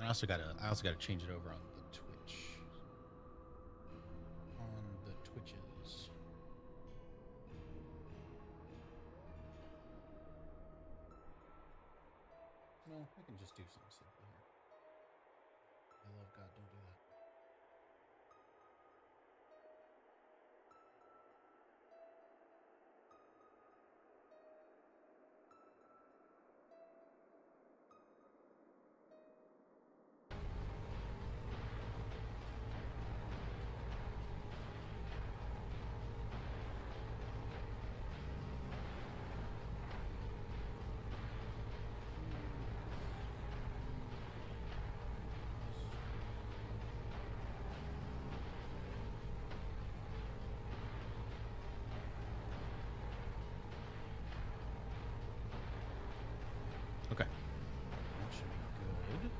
I also gotta change it over on the Twitch. On the Twitches. No, we can just do something simple here. I love God, don't do that. Okay. That should be good.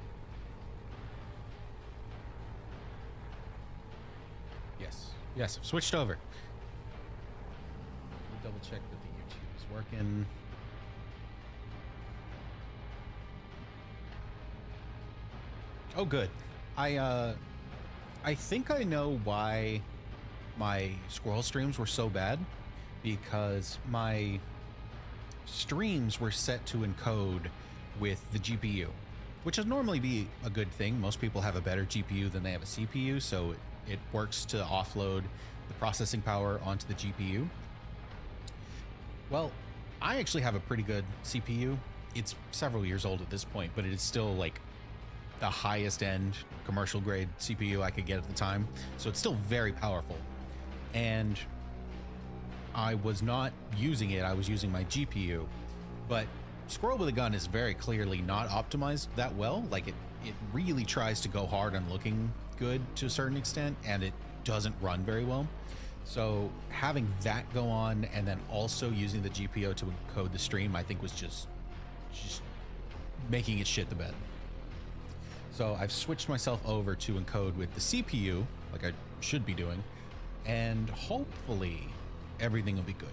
Yes. Yes, I've switched over. Let me double check that the YouTube is working. Oh, good. I think I know why my squirrel streams were so bad, because my streams were set to encode with the GPU, which would normally be a good thing. Most people have a better GPU than they have a CPU, so it works to offload the processing power onto the GPU. Well, I actually have a pretty good CPU. It's several years old at this point, but it is still like the highest end commercial grade CPU I could get at the time. So it's still very powerful. And I was not using it, I was using my GPU. But Squirrel with a Gun is very clearly not optimized that well. Like it really tries to go hard on looking good to a certain extent, and it doesn't run very well. So having that go on and then also using the GPU to encode the stream, I think was just making it shit the bed. So I've switched myself over to encode with the CPU, like I should be doing, and hopefully everything will be good.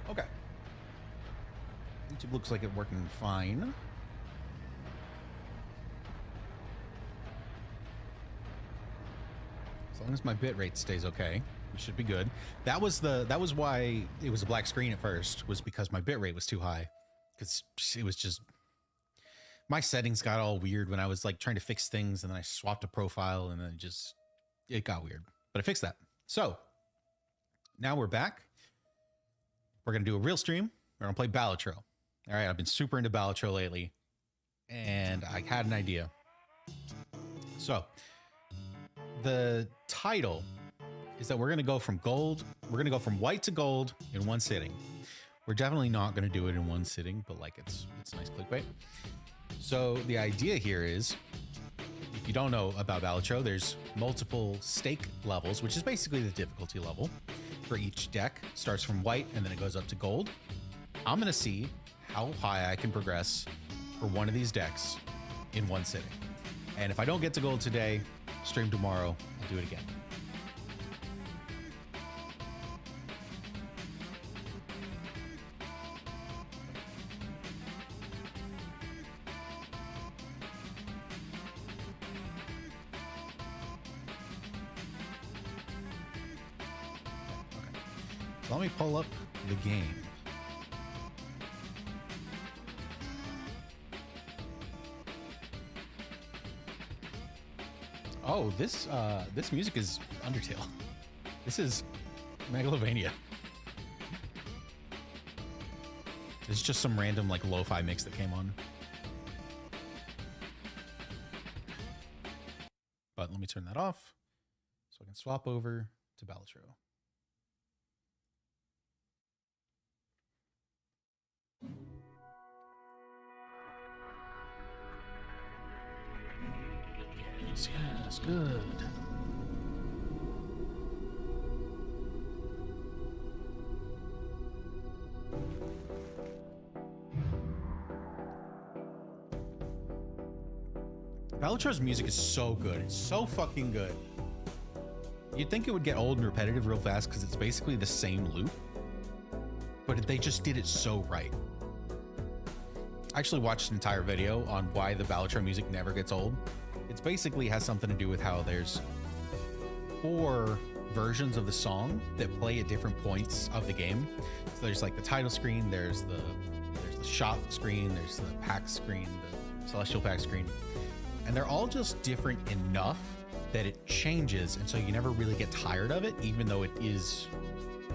Okay. YouTube looks like it's working fine. As long as my bitrate stays okay, we should be good. That was why it was a black screen at first, was because my bitrate was too high. Because it was just, my settings got all weird when I was like trying to fix things, and then I swapped a profile, and then it got weird. But I fixed that. So now we're back. We're gonna do a real stream. We're gonna play Balatro. All right, I've been super into Balatro lately, and I had an idea. So the title is that we're gonna go from gold. We're gonna go from white to gold in one sitting. We're definitely not gonna do it in one sitting, but like it's nice clickbait. So the idea here is, if you don't know about Balatro, there's multiple stake levels, which is basically the difficulty level for each deck. Starts from white and then it goes up to gold. I'm gonna see how high I can progress for one of these decks in one sitting. And if I don't get to gold today, stream tomorrow, I'll do it again. Okay. So let me pull up the game. Oh, this music is Undertale. This is Megalovania. It's just some random like lo-fi mix that came on. But let me turn that off so I can swap over to Balatro. Yes, good. Balatro's music is so good. It's so fucking good. You'd think it would get old and repetitive real fast because it's basically the same loop, but they just did it so right. I actually watched an entire video on why the Balatro music never gets old. It's basically has something to do with how there's 4 versions of the song that play at different points of the game. So there's like the title screen, there's the shop screen, there's the pack screen, the celestial pack screen, and they're all just different enough that it changes, and so you never really get tired of it, even though it is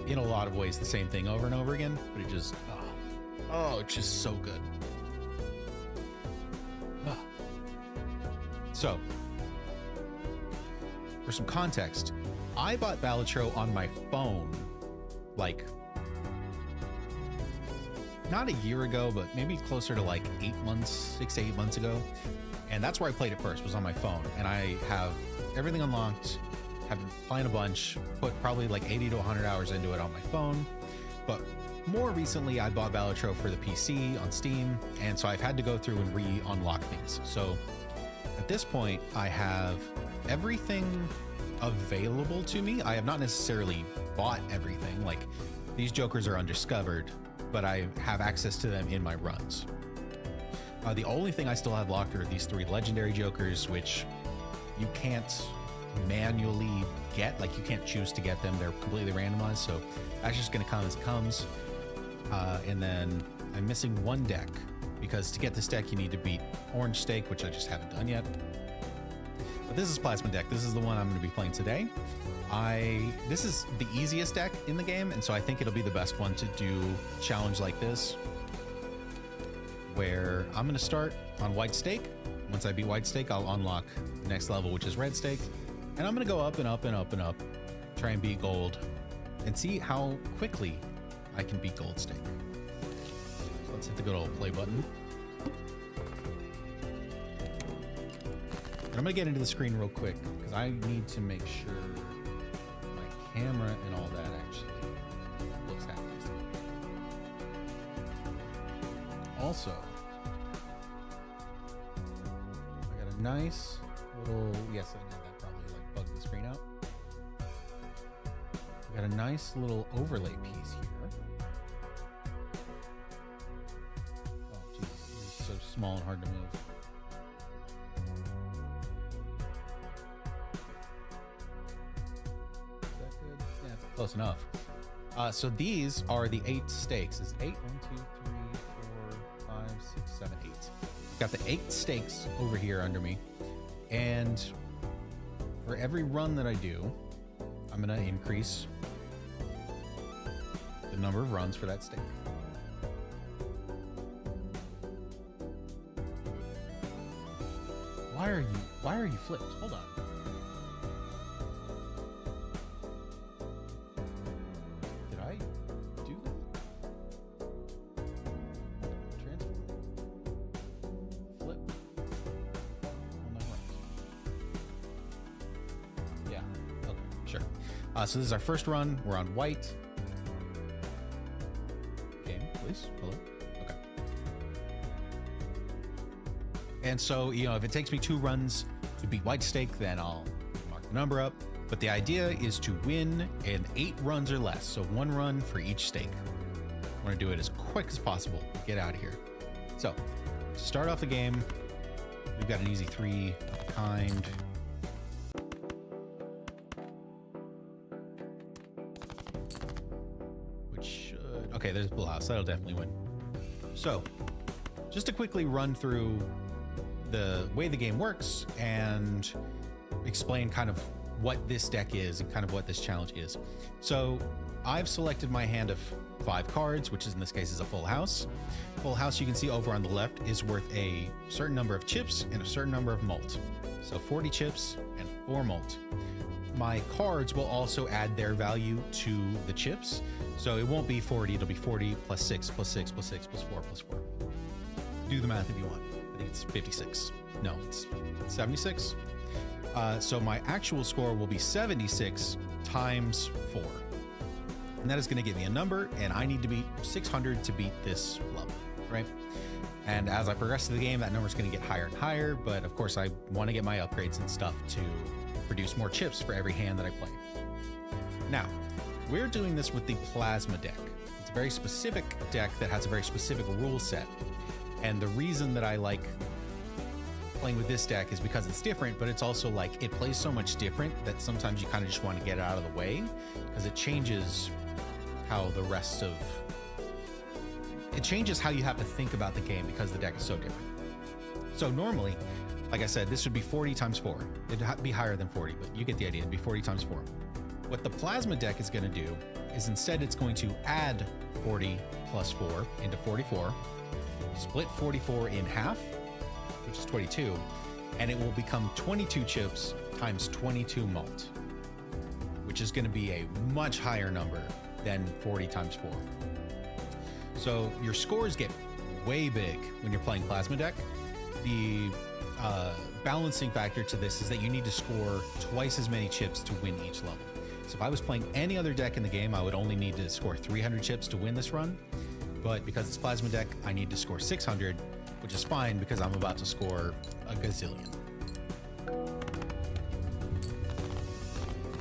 in a lot of ways the same thing over and over again. But it just it's just so good. So for some context, I bought Balatro on my phone like not a year ago, but maybe closer to like 8 months, 6 to 8 months ago. And that's where I played it first, was on my phone. And I have everything unlocked, have been playing a bunch, put probably like 80 to 100 hours into it on my phone. But more recently, I bought Balatro for the PC on Steam. And so I've had to go through and re-unlock things. So at this point, I have everything available to me. I have not necessarily bought everything. Like, these jokers are undiscovered, but I have access to them in my runs. The only thing I still have locked are these 3 legendary jokers, which you can't manually get. Like, you can't choose to get them. They're completely randomized, so that's just going to come as it comes. And then I'm missing 1 deck, because to get this deck, you need to beat Orange Stake, which I just haven't done yet. But this is Plasma deck. This is the one I'm going to be playing today. This is the easiest deck in the game, and so I think it'll be the best one to do a challenge like this, where I'm going to start on White Stake. Once I beat White Stake, I'll unlock the next level, which is Red Stake, and I'm going to go up and up and up and up, try and beat Gold, and see how quickly I can beat Gold Stake. So let's hit the good old play button. And I'm going to get into the screen real quick, because I need to make sure my camera and all that actually looks half decent. Also, I got a nice little, yes, I know that probably like bugged the screen out. I got a nice little overlay piece here. Oh, Jesus, this is so small and hard to move. Close enough. So these are the 8 stakes. It's 8, 1, 2, 3, 4, 5, 6, 7, 8. Got the 8 stakes over here under me. And for every run that I do, I'm going to increase the number of runs for that stake. Why are you flipped? Hold on. So this is our first run. We're on White. Game, please. Hello. Okay. And so, you know, if it takes me 2 runs to beat White Stake, then I'll mark the number up. But the idea is to win in 8 runs or less. So 1 run for each stake. I want to do it as quick as possible. Get out of here. So, to start off the game, we've got an easy 3 of kind. Okay, there's a Blue House. That'll definitely win. So, just to quickly run through the way the game works and explain kind of what this deck is and kind of what this challenge is. So, I've selected my hand of 5 cards, which in this case is a full house. Full house, you can see over on the left, is worth a certain number of chips and a certain number of malt. So 40 chips and 4 malt. My cards will also add their value to the chips. So it won't be 40, it'll be 40 plus 6 plus 6 plus 6 plus 4 plus 4. Do the math if you want. I think it's 56. No, it's 76. So my actual score will be 76 times 4. And that is going to give me a number, and I need to beat 600 to beat this level, right? And as I progress through the game, that number is going to get higher and higher. But of course, I want to get my upgrades and stuff to produce more chips for every hand that I play. Now, we're doing this with the Plasma deck. It's a very specific deck that has a very specific rule set. And the reason that I like playing with this deck is because it's different, but it's also like it plays so much different that sometimes you kind of just want to get it out of the way because it changes how the rest of it changes how you have to think about the game because the deck is so different. So normally, like I said, this would be 40 times 4. It'd be higher than 40, but you get the idea. It'd be 40 times 4. What the Plasma deck is going to do is instead it's going to add 40 plus 4 into 44, split 44 in half, which is 22, and it will become 22 chips times 22 malt, which is going to be a much higher number than 40 times 4. So your scores get way big when you're playing Plasma deck. The balancing factor to this is that you need to score twice as many chips to win each level. So if I was playing any other deck in the game, I would only need to score 300 chips to win this run. But because it's Plasma deck, I need to score 600, which is fine because I'm about to score a gazillion.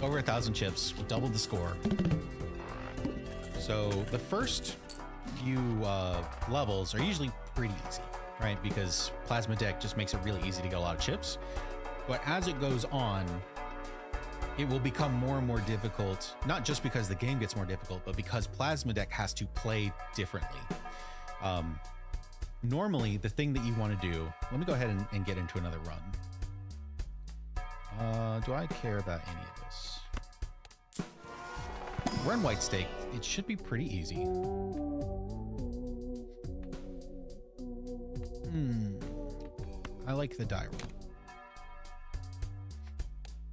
Over 1,000 chips, doubled the score. So the first few levels are usually pretty easy, right? Because Plasma deck just makes it really easy to get a lot of chips. But as it goes on, it will become more and more difficult, not just because the game gets more difficult, but because Plasma deck has to play differently. Normally, the thing that you want to do, let me go ahead and get into another run. Do I care about any of this? Run White Stake, it should be pretty easy. I like the die roll.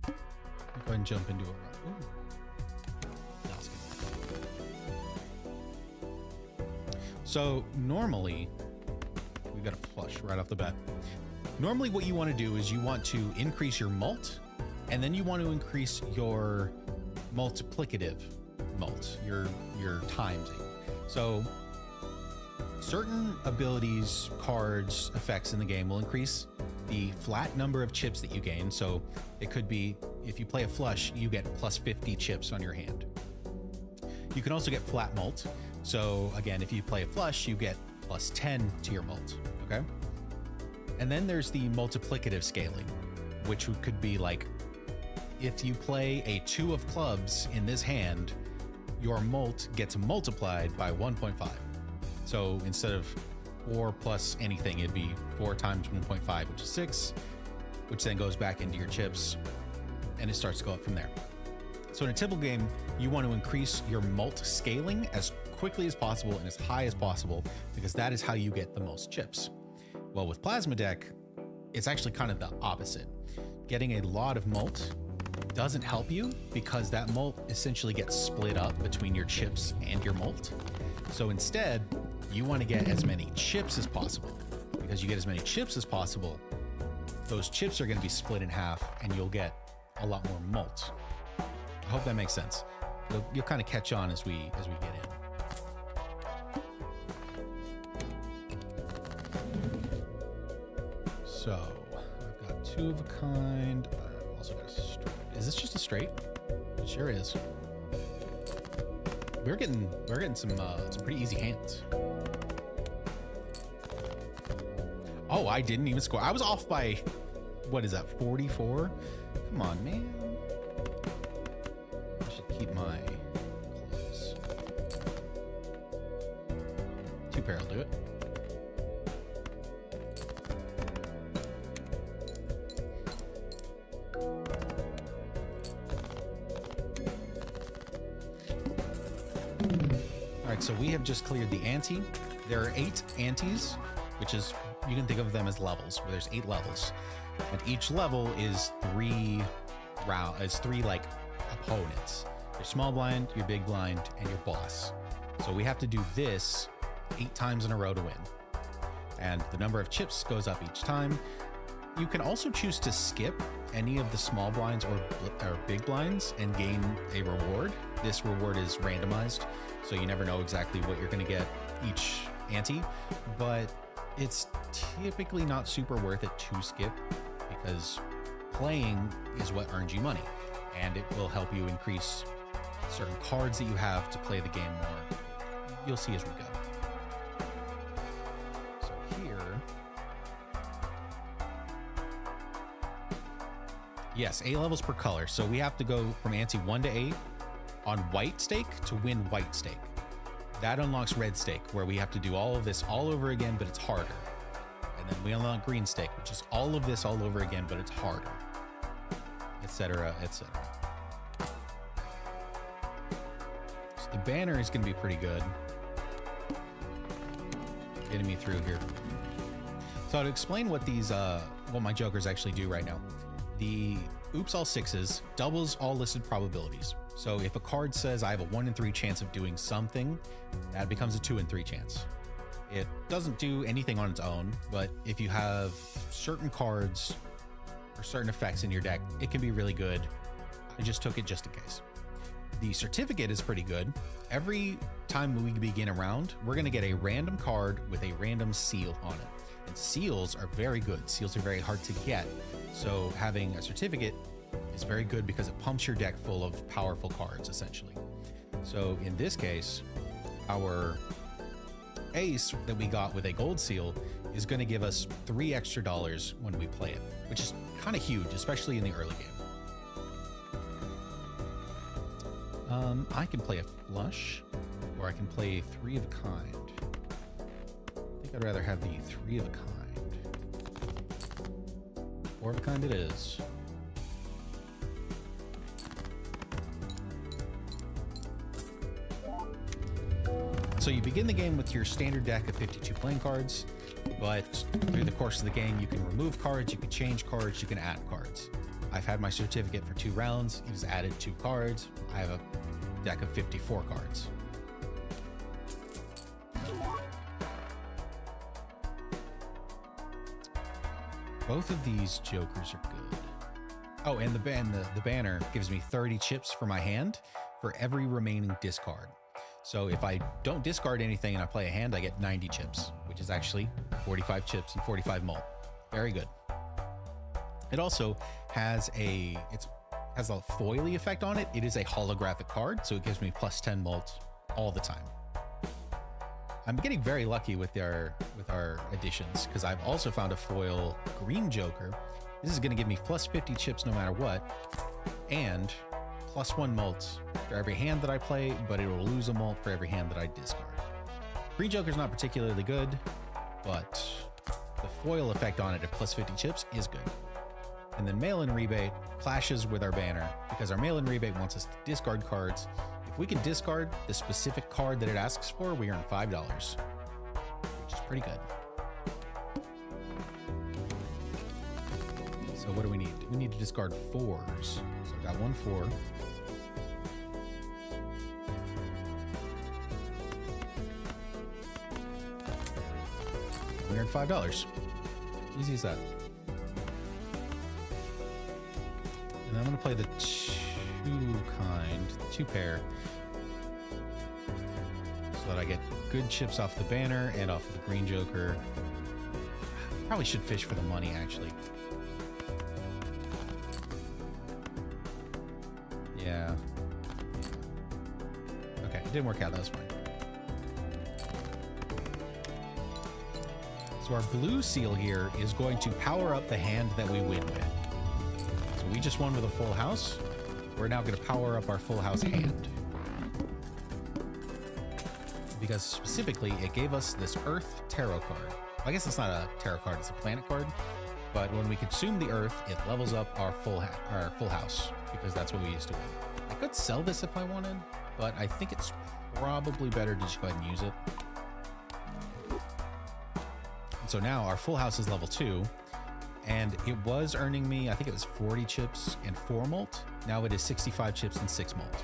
Go ahead and jump into a run. Ooh. That was good. So normally, we got a flush right off the bat. Normally what you want to do is you want to increase your mult, and then you want to increase your multiplicative mult, your timesing. So certain abilities, cards, effects in the game will increase the flat number of chips that you gain. So it could be, if you play a flush, you get plus 50 chips on your hand. You can also get flat mult. So again, if you play a flush, you get plus 10 to your mult, okay? And then there's the multiplicative scaling, which could be like, if you play a 2 of clubs in this hand, your mult gets multiplied by 1.5. So instead of 4 plus anything, it'd be 4 times 1.5, which is 6, which then goes back into your chips, and it starts to go up from there. So in a typical game, you want to increase your mult scaling as quickly as possible and as high as possible, because that is how you get the most chips. Well, with Plasma deck, it's actually kind of the opposite. Getting a lot of mult doesn't help you because that mult essentially gets split up between your chips and your mult. So instead, you want to get as many chips as possible, because you get as many chips as possible, those chips are going to be split in half and you'll get a lot more mult. I hope that makes sense. You'll kind of catch on as we get in. So I've got 2 of a kind. I've also got a straight. Is this just a straight? It sure is. We're getting some pretty easy hands. Oh, I didn't even score. I was off by, what is that, 44? Come on, man. I should keep my clothes. 2 pair will do it. So we have just cleared the ante. There are 8 antes, which is, you can think of them as levels, where there's 8 levels. And each level is 3 like opponents. Your small blind, your big blind, and your boss. So we have to do this 8 times in a row to win. And the number of chips goes up each time. You can also choose to skip any of the small blinds or big blinds and gain a reward. This reward is randomized, so you never know exactly what you're going to get each ante, but it's typically not super worth it to skip because playing is what earns you money, and it will help you increase certain cards that you have to play the game more. You'll see as we go. So here, yes, 8 levels per color. So we have to go from ante 1 to 8 on white stake to win white stake. That unlocks red stake, where we have to do all of this all over again, but it's harder. And then we unlock green stake, which is all of this all over again, but it's harder, etc., etc. So the banner is going to be pretty good, getting me through here. So to explain what these, what my jokers actually do right now, the oops all sixes doubles all listed probabilities. So if a card says I have a 1 in 3 chance of doing something, that becomes a 2 in 3 chance. It doesn't do anything on its own, but if you have certain cards or certain effects in your deck, it can be really good. I just took it just in case. The certificate is pretty good. Every time we begin a round, we're going to get a random card with a random seal on it. And seals are very good. Seals are very hard to get. So having a certificate is very good because it pumps your deck full of powerful cards, essentially. So in this case, our ace that we got with a gold seal is going to give us $3 extra when we play it, which is kind of huge, especially in the early game. I can play a flush, or I can play 3 of a kind. I think I'd rather have the 3 of a kind. 4 of a kind it is. So you begin the game with your standard deck of 52 playing cards, but through the course of the game, you can remove cards, you can change cards, you can add cards. I've had my certificate for 2 rounds. It has added 2 cards. I have a deck of 54 cards. Both of these jokers are good. Oh, and the banner gives me 30 chips for my hand for every remaining discard. So if I don't discard anything and I play a hand, I get 90 chips, which is actually 45 chips and 45 mult. Very good. It also has a foily effect on it. It is a holographic card, so it gives me plus 10 mult all the time. I'm getting very lucky with our additions because I've also found a foil green joker. This is going to give me plus 50 chips no matter what, and plus 1 mult for every hand that I play, but it will lose a mult for every hand that I discard. Green joker's not particularly good, but the foil effect on it of plus 50 chips is good. And then mail-in rebate clashes with our banner because our mail-in rebate wants us to discard cards. If we can discard the specific card that it asks for, we earn $5, which is pretty good. So what do we need? We need to discard 4s. So I've got 1 4. We earned $5. Easy as that. And I'm going to play the 2 pair, so that I get good chips off the banner and off of the green joker. Probably should fish for the money, actually. Yeah. Okay, it didn't work out. That was fine. So our blue seal here is going to power up the hand that we win with. So we just won with a full house. We're now going to power up our full house hand. Because specifically, it gave us this Earth Tarot card. I guess it's not a tarot card, it's a planet card. But when we consume the Earth, it levels up our full house, because that's what we used to win. I could sell this if I wanted, but I think it's probably better to just go ahead and use it. And so now our full house is level 2, and it was earning me, I think it was 40 chips and 4 mult. Now it is 65 chips and 6 mult.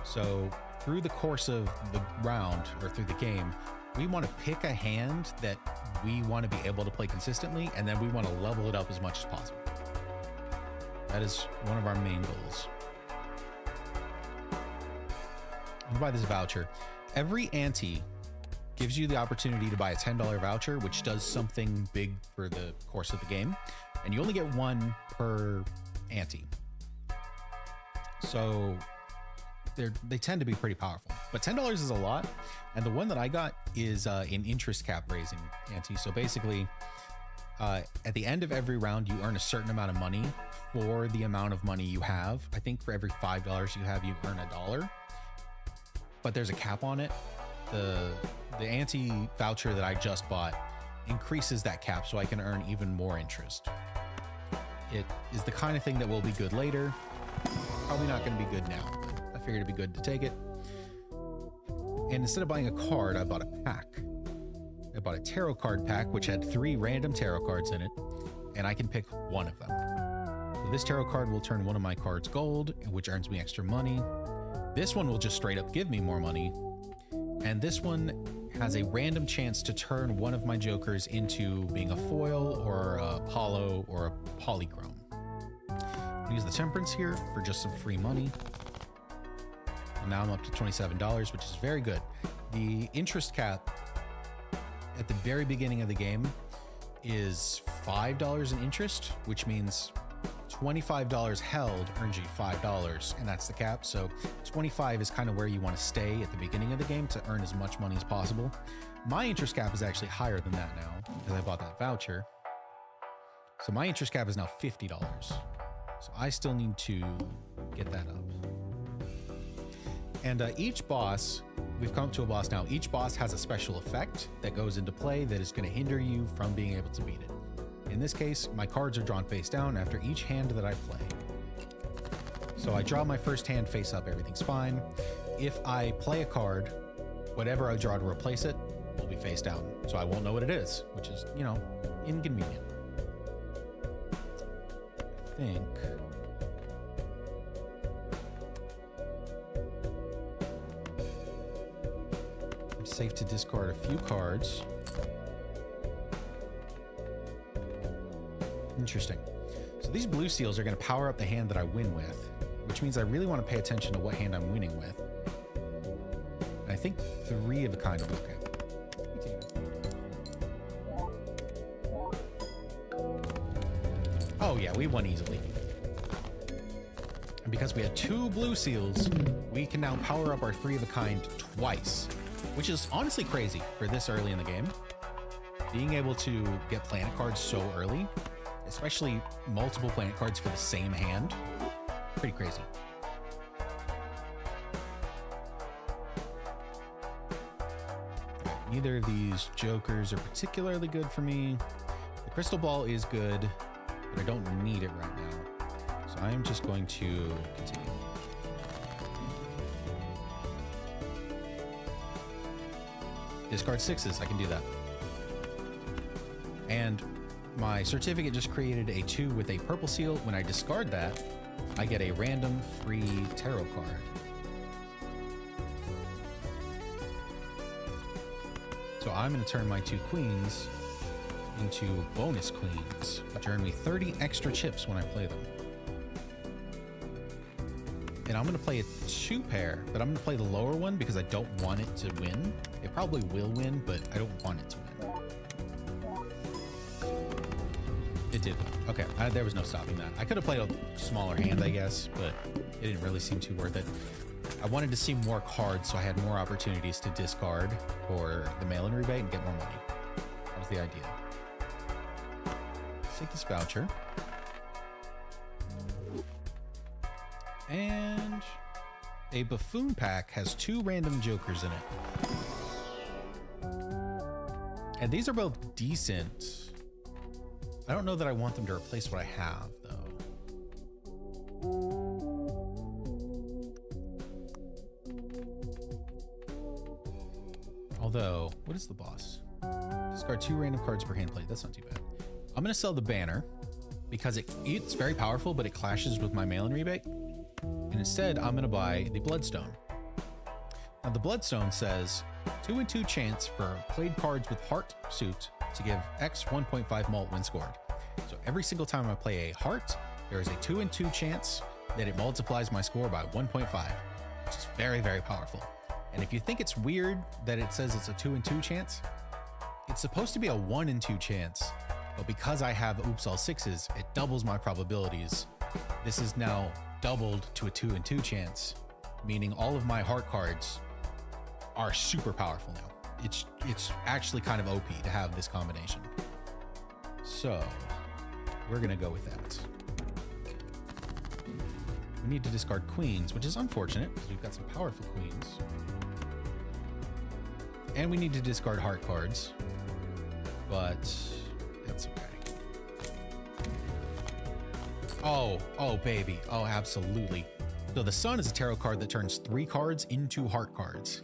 So through the course of the round, or through the game, we want to pick a hand that we want to be able to play consistently, and then we want to level it up as much as possible. That is one of our main goals. I'm gonna buy this voucher. Every ante gives you the opportunity to buy a $10 voucher, which does something big for the course of the game. And you only get one per ante. So they tend to be pretty powerful, but $10 is a lot. And the one that I got is an interest cap raising ante. So basically, at the end of every round, you earn a certain amount of money for the amount of money you have. I think for every $5 you have, you earn $1. But there's a cap on it. The ante voucher that I just bought increases that cap so I can earn even more interest. It is the kind of thing that will be good later. Probably not going to be good now, but I figured it'd be good to take it. And instead of buying a card, I bought a pack. I bought a tarot card pack, which had 3 random tarot cards in it, and I can pick one of them. So this tarot card will turn one of my cards gold, which earns me extra money. This one will just straight up give me more money. And this one has a random chance to turn one of my jokers into being a foil or a holo or a polychrome. I'll use the temperance here for just some free money. And now I'm up to $27, which is very good. The interest cap at the very beginning of the game is $5 in interest, which means $25 held earns you $5, and that's the cap. So 25 is kind of where you want to stay at the beginning of the game to earn as much money as possible. My interest cap is actually higher than that now because I bought that voucher. So my interest cap is now $50. So I still need to get that up. And each boss, we've come up to a boss now. Each boss has a special effect that goes into play that is going to hinder you from being able to beat it. In this case, my cards are drawn face down after each hand that I play. So I draw my first hand face up, everything's fine. If I play a card, whatever I draw to replace it will be face down. So I won't know what it is, which is, you know, inconvenient. I think... I'm safe to discard a few cards. Interesting. So these blue seals are going to power up the hand that I win with, which means I really want to pay attention to what hand I'm winning with. And I think 3 of a kind are okay. Oh yeah, we won easily. And because we had 2 blue seals, we can now power up our 3 of a kind twice, which is honestly crazy for this early in the game. Being able to get planet cards so early, especially multiple planet cards for the same hand, pretty crazy. Neither of these jokers are particularly good for me. The crystal ball is good, but I don't need it right now. So I am just going to continue. Discard 6s, I can do that. And my certificate just created a 2 with a purple seal. When I discard that, I get a random free tarot card. So I'm going to turn my 2 queens into bonus queens, which earn me 30 extra chips when I play them. And I'm going to play a 2 pair, but I'm going to play the lower one because I don't want it to win. It probably will win, but I don't want it to win. It did. Okay, there was no stopping that. I could have played a smaller hand, I guess, but it didn't really seem too worth it. I wanted to see more cards, so I had more opportunities to discard for the mail-in rebate and get more money. That was the idea. Let's take this voucher. And a buffoon pack has 2 random jokers in it. And these are both decent. I don't know that I want them to replace what I have, though. Although, what is the boss? Discard 2 random cards per hand play. That's not too bad. I'm going to sell the banner because it's very powerful, but it clashes with my mail-in rebate. And instead, I'm going to buy the Bloodstone. Now, the Bloodstone says 2 and 2 chance for played cards with heart suit to give X 1.5 mult when scored. So every single time I play a heart, there is a 2 in 2 chance that it multiplies my score by 1.5, which is very, very powerful. And if you think it's weird that it says it's a 2 in 2 chance, it's supposed to be a 1 in 2 chance, but because I have oops all sixes, it doubles my probabilities. This is now doubled to a 2 in 2 chance, meaning all of my heart cards are super powerful now. It's actually kind of OP to have this combination. So we're gonna go with that. We need to discard queens, which is unfortunate because we've got some powerful queens. And we need to discard heart cards, but that's okay. Oh baby, oh absolutely. So the sun is a tarot card that turns 3 cards into heart cards.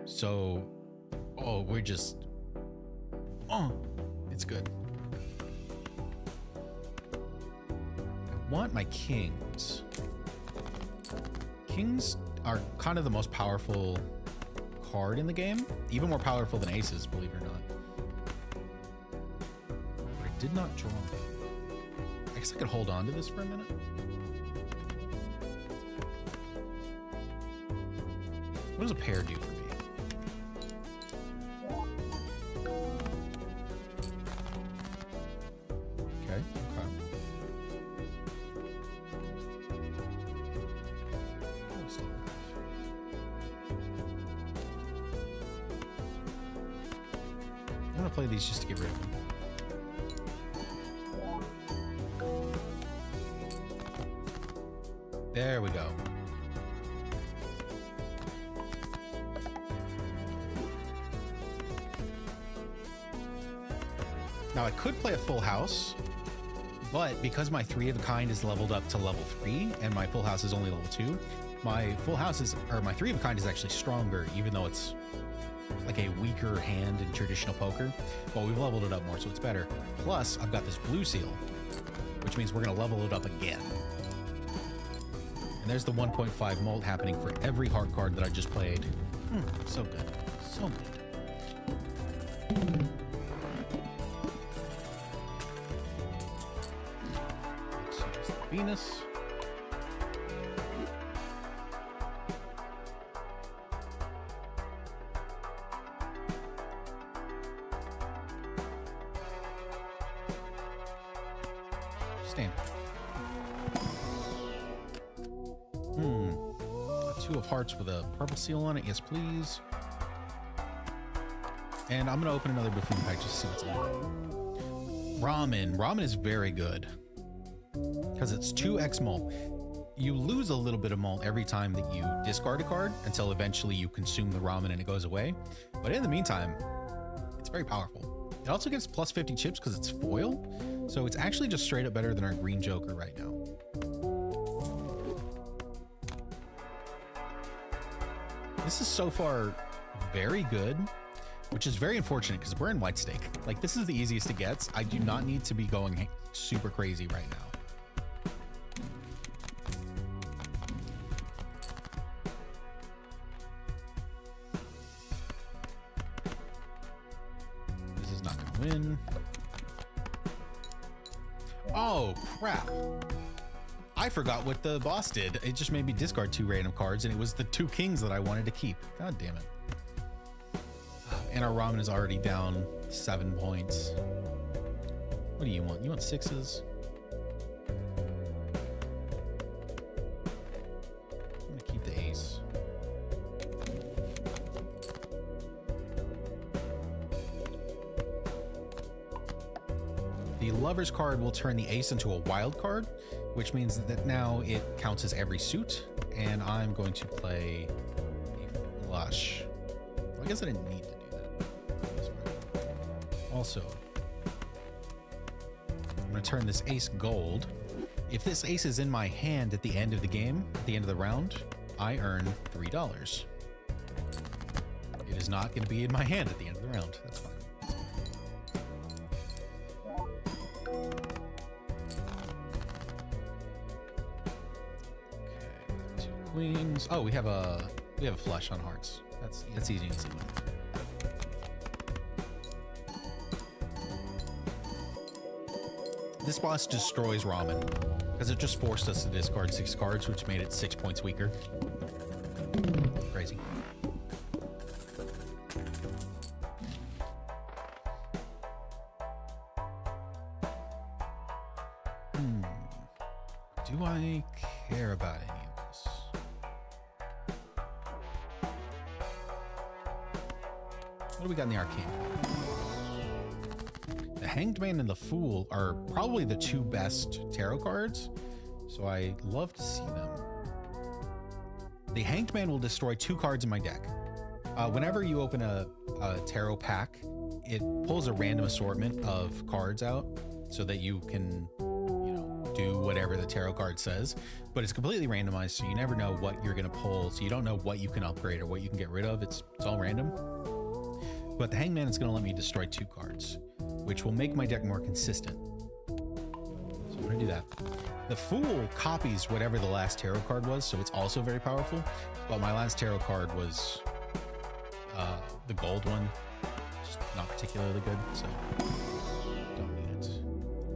So, we're just, it's good. I want my kings. Kings are kind of the most powerful card in the game, even more powerful than aces, believe it or not. But I did not draw. I guess I could hold on to this for a minute. What does a pair do for me? Okay. I'm gonna play these just to get rid of them. There we go. Now I could play a full house, but because my 3 of a kind is leveled up to level 3 and my full house is only level 2, my full house is, or my 3 of a kind is actually stronger, even though it's like a weaker hand in traditional poker. But we've leveled it up more, so it's better. Plus, I've got this blue seal, which means we're gonna level it up again. And there's the 1.5 mult happening for every heart card that I just played. So good, so good. Venus. Stand. A 2 of hearts with a purple seal on it. Yes, please. And I'm gonna open another buffoon pack just to see what's in it. Ramen. Ramen is very good because it's 2x mult. You lose a little bit of mult every time that you discard a card until eventually you consume the ramen and it goes away. But in the meantime, it's very powerful. It also gives plus 50 chips because it's foil. So it's actually just straight up better than our green joker right now. This is so far very good, which is very unfortunate because we're in white stake. Like, this is the easiest it gets. I do not need to be going super crazy right now. This is not gonna win. Oh, crap. I forgot what the boss did. It just made me discard 2 random cards, and it was the 2 kings that I wanted to keep. God damn it. And our ramen is already down 7 points. What do you want? You want 6s? I'm gonna keep the ace. The lover's card will turn the ace into a wild card, which means that now it counts as every suit, and I'm going to play a flush. Well, I guess I didn't need to do that. That's fine. Also, I'm going to turn this ace gold. If this ace is in my hand at the end of the game, at the end of the round, I earn $3. It is not going to be in my hand at the end of the round. That's fine. Queens. Oh, we have a flush on hearts. That's easy to see. This boss destroys ramen because it just forced us to discard 6 cards, which made it 6 points weaker. Crazy. Do I care about any of this? What do we got in the arcane? The Hanged Man and the Fool are probably the 2 best tarot cards, so I love to see them. The Hanged Man will destroy 2 cards in my deck. Whenever you open a tarot pack, it pulls a random assortment of cards out so that you can, you know, do whatever the tarot card says, but it's completely randomized, so you never know what you're going to pull, so you don't know what you can upgrade or what you can get rid of. It's all random. But the Hangman is going to let me destroy 2 cards, which will make my deck more consistent. So I'm going to do that. The Fool copies whatever the last tarot card was, so it's also very powerful. But my last tarot card was the gold one. Just not particularly good, so don't need it.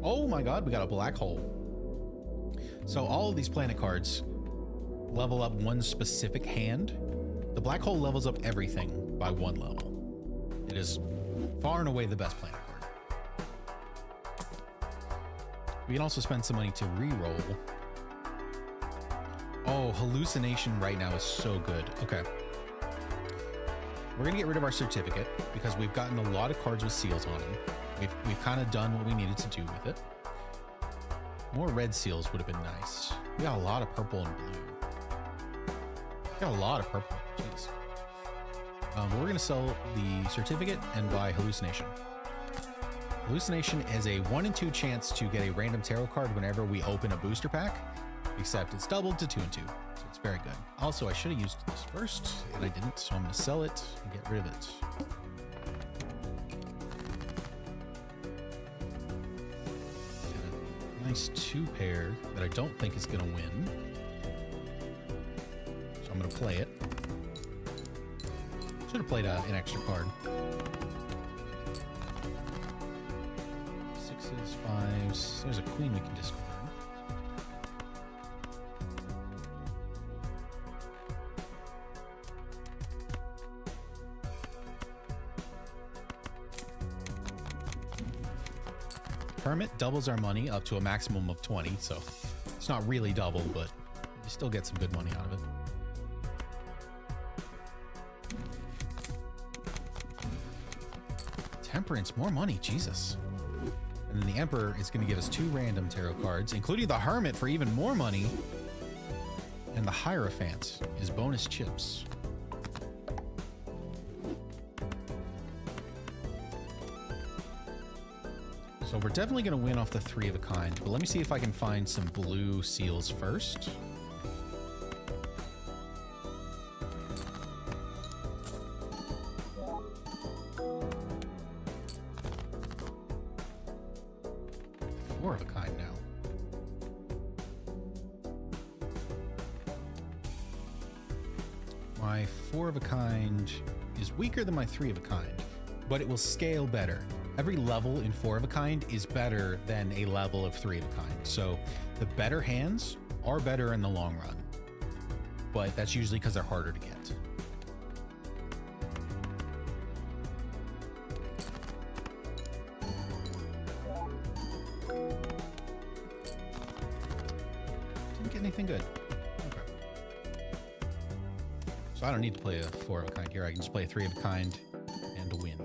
Oh my god, we got a black hole. So all of these planet cards level up 1 specific hand. The black hole levels up everything by 1 level. It is far and away the best planet card. We can also spend some money to re-roll. Oh, hallucination right now is so good. Okay. We're gonna get rid of our certificate because we've gotten a lot of cards with seals on them. We've kind of done what we needed to do with it. More red seals would have been nice. We got a lot of purple and blue. We got a lot of purple. Jeez. But we're gonna sell the certificate and buy hallucination. Hallucination is a 1 in 2 chance to get a random tarot card whenever we open a booster pack, except it's doubled to 2 in 2. So it's very good. Also, I should have used this first, and I didn't, so I'm going to sell it and get rid of it. Got a nice 2 pair that I don't think is going to win. So I'm going to play it. Should have played an extra card. 6s, 5s. There's a queen we can discard. Hermit doubles our money up to a maximum of 20, so it's not really double, but you still get some good money out of it. Temperance, more money, Jesus. And then the Emperor is going to give us 2 random tarot cards, including the Hermit for even more money. And the Hierophant is bonus chips. So we're definitely going to win off the 3 of a kind, but let me see if I can find some blue seals first. Four of a kind now. My 4 of a kind is weaker than my 3 of a kind, but it will scale better. Every level in 4 of a kind is better than a level of 3 of a kind. So the better hands are better in the long run, but that's usually because they're harder to get. Didn't get anything good. Okay. So I don't need to play a 4 of a kind here. I can just play a 3 of a kind and win.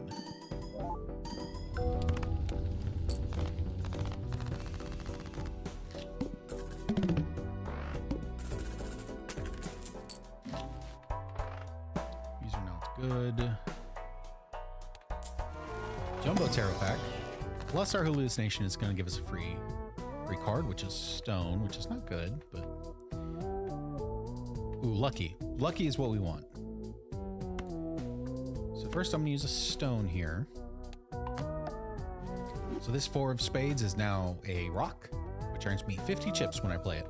These are not good. Jumbo Tarot Pack. Plus our hallucination is going to give us a free card, which is stone, which is not good, but ooh, lucky. Lucky is what we want. So first I'm going to use a stone here. So this 4 of spades is now a rock, which earns me 50 chips when I play it.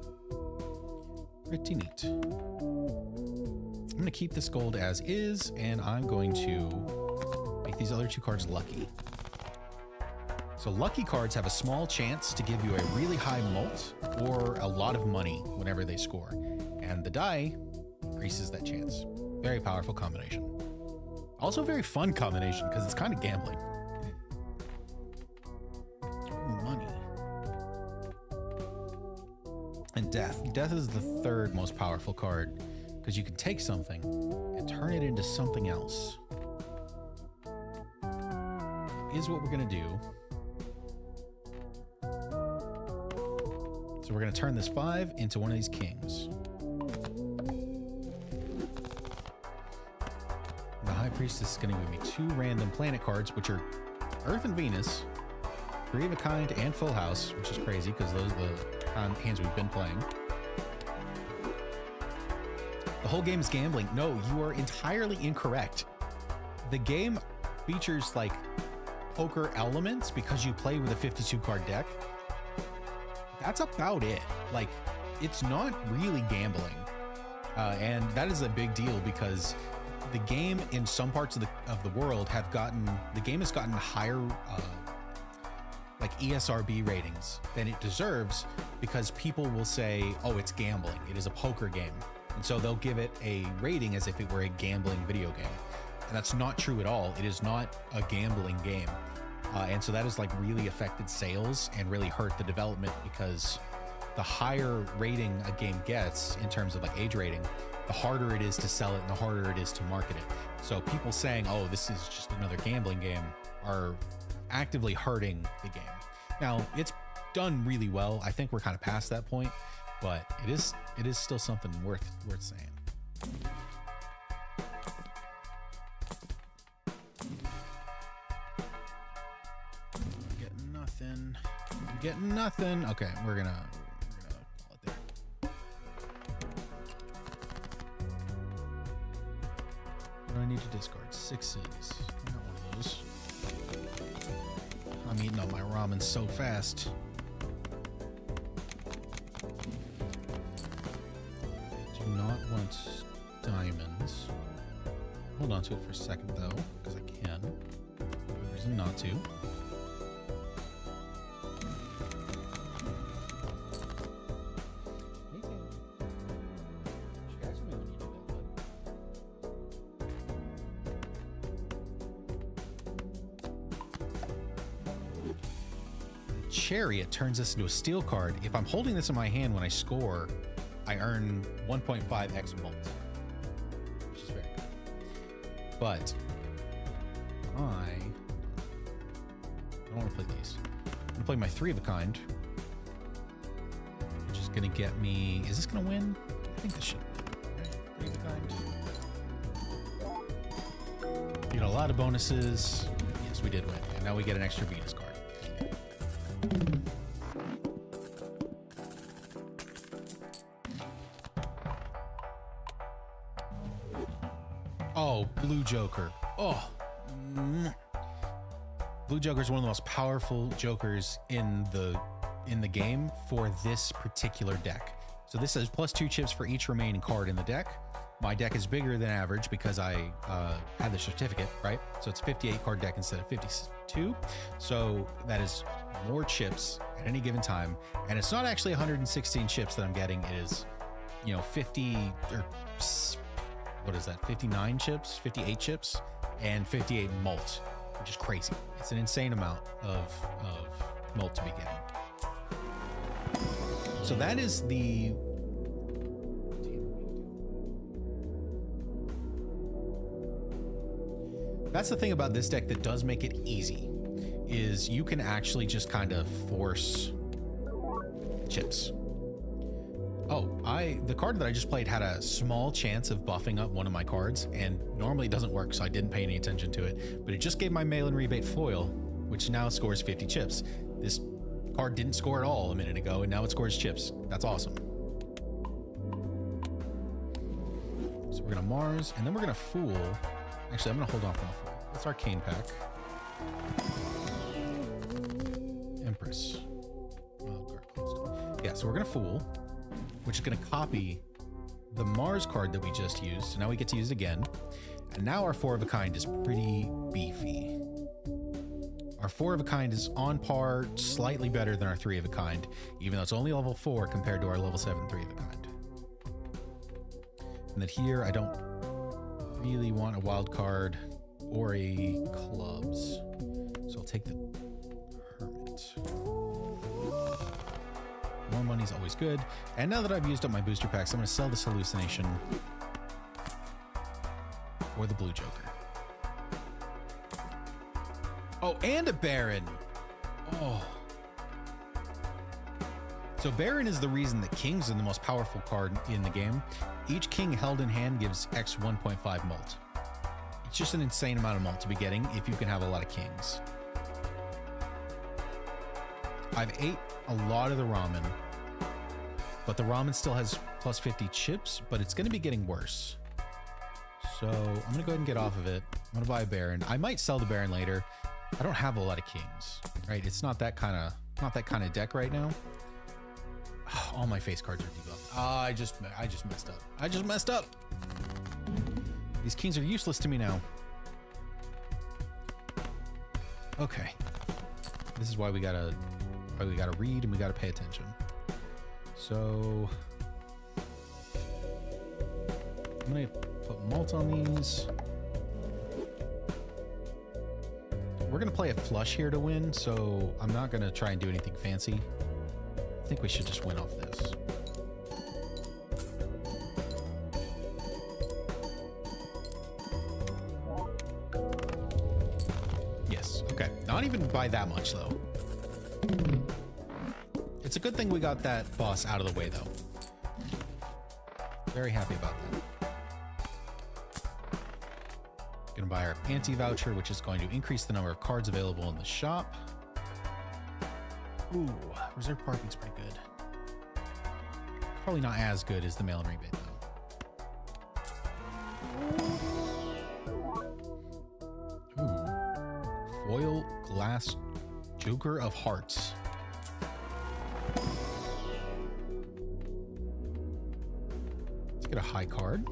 Pretty neat. I'm going to keep this gold as is, and I'm going to make these other 2 cards lucky. So lucky cards have a small chance to give you a really high mult or a lot of money whenever they score. And the die increases that chance. Very powerful combination. Also very fun combination because it's kind of gambling. Money. And death. Death is the third most powerful card because you can take something and turn it into something else. Is what we're going to do. So we're going to turn this 5 into one of these kings. The High Priestess is going to give me 2 random planet cards, which are Earth and Venus, 3 of a kind, and Full House, which is crazy because those are the hands we've been playing. The whole game is gambling. No, you are entirely incorrect. The game features like poker elements because you play with a 52 card deck. That's about it. Like, it's not really gambling. And that is a big deal because the game in some parts of the world have gotten, the game has gotten higher like ESRB ratings than it deserves because people will say, oh, it's gambling. It is a poker game. And so they'll give it a rating as if it were a gambling video game. And that's not true at all. It is not a gambling game. And so that has like really affected sales and really hurt the development because the higher rating a game gets in terms of like age rating, the harder it is to sell it and the harder it is to market it. So people saying, oh, this is just another gambling game are actively hurting the game. Now, it's done really well. I think we're kind of past that point, but it is still something worth saying. Getting nothing. Okay, we're gonna call it there. What do I need to discard? 6s. I got one of those. I'm eating up my ramen so fast. I do not want diamonds. Hold on to it for a second though, because I can. No reason not to. Chariot turns this into a steel card. If I'm holding this in my hand when I score, I earn 1.5x mult, which is very good. But I don't want to play these. I'm gonna play my 3 of a kind, which is gonna get me. Is this gonna win? I think this should win. Right? 3 of a kind. You know, a lot of bonuses. Yes, we did win, and now we get an extra Venus card. Oh, Blue Joker. Oh. Blue Joker is one of the most powerful jokers in the game for this particular deck. So this says +2 chips for each remaining card in the deck. My deck is bigger than average because I had the certificate, right? So it's a 58 card deck instead of 52. So that is more chips at any given time. And it's not actually 116 chips that I'm getting. It is, 50 or what is that? 59 chips, 58 chips, and 58 mult, which is crazy. It's an insane amount of mult to be getting. So that is the That's the thing about this deck that does make it easy, is you can actually just kind of force chips. Oh, the card that I just played had a small chance of buffing up one of my cards, and normally it doesn't work, so I didn't pay any attention to it, but it just gave my mail-in rebate foil, which now scores 50 chips. This card didn't score at all a minute ago, and now it scores chips. That's awesome. So we're gonna Mars, and then we're gonna Fool. Actually, I'm gonna hold off on the Fool. That's Arcane Pack. Empress. Yeah, so we're gonna Fool, which is gonna copy the Mars card that we just used. So now we get to use it again. And now our 4 of a kind is pretty beefy. Our 4 of a kind is on par, slightly better than our 3 of a kind, even though it's only level 4 compared to our level 7 3 of a kind. And then here, I don't really want a wild card or a clubs. So I'll take the hermit. More money's always good. And now that I've used up my booster packs, I'm going to sell this hallucination for the blue joker. Oh, and a Baron. Oh. So Baron is the reason that Kings are the most powerful card in the game. Each King held in hand gives X 1.5 mult. It's just an insane amount of mult to be getting if you can have a lot of Kings. I've ate a lot of the ramen, but the ramen still has plus 50 chips, but it's going to be getting worse. So I'm going to go ahead and get off of it. I'm going to buy a Baron. I might sell the Baron later. I don't have a lot of Kings, right? It's not that kind of deck right now. All my face cards are debuffed. I just messed up. I just messed up. These Kings are useless to me now. Okay. This is why we gotta read and we gotta pay attention. So I'm gonna put malt on these. We're gonna play a flush here to win, so I'm not gonna try and do anything fancy. I think we should just win off this. Yes, okay. Not even by that much, though. It's a good thing we got that boss out of the way, though. Very happy about that. Gonna buy our anti-voucher, which is going to increase the number of cards available in the shop. Ooh, reserve parking's pretty good. Probably not as good as the mail-in rebate, though. Ooh. Foil glass Joker of Hearts. Let's get a high card.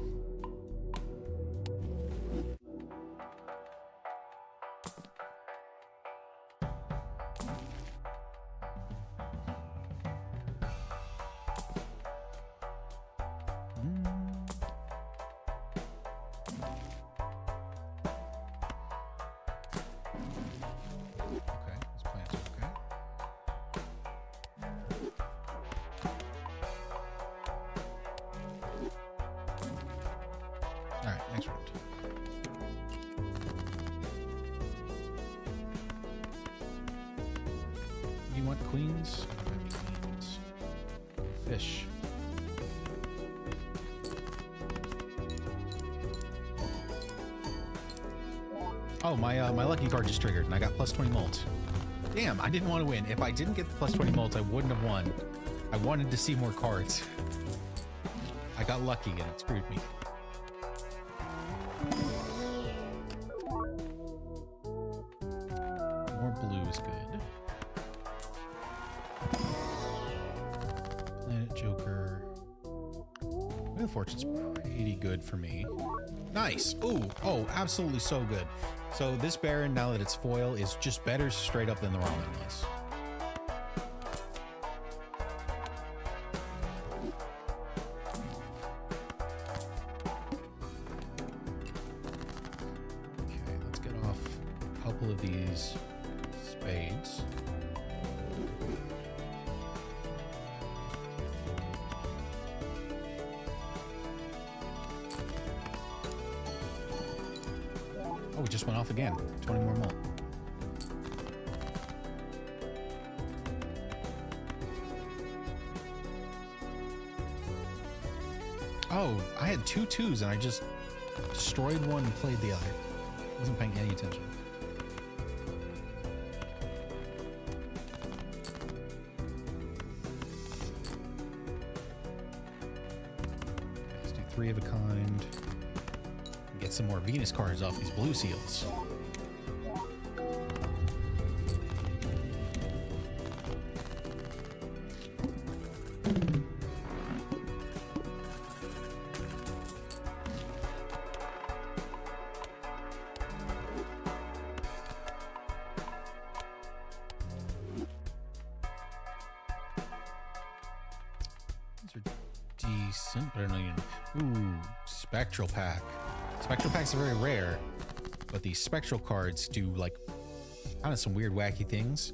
Oh, my lucky card just triggered, and I got plus 20 mult. Damn, I didn't want to win. If I didn't get the plus 20 mult, I wouldn't have won. I wanted to see more cards. I got lucky, and it screwed me. More blue is good. Planet Joker. Wheel of Fortune's pretty good for me. Nice. Ooh, oh, absolutely so good. So this Baron, now that it's foil, is just better straight up than the ramen was. Okay, let's get off a couple of these spades. Oh, it just went off again. 20 more mult. Oh, I had 2 twos and I just destroyed one and played the other. Wasn't paying any attention. Let's do 3 of a kind. Get some more Venus cards off these blue seals. decent, but I don't even... Ooh, Spectral Pack. Spectral Packs are very rare, but these Spectral cards do, like, kind of some weird, wacky things.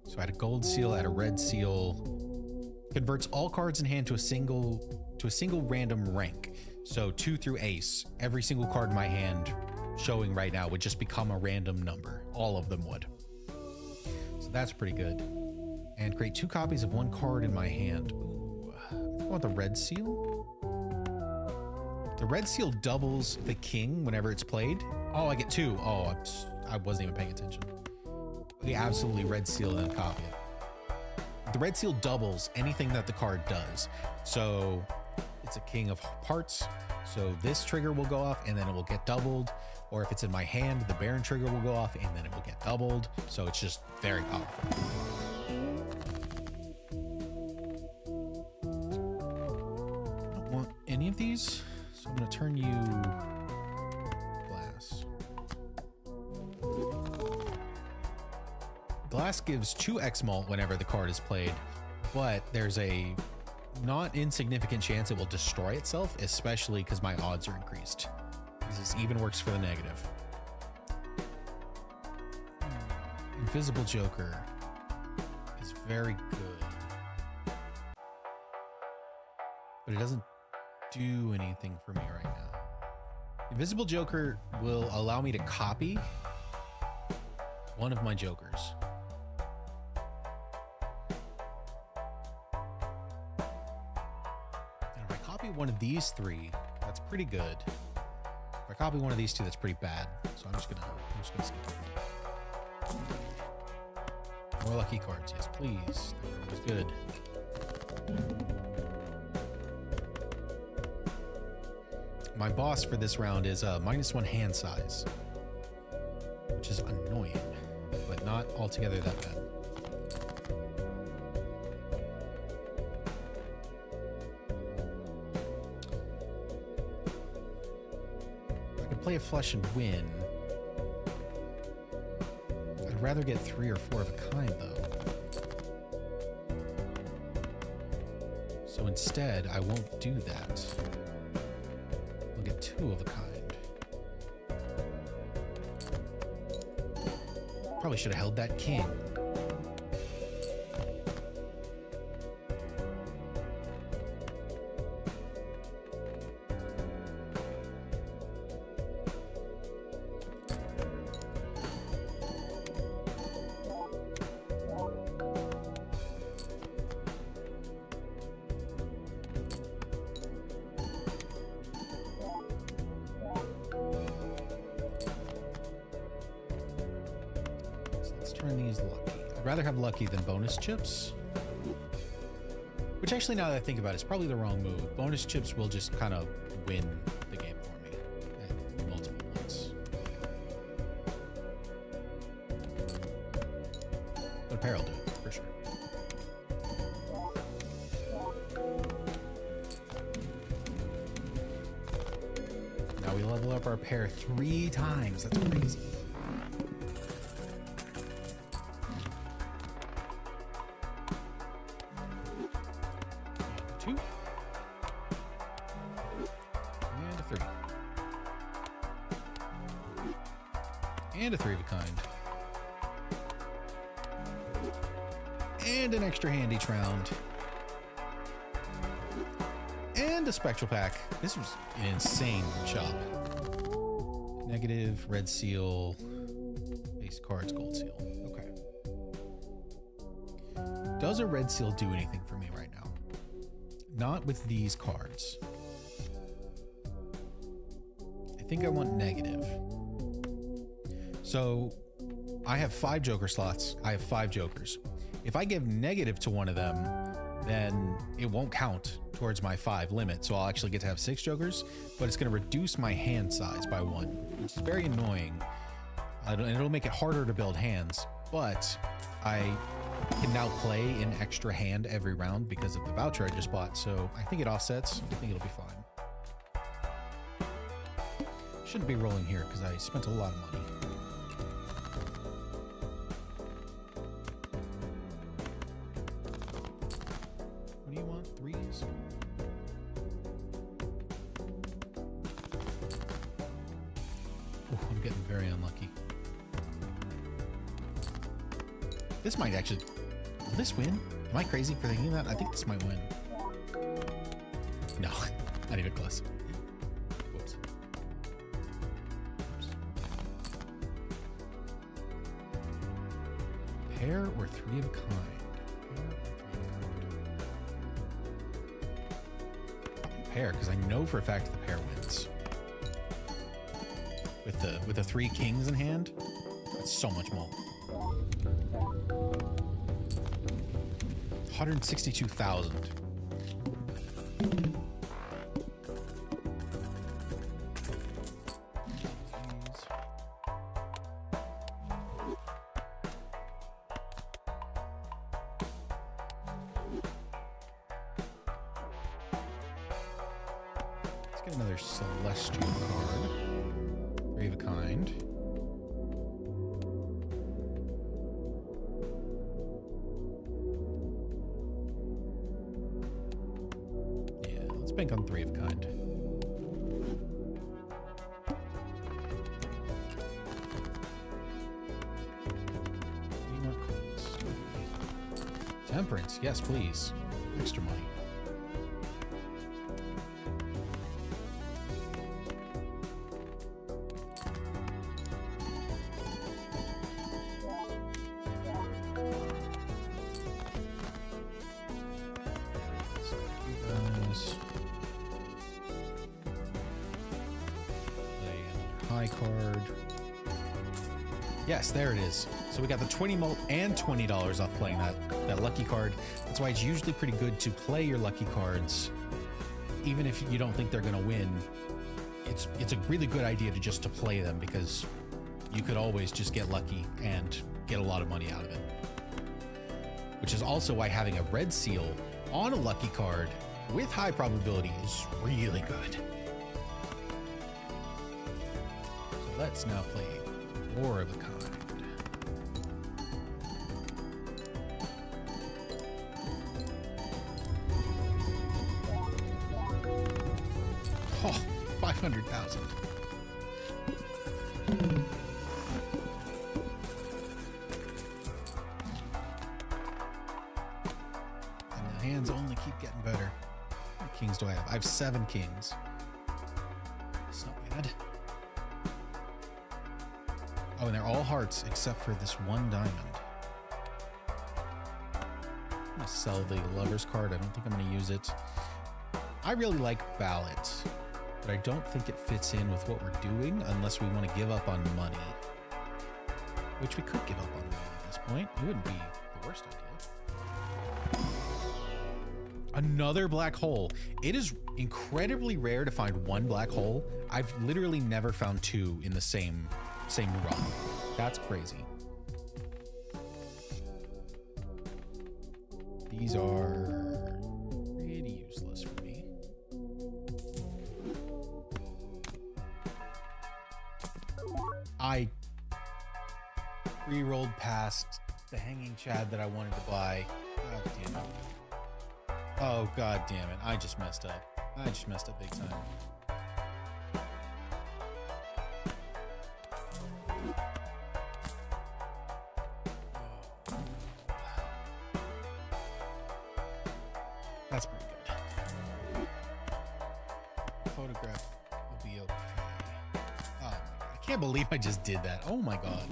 So I had a gold seal, I had a red seal. Converts all cards in hand to a single random rank. So 2 through ace. Every single card in my hand showing right now would just become a random number. All of them would. So that's pretty good. And create 2 copies of 1 card in my hand. Ooh, I want the red seal. The red seal doubles the king whenever it's played. Oh, I get 2. Oh, I wasn't even paying attention. The absolutely red seal and copy it. The red seal doubles anything that the card does. So it's a king of hearts. So this trigger will go off and then it will get doubled. Or if it's in my hand, the Baron trigger will go off and then it will get doubled. So it's just very powerful. I don't want any of these. So I'm going to turn you glass. Glass gives 2 X-Malt whenever the card is played, but there's a not insignificant chance it will destroy itself, especially because my odds are increased. This even works for the negative. Invisible Joker is very good, but it doesn't do anything for me right now. Invisible Joker will allow me to copy one of my jokers. And if I copy one of these 3, that's pretty good. If I copy one of these 2, that's pretty bad. So I'm just gonna skip it. More lucky cards, yes, please. They're always good. My boss for this round is -1 hand size, which is annoying, but not altogether that bad. I could play a flush and win. I'd rather get 3 or 4 of a kind, though. So instead, I won't do that. I'll get 2 of a kind. Probably should have held that king. Turn these lucky. I'd rather have lucky than bonus chips. Which actually, now that I think about it, is probably the wrong move. Bonus chips will just kind of win the game for me at multiple points. But a pair will do it, for sure. Now we level up our pair 3 times. That's crazy. And a 3 of a kind. And an extra hand each round. And a spectral pack. This was an insane chop. Negative, red seal, base cards, gold seal. Okay. Does a red seal do anything for me right now? Not with these cards. I think I want negative. So I have 5 joker slots. I have 5 jokers. If I give negative to one of them, then it won't count towards my 5 limit. So I'll actually get to have 6 jokers, but it's going to reduce my hand size by 1, which is very annoying. And it'll make it harder to build hands, but I can now play an extra hand every round because of the voucher I just bought. So I think it offsets. I think it'll be fine. Shouldn't be rolling here because I spent a lot of money. What do you want? 3s? very unlucky. This might actually... Will this win? Am I crazy for thinking that? I think this might win. No, not even close. Whoops. Oops. Pair or three of a kind? Pair, because I know for a fact the pair wins. With the three kings in hand, that's so much more. 162,000. Let's get another celestial card. Three of a kind. Bank on three of a kind. Temperance, yes, please. Extra money. Card. Yes, there it is. So we got the 20 mult and $20 off playing that lucky card. That's why it's usually pretty good to play your lucky cards, even if you don't think they're going to win. It's a really good idea to play them, because you could always just get lucky and get a lot of money out of it. Which is also why having a red seal on a lucky card with high probability is really good. Let's now play more of a kind. Oh, 500,000. And the hands only keep getting better. How many kings do I have? I have 7 kings. It's not bad. Oh, and they're all hearts except for this one diamond. I'm gonna sell the lover's card. I don't think I'm gonna use it. I really like ballot, but I don't think it fits in with what we're doing unless we want to give up on money. Which we could give up on money at this point. It wouldn't be the worst idea. Another black hole. It is incredibly rare to find one black hole. I've literally never found 2 in the same run. That's crazy. These are pretty useless for me. I re-rolled past the hanging chad that I wanted to buy. God damn it. Oh, god damn it. I just messed up. I just messed up big time. That's pretty good. Photograph will be okay. Oh my god. I can't believe I just did that. Oh my god.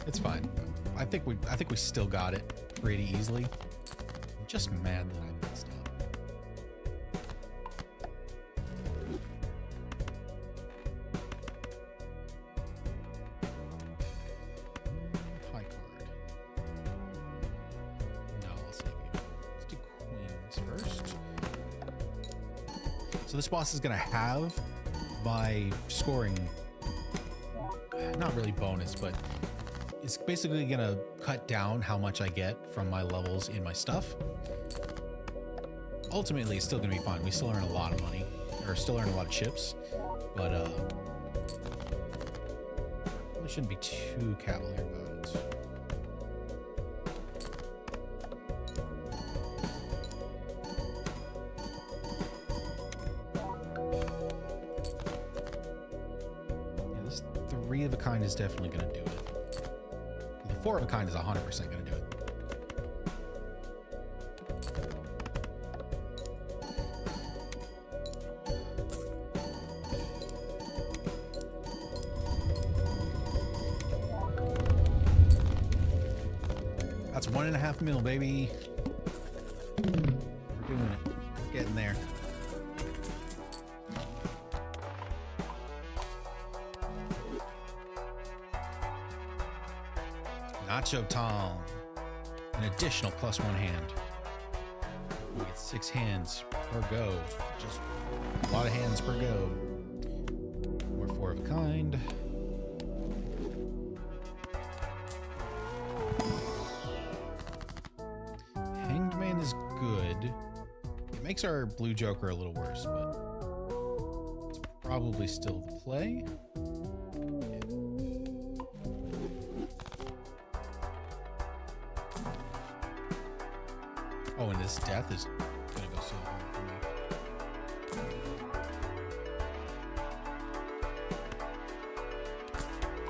It's fine. I think we still got it pretty easily. I'm just mad that I messed up. So this boss is going to have my scoring, not really bonus, but it's basically going to cut down how much I get from my levels in my stuff. Ultimately, it's still going to be fine. We still earn a lot of money, or still earn a lot of chips, but we shouldn't be too cavalier about it. 3 of a kind is definitely going to do it. The 4 of a kind is 100% going to do it. That's 1.5 mil, baby. We're doing it. We're getting there. Nacho Tom. An additional +1 hand. We get 6 hands per go. Just a lot of hands per go. More 4 of a kind. Hanged Man is good. It makes our blue joker a little worse, but it's probably still the play. Oh, and this death is gonna go so hard for me.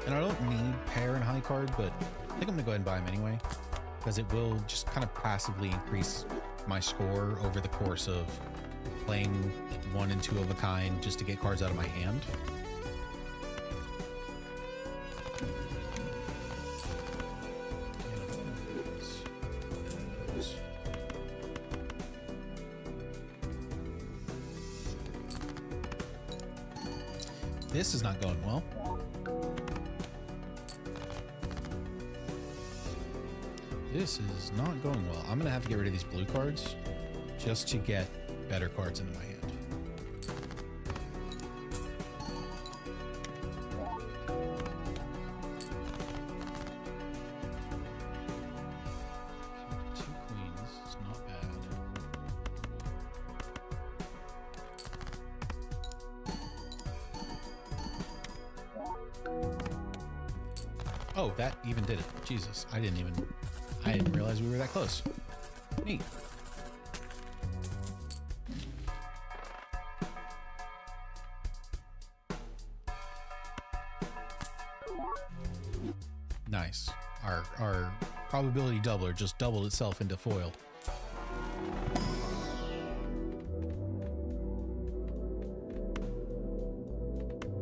And I don't need pair and high card, but I think I'm gonna go ahead and buy them anyway, because it will just kind of passively increase my score over the course of playing 1 and 2 of a kind just to get cards out of my hand. This is not going well. This is not going well. I'm gonna have to get rid of these blue cards just to get better cards into my hand. Two queens is not bad. Oh, that even did it. Jesus, I didn't realize we were that close. Neat. Nice. Our probability doubler just doubled itself into foil.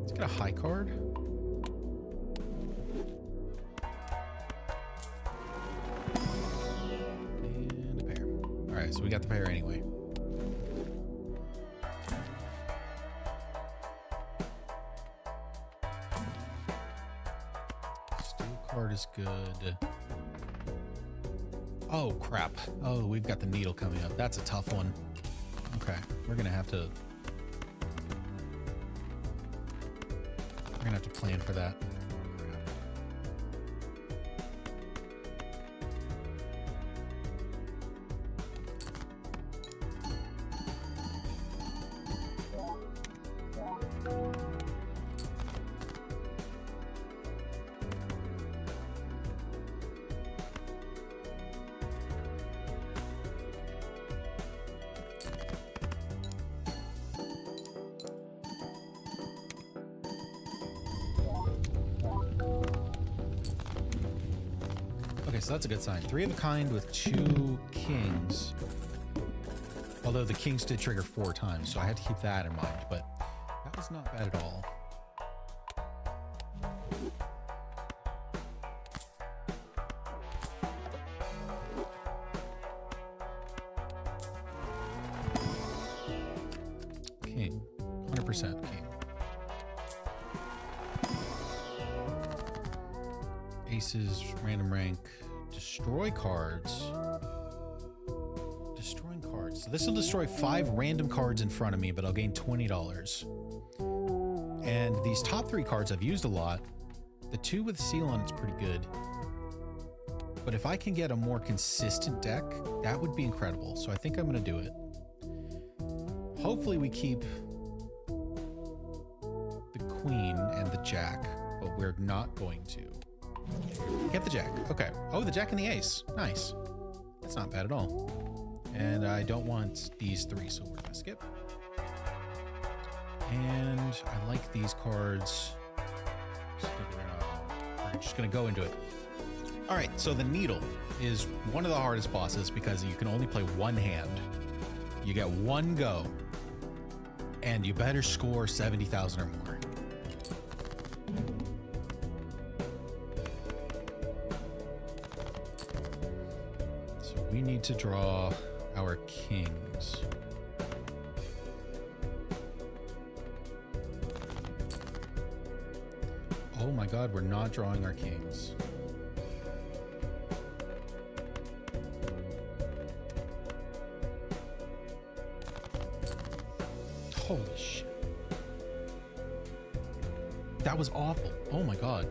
Let's get a high card. So we got the pair anyway. Steel card is good. Oh, crap. Oh, we've got the needle coming up. That's a tough one. Okay, we're gonna have to plan for that. Okay, so that's a good sign. 3 of a kind with 2 kings. Although the kings did trigger 4 times, so I had to keep that in mind, but that was not bad at all. King. 100% king. Aces, random rank, destroy cards. Destroying cards. So this will destroy 5 random cards in front of me, but I'll gain $20. And these top 3 cards I've used a lot. The 2 with seal on it's pretty good. But if I can get a more consistent deck, that would be incredible. So I think I'm going to do it. Hopefully we keep the queen and the jack, but we're not going to. Get the jack. Okay. Oh, the jack and the ace. Nice. That's not bad at all. And I don't want these 3, so we're gonna skip. And I like these cards. So just gonna go into it. All right, so the needle is one of the hardest bosses because you can only play one hand. You get one go, and you better score 70,000 or more. So we need to draw our kings. Oh my God, we're not drawing our kings. Holy shit. That was awful. Oh my God.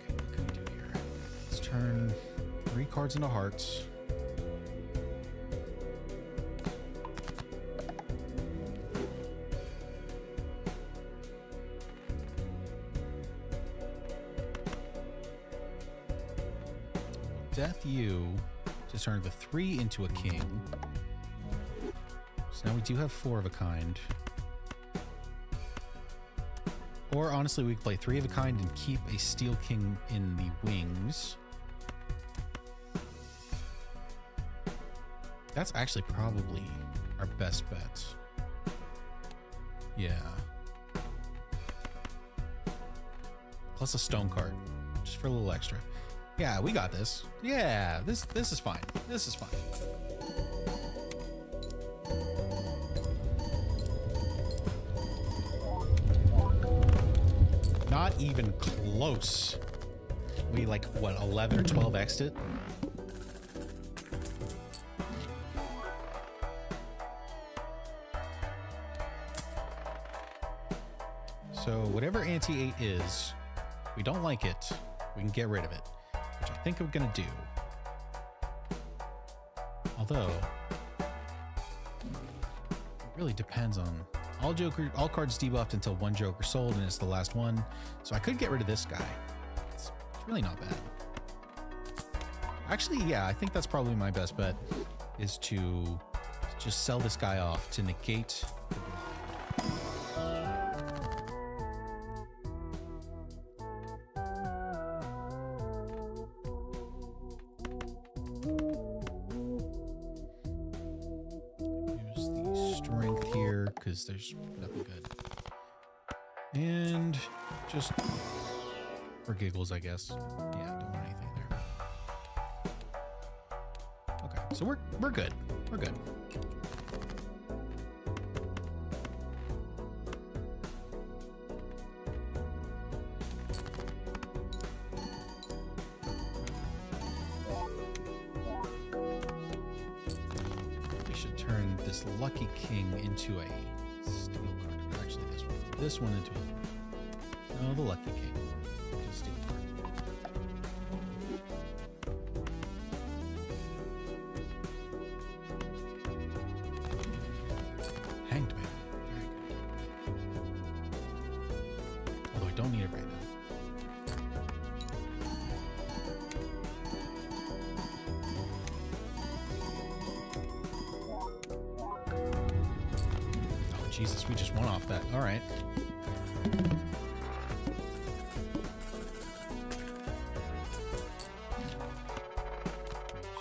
Okay, what can we do here? Let's turn 3 cards into hearts. Death you to turn the 3 into a king. So now we do have 4 of a kind. Or honestly, we could play 3 of a kind and keep a steel king in the wings. That's actually probably our best bet. Yeah. Plus a stone card, just for a little extra. Yeah, we got this. Yeah, this is fine. This is fine. Not even close. We like what, 11 or 12 X'd it? So whatever anti-8 is, we don't like it. We can get rid of it, which I think I'm gonna do. Although it really depends on all cards debuffed until 1 Joker sold, and it's the last one. So I could get rid of this guy. It's really not bad. Actually, yeah, I think that's probably my best bet, is to just sell this guy off to negate the blind. Because there's nothing good. And just for giggles, I guess. Yeah, don't want anything there. Okay, so we're good. We're good. We should turn this lucky king into a steel card. Actually, this one. This one into a... No, the lucky king. Into a steel card. Hanged Man. Very good. Although I don't need it right now. Jesus, we just won off that. All right. There's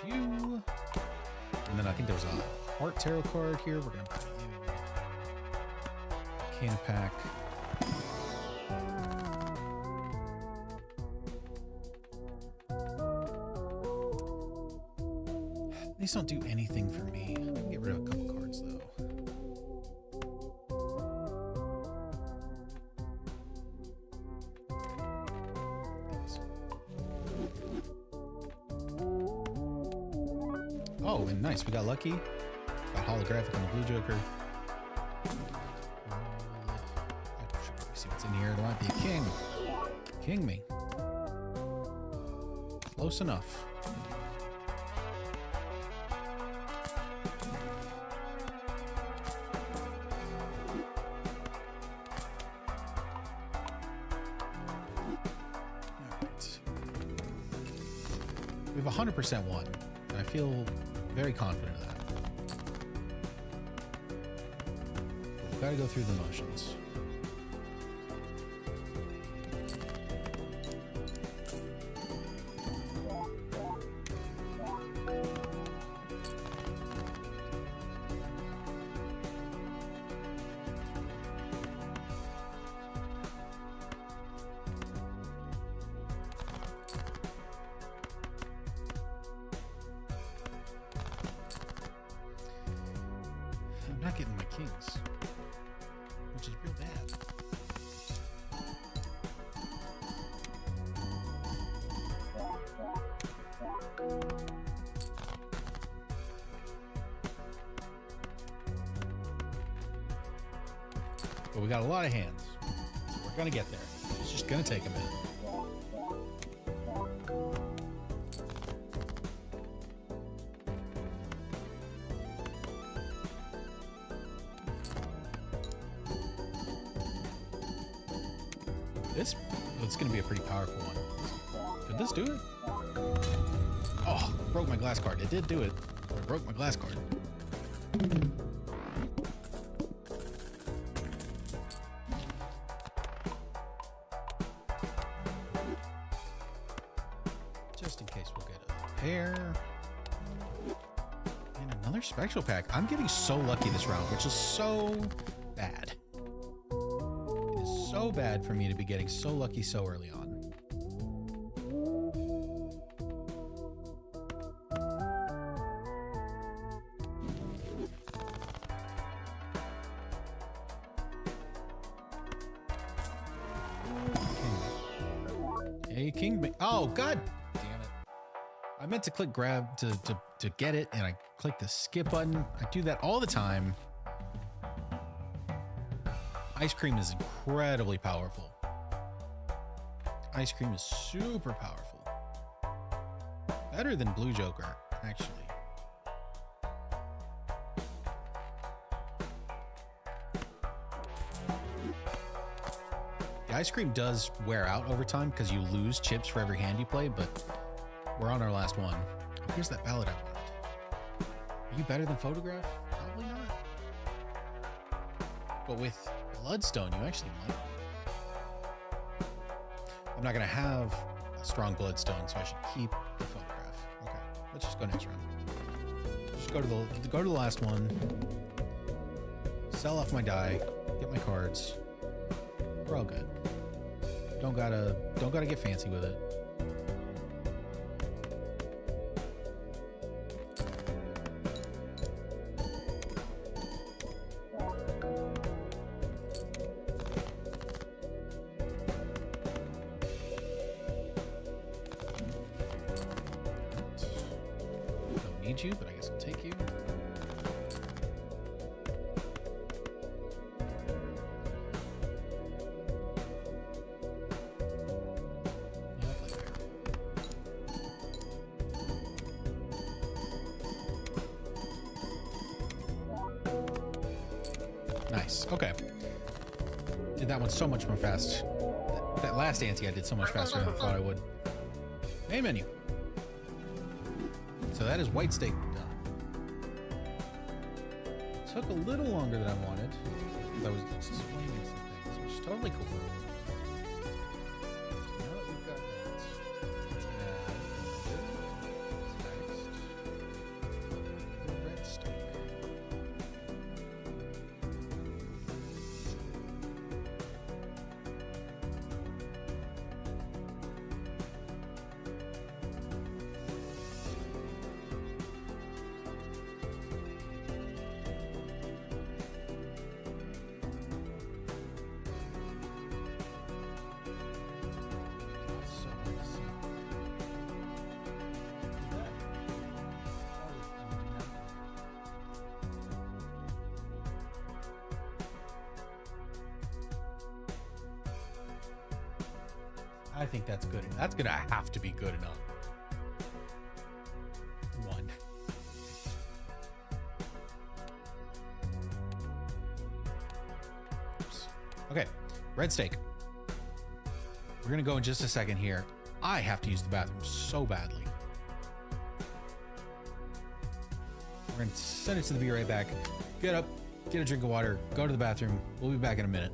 you. And then I think there was a Heart Tarot card here. We're going to put you. Can pack. These don't do anything for me. I can get rid of a couple cards, though. Oh, and nice. We got lucky. Got holographic on the blue Joker. I should probably see what's in here. There might be a king. King me. Close enough. Alright. We've 100% won. I feel very confident of that. Gotta go through the motions. I'm not getting my kings, which is real bad. But we got a lot of hands, so we're gonna get there. It's just gonna take a minute. It's going to be a pretty powerful one. Could this do it? Oh, broke my glass card. It did do it. I broke my glass card. Just in case we'll get a pair. And another spectral pack. I'm getting so lucky this round, which is so bad. So bad for me to be getting so lucky so early on. Hey, King. Oh, God damn it. I meant to click grab to get it, and I clicked the skip button. I do that all the time. Ice cream is incredibly powerful. Ice cream is super powerful. Better than Blue Joker, actually. The ice cream does wear out over time because you lose chips for every hand you play, but we're on our last one. Here's that ballad I wanted. Are you better than Photograph? Probably not. But with Bloodstone, you actually might. I'm not going to have a strong Bloodstone, so I should keep the Photograph. Okay, let's just go next round. Just go to the last one. Sell off my die. Get my cards. We're all good. Don't gotta get fancy with it. You, but I guess I'll take you. Yeah, I'll play fair. Nice. Okay. Did that one so much more fast. That last ante I did so much faster than I thought I would. Main menu. So that is white steak done. Took a little longer than I wanted. I was explaining some things, which is totally cool. So now that we've got that, let's add the red steak. I think that's good. That's gonna have to be good enough. One. Oops. Okay, red steak. We're gonna go in just a second here. I have to use the bathroom so badly. We're gonna send it to the Be Right Back. Get up, get a drink of water, go to the bathroom. We'll be back in a minute.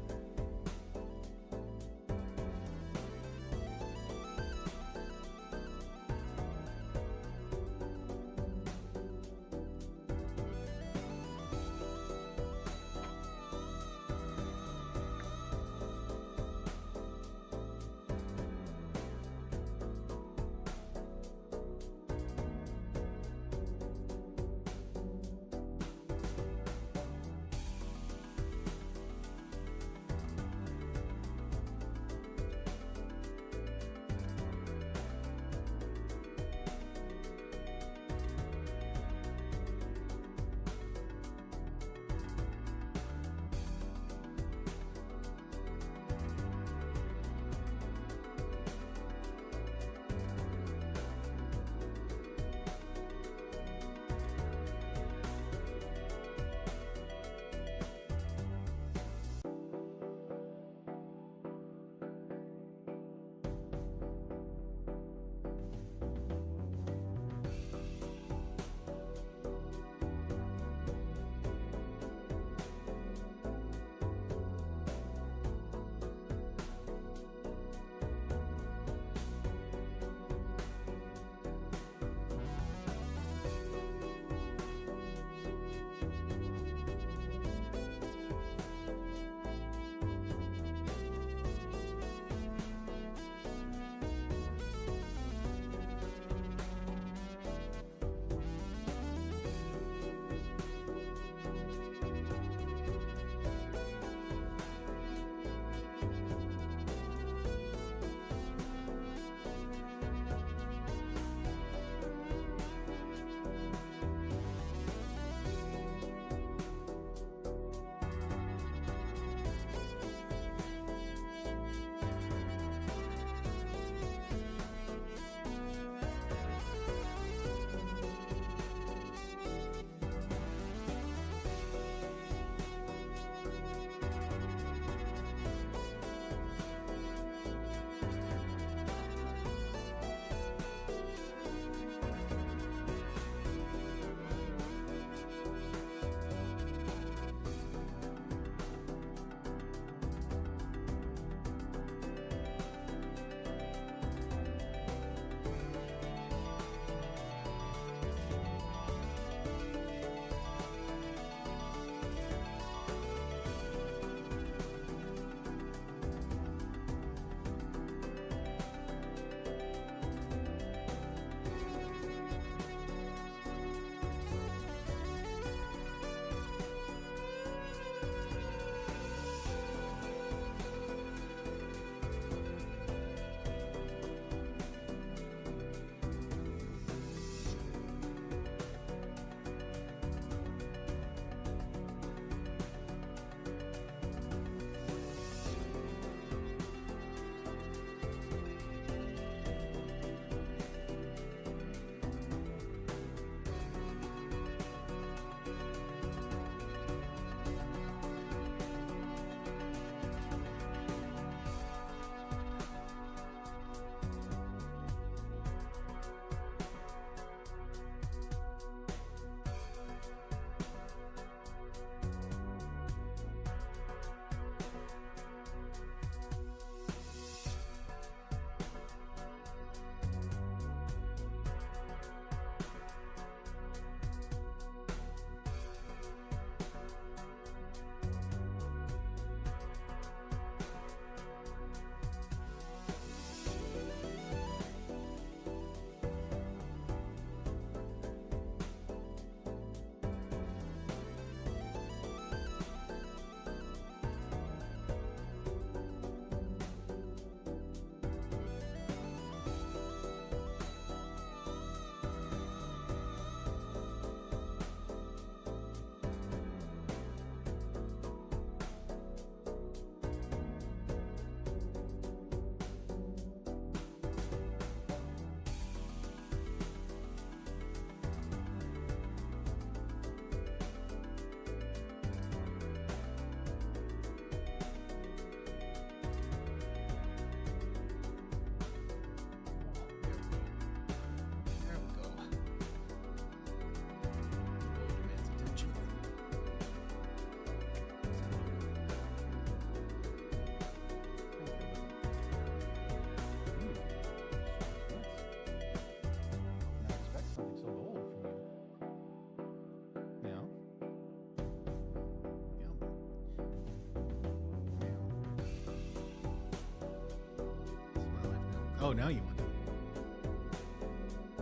Oh, now you want to.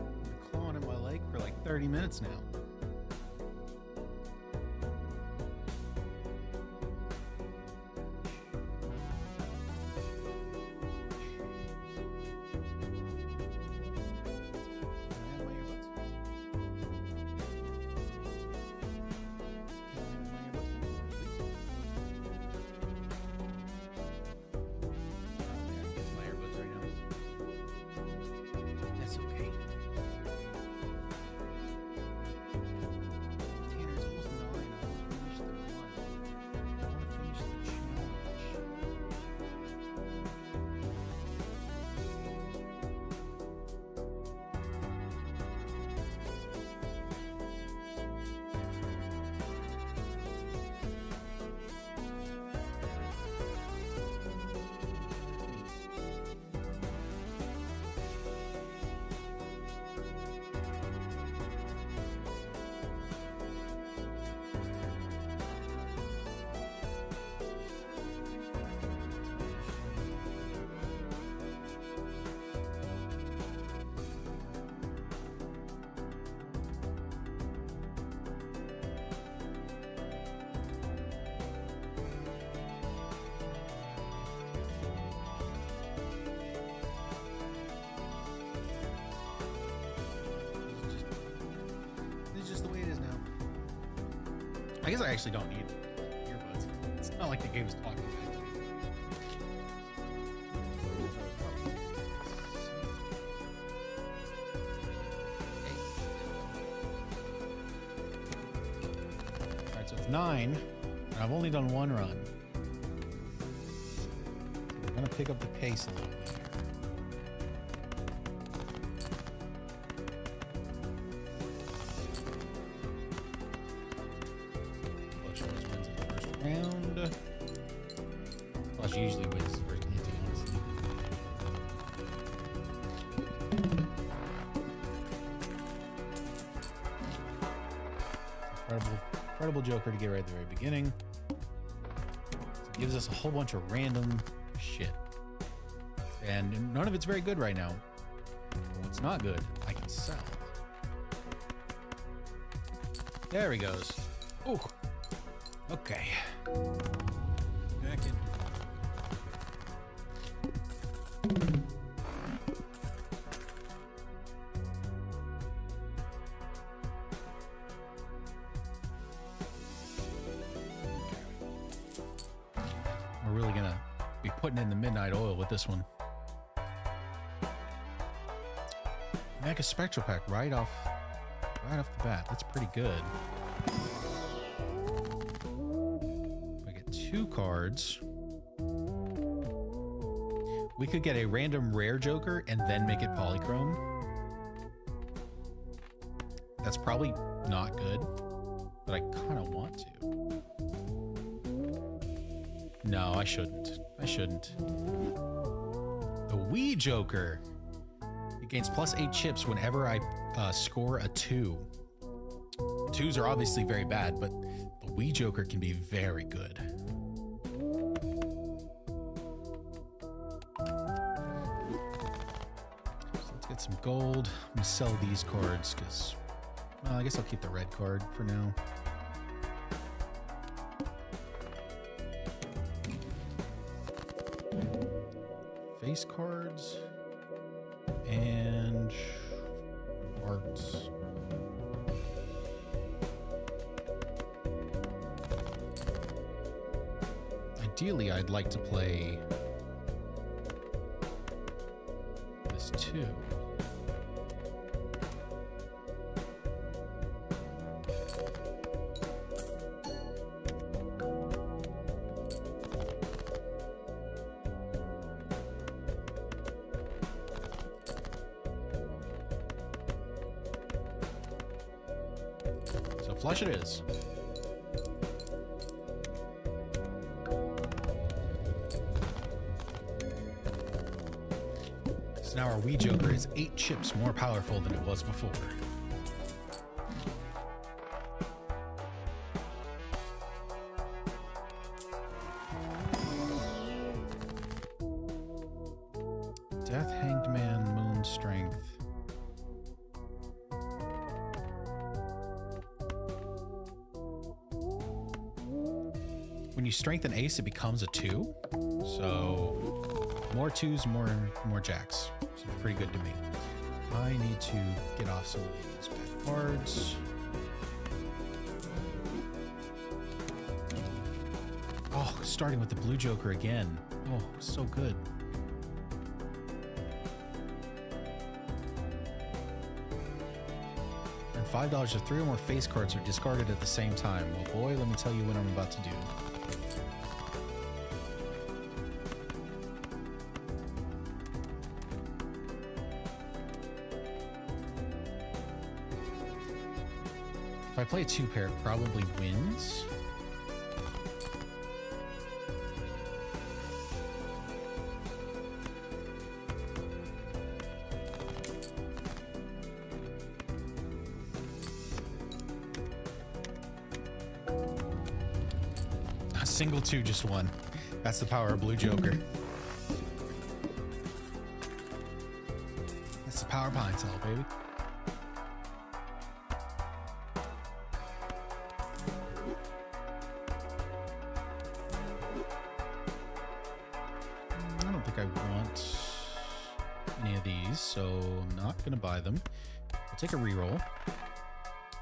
Been clawing at my leg for like 30 minutes now. I guess I actually don't need earbuds. It's not like the game's talking back to me. Alright, so it's 9, and I've only done one run. So I'm gonna pick up the pace a little bit here. Round. Well, she usually wins the first game, honestly. Incredible Joker to get right at the very beginning. So it gives us a whole bunch of random shit. And none of it's very good right now. What's not good, I can sell. There he goes. Ooh. Okay. Back in. We're really gonna be putting in the midnight oil with this one. Mega Spectral Pack right off the bat. That's pretty good. Two cards. We could get a random rare Joker and then make it polychrome. That's probably not good, but I kind of want to. No, I shouldn't. I shouldn't. The Wii Joker. It gains +8 chips whenever I score a 2. 2s are obviously very bad, but the Wii Joker can be very good. Some gold. I'm gonna sell these cards because, well, I guess I'll keep the red card for now. Face cards and arts. Ideally, I'd like to play this too. Flush it is. So now our Wii Joker is 8 chips more powerful than it was before. Death Hanged Man. when you strengthen ace, it becomes a 2. So more 2s, more jacks. Seems pretty good to me. I need to get off some of these bad cards. Oh, starting with the blue joker again. Oh, so good. And $5 if 3 or more face cards are discarded at the same time. Well, boy, let me tell you what I'm about to do. If I play a 2-pair, it probably wins. A single 2 just won. That's the power of blue joker. That's the power of pine cell, baby. I want any of these, so I'm not going to buy them. I'll take a reroll.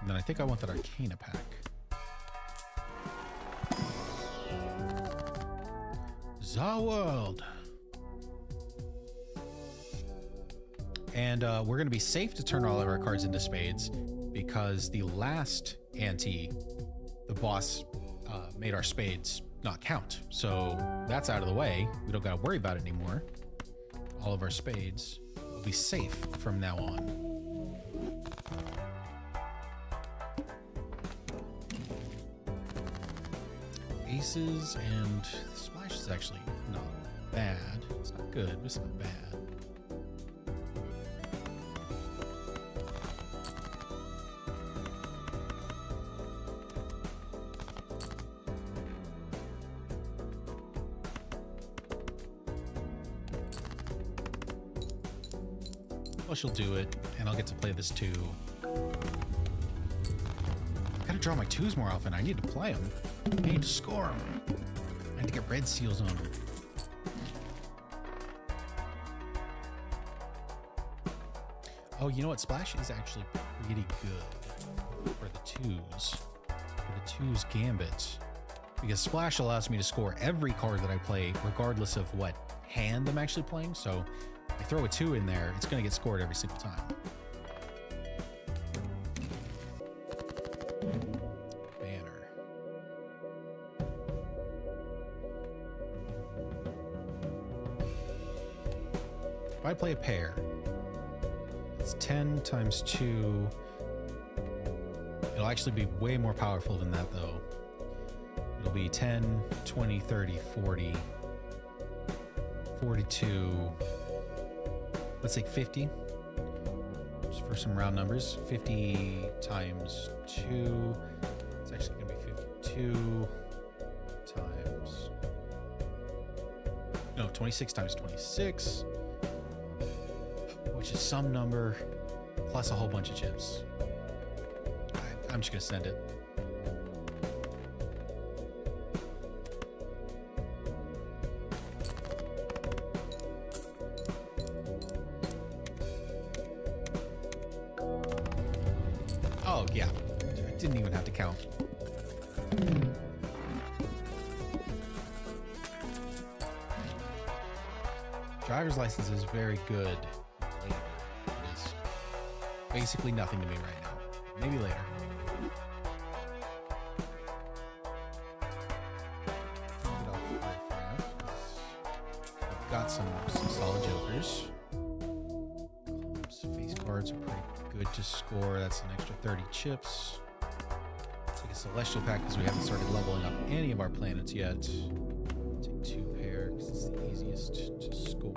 And then I think I want that Arcana pack. The world. And we're going to be safe to turn all of our cards into spades because the last ante, the boss made our spades not count. So that's out of the way. We don't got to worry about it anymore. All of our spades will be safe from now on. Aces and splash is actually not bad. It's not good, but it's not bad. She'll do it, and I'll get to play this too. Gotta draw my 2s more often. I need to play them. I need to score them. I need to get red seals on them. Oh, you know what? Splash is actually pretty good for the 2s. For the 2s gambit. Because Splash allows me to score every card that I play, regardless of what hand I'm actually playing. So I throw a 2 in there, it's going to get scored every single time. Banner. If I play a pair, it's 10 times 2. It'll actually be way more powerful than that, though. It'll be 10, 20, 30, 40, 42... Let's take 50, just for some round numbers. 50 times 2, it's actually going to be 52 times, no, 26 times 26, which is some number plus a whole bunch of chips. I'm just going to send it. Oh, yeah. I didn't even have to count. Driver's license is very good. Later. It is basically nothing to me right now. Maybe later. Get off I've got some solid jokers. Face cards are pretty good to score. That's an extra 30 chips. Take a celestial pack because we haven't started leveling up any of our planets yet. Take 2 pair because it's the easiest to score.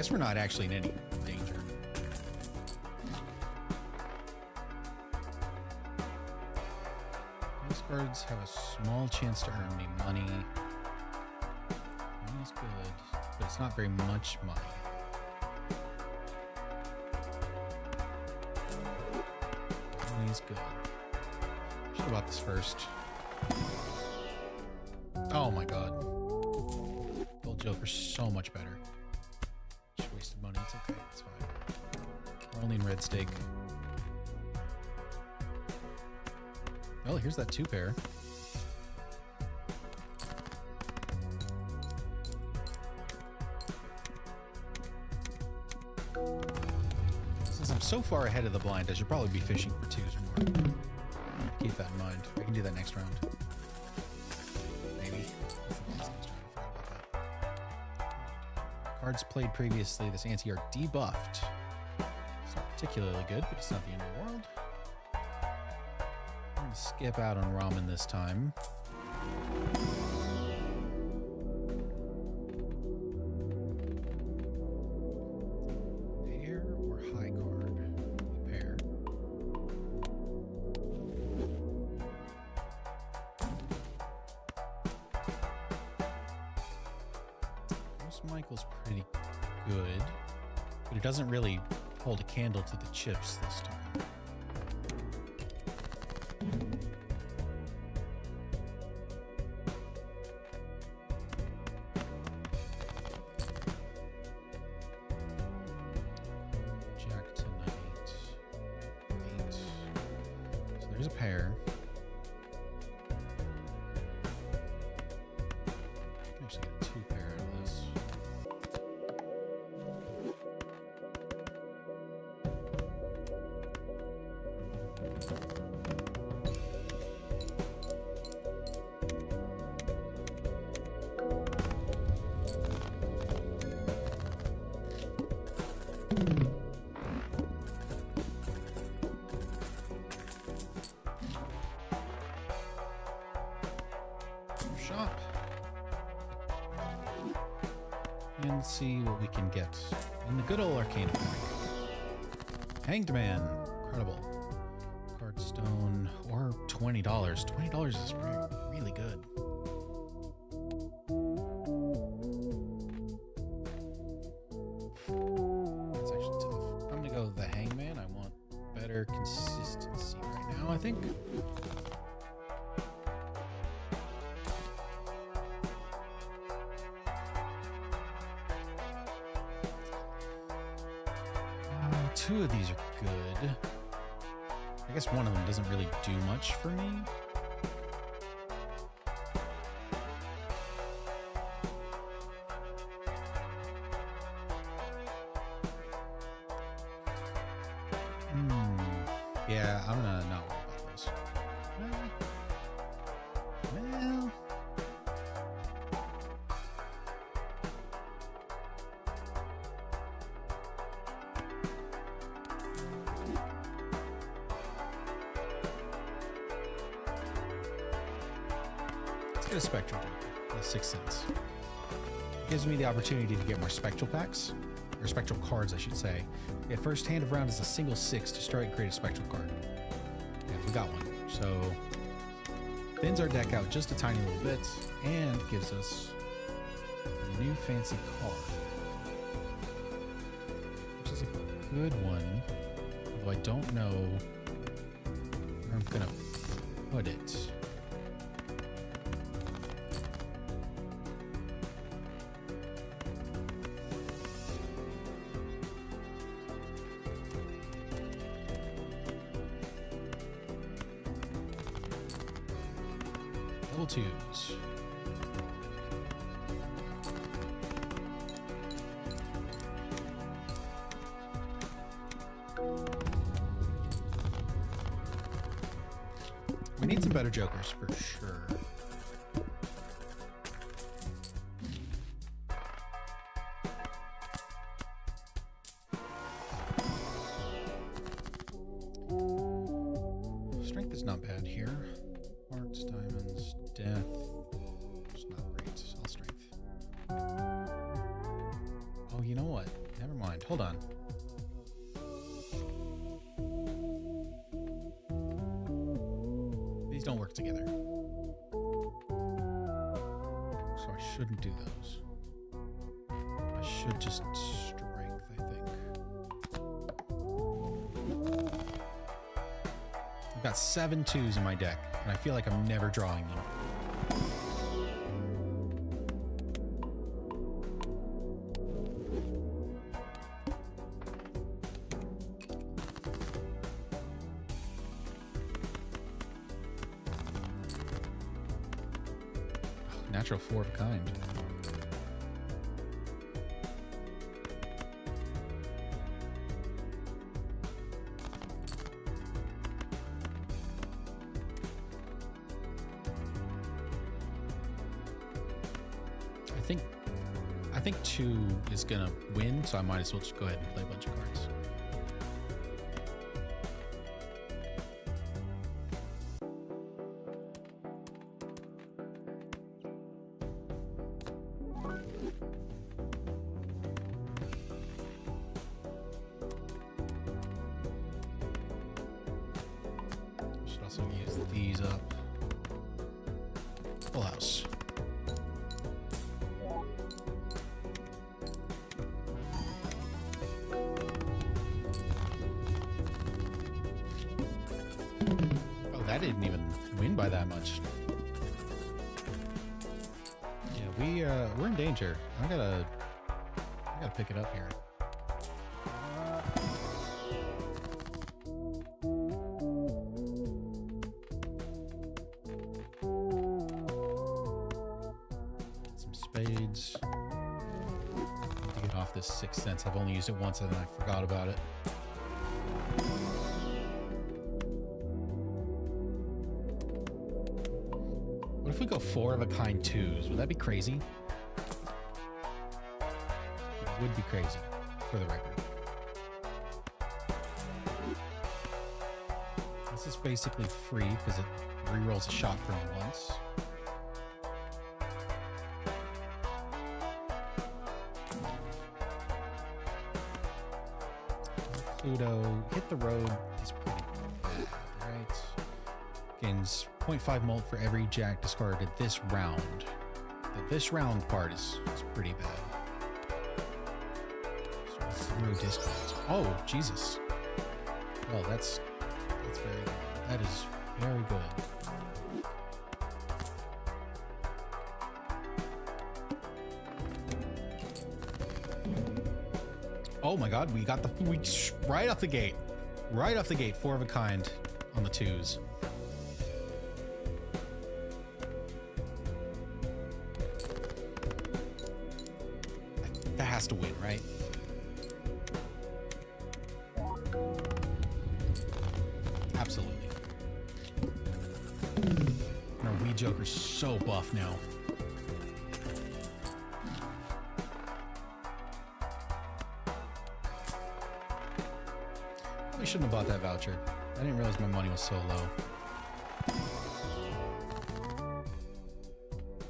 guess we're not actually in any danger. These cards have a small chance to earn me money. Money is good, but it's not very much money. Money is good. Should have bought this first. Oh my god. Gold Joker's so much better. Just wasted money. It's okay. It's fine. We're only in red stake. Oh, here's that 2-pair. Since I'm so far ahead of the blind, I should probably be fishing for 2s or more. Keep that in mind. I can do that next round. Maybe. Cards played previously. This ante are debuffed. It's not particularly good, but it's not the end of the world. I'm gonna skip out on ramen this time. Pair or high card? Pair. Ghost Michael's pretty good, but it doesn't really hold a candle to the chips this time. Jack to knight. 8. So there's a pair. I can actually get a 2-pair out of this. Shop and see what we can get in the good old arcana pack. Hanged Man, incredible. Cardstone or $20. $20 is really good. That's actually tough. I'm gonna go the Hangman. I want better consistency right now, I think. 2 of these are good. I guess one of them doesn't really do much for me. Yeah, I'm gonna not worry about this. Well. Let's get a Spectral Joker. That's 6 cents. Gives me the opportunity to get more Spectral packs. Or Spectral cards, I should say. At first hand of round is a single 6 to start and create a Spectral card. Yeah, we got one. So, thins our deck out just a tiny little bit and gives us a new fancy card. Which is a good one. Although I don't know where I'm gonna put it. Double 2s. We need some better jokers for sure. Strength is not bad here. Hearts, diamonds, death. It's not great. All strength. Oh, you know what? Hold on. These don't work together. So I shouldn't do those. I should just strength, I think. I've got 7 2s in my deck, and I feel like I'm never drawing them. Natural 4 of a kind. I think 2 is gonna win, so I might as well just go ahead and play a bunch of cards. Should also use these up. Full house. That didn't even win by that much. Yeah, we're in danger. I gotta pick it up here. Some spades. Need to get off this 6th Sense. I've only used it once and then I forgot about it. What if we go 4 of a kind 2s? Would that be crazy? It would be crazy, for the record. This is basically free because it rerolls a shot from once. Pluto, hit the road is pretty bad, right? Gains 0.5 mult for every jack discarded this round. This round part is pretty bad. So 0 discards. Oh, Jesus. Well, that's very good. That is very good. Oh my God, we got right off the gate. Right off the gate, 4 of a kind on the 2s. That has to win, right? Absolutely. Our Wii Joker's so buff now. Probably shouldn't have bought that voucher. I didn't realize my money was so low.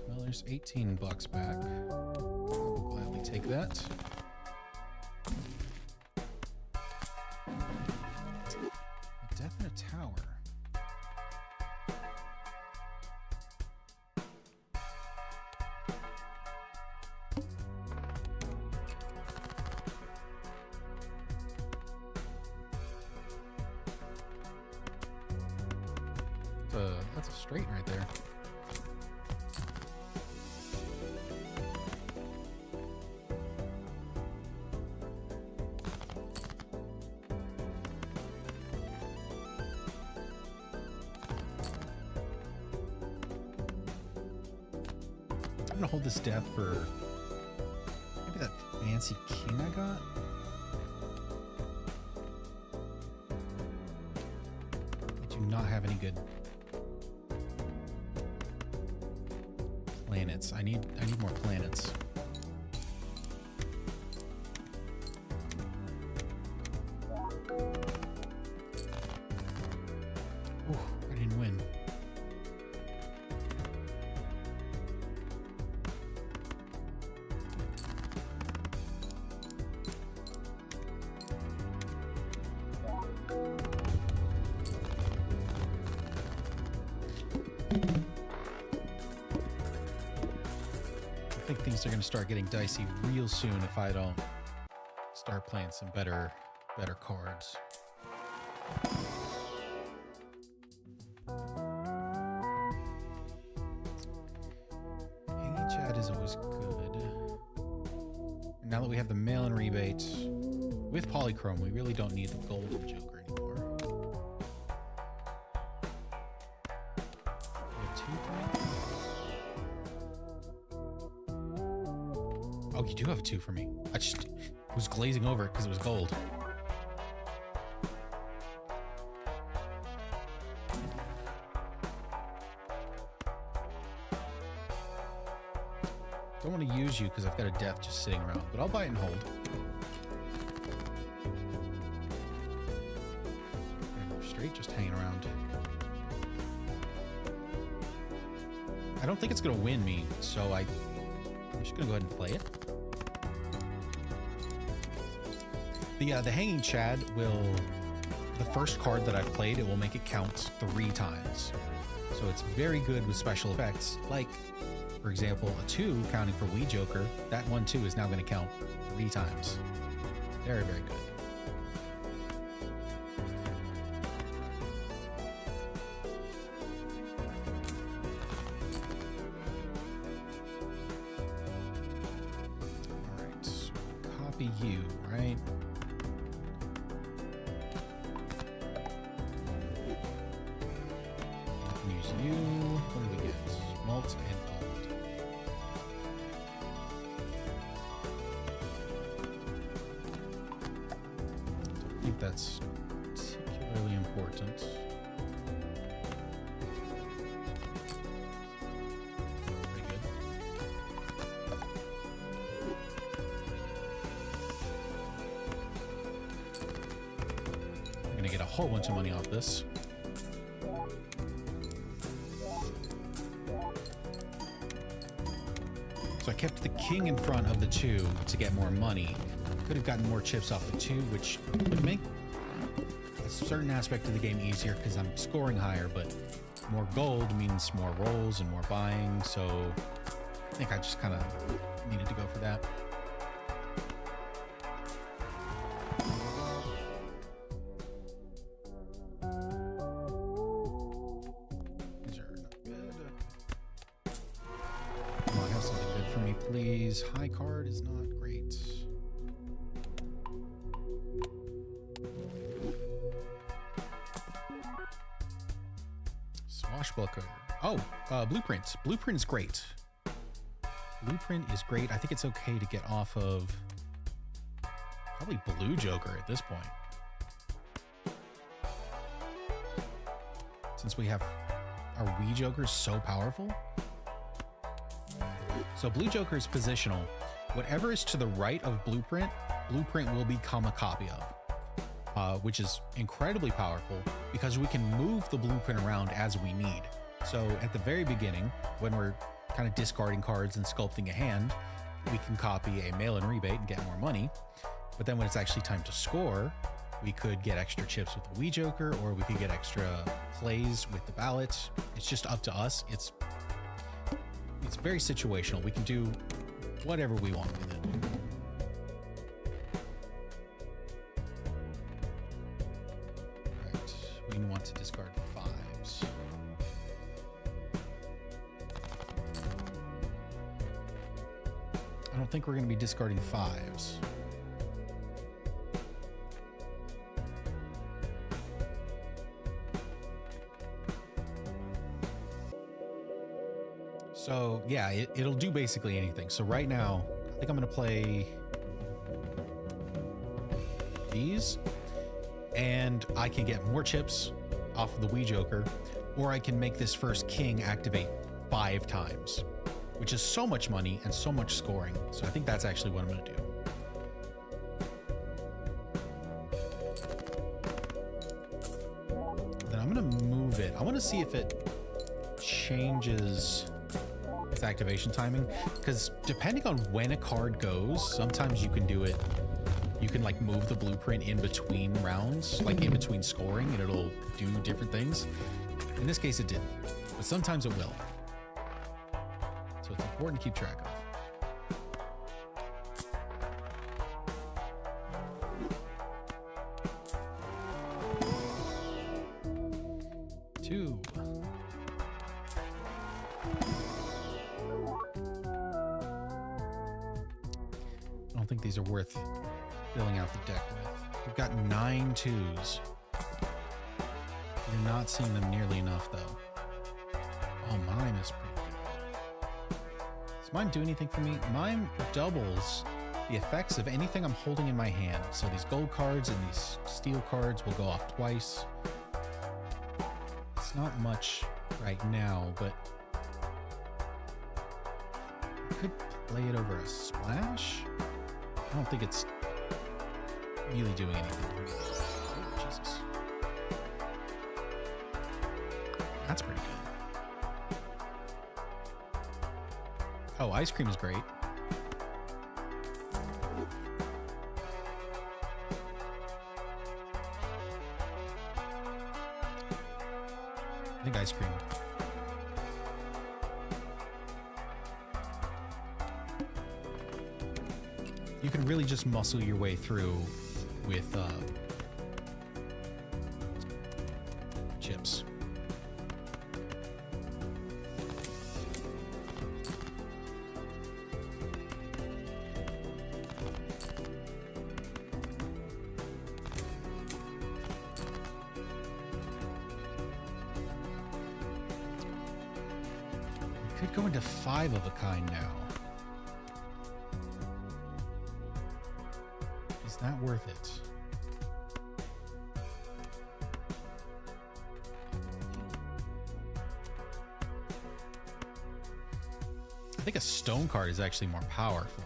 Well, there's 18 bucks back. I'll gladly take that. A death in a tower. That's a straight right there. I'm gonna hold this death for maybe that fancy king I got. I do not have any good planets. I need more planets. Ooh, I didn't win. things are going to start getting dicey real soon if I don't start playing some better cards. Hanging Chad is always good. And now that we have the mail-in rebate with Polychrome, we really don't need the Golden Joker anymore. We have 2 for me? Oh, you do have 2 for me. I just was glazing over it because it was gold. Don't want to use you because I've got a death just sitting around, but I'll buy it and hold. Straight just hanging around. I don't think it's going to win me, so I'm just going to go ahead and play it. The Hanging Chad will, the first card that I've played, it will make it count 3 times. So it's very good with special effects, like, for example, a 2 counting for Wee Joker. That 1 2 is now going to count 3 times. Very, very good. All right, so copy you, right? Use you. What do we get? Malt and gold. Don't think that's particularly important. Pretty good. I'm gonna get a whole bunch of money off this. So I kept the king in front of the 2 to get more money. Could have gotten more chips off the 2, which would make a certain aspect of the game easier because I'm scoring higher, but more gold means more rolls and more buying, so I think I just kind of needed to go for that. Please. High card is not great. Swashbuckler. Oh, Blueprint. Blueprint is great. Blueprint is great. I think it's okay to get off of probably Blue Joker at this point. Since we have our Wee Joker so powerful. So Blue Joker is positional. Whatever is to the right of Blueprint, Blueprint will become a copy of, which is incredibly powerful because we can move the Blueprint around as we need. So at the very beginning, when we're kind of discarding cards and sculpting a hand, we can copy a mail-in rebate and get more money. But then when it's actually time to score, we could get extra chips with the Wee Joker, or we could get extra plays with the ballot. It's just up to us. It's very situational. We can do whatever we want with it. Right. We want to discard 5s. I don't think we're going to be discarding 5s. So yeah, it'll do basically anything. So right now, I think I'm gonna play these, and I can get more chips off of the Wee Joker, or I can make this first king activate 5 times, which is so much money and so much scoring. So I think that's actually what I'm gonna do. Then I'm gonna move it. I wanna see if it changes its activation timing, because depending on when a card goes, sometimes you can do it. You can like move the Blueprint in between rounds, like in between scoring, and it'll do different things. In this case, it didn't, but sometimes it will. So it's important to keep track of. 2. I don't think these are worth filling out the deck with. We've got 9 2s. You're not seeing them nearly enough, though. Oh, mime is pretty good. Does mime do anything for me? Mime doubles the effects of anything I'm holding in my hand. So these gold cards and these steel cards will go off twice. It's not much right now, but I could play it over a splash. I don't think it's really doing anything for me. Oh, Jesus. That's pretty good. Oh, ice cream is great. I think ice cream. You can really just muscle your way through with chips. We could go into 5 of a kind now. Is that worth it? I think a stone card is actually more powerful.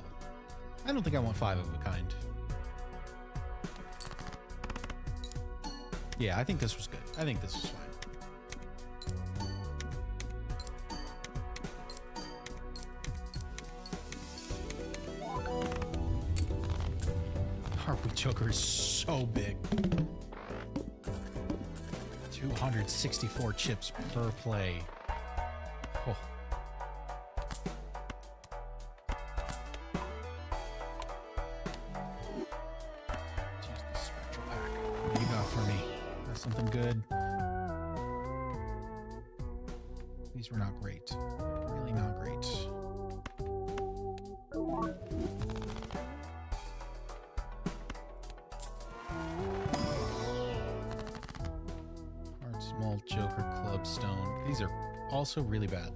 I don't think I want 5 of a kind. Yeah, I think this was good. I think this was fine. Harpy Joker is so big. 264 chips per play. Oh. Jeez, the spectral pack. What do you got for me? Got something good? These were not great. Really not great. Small Joker Club Stone. These are also really bad.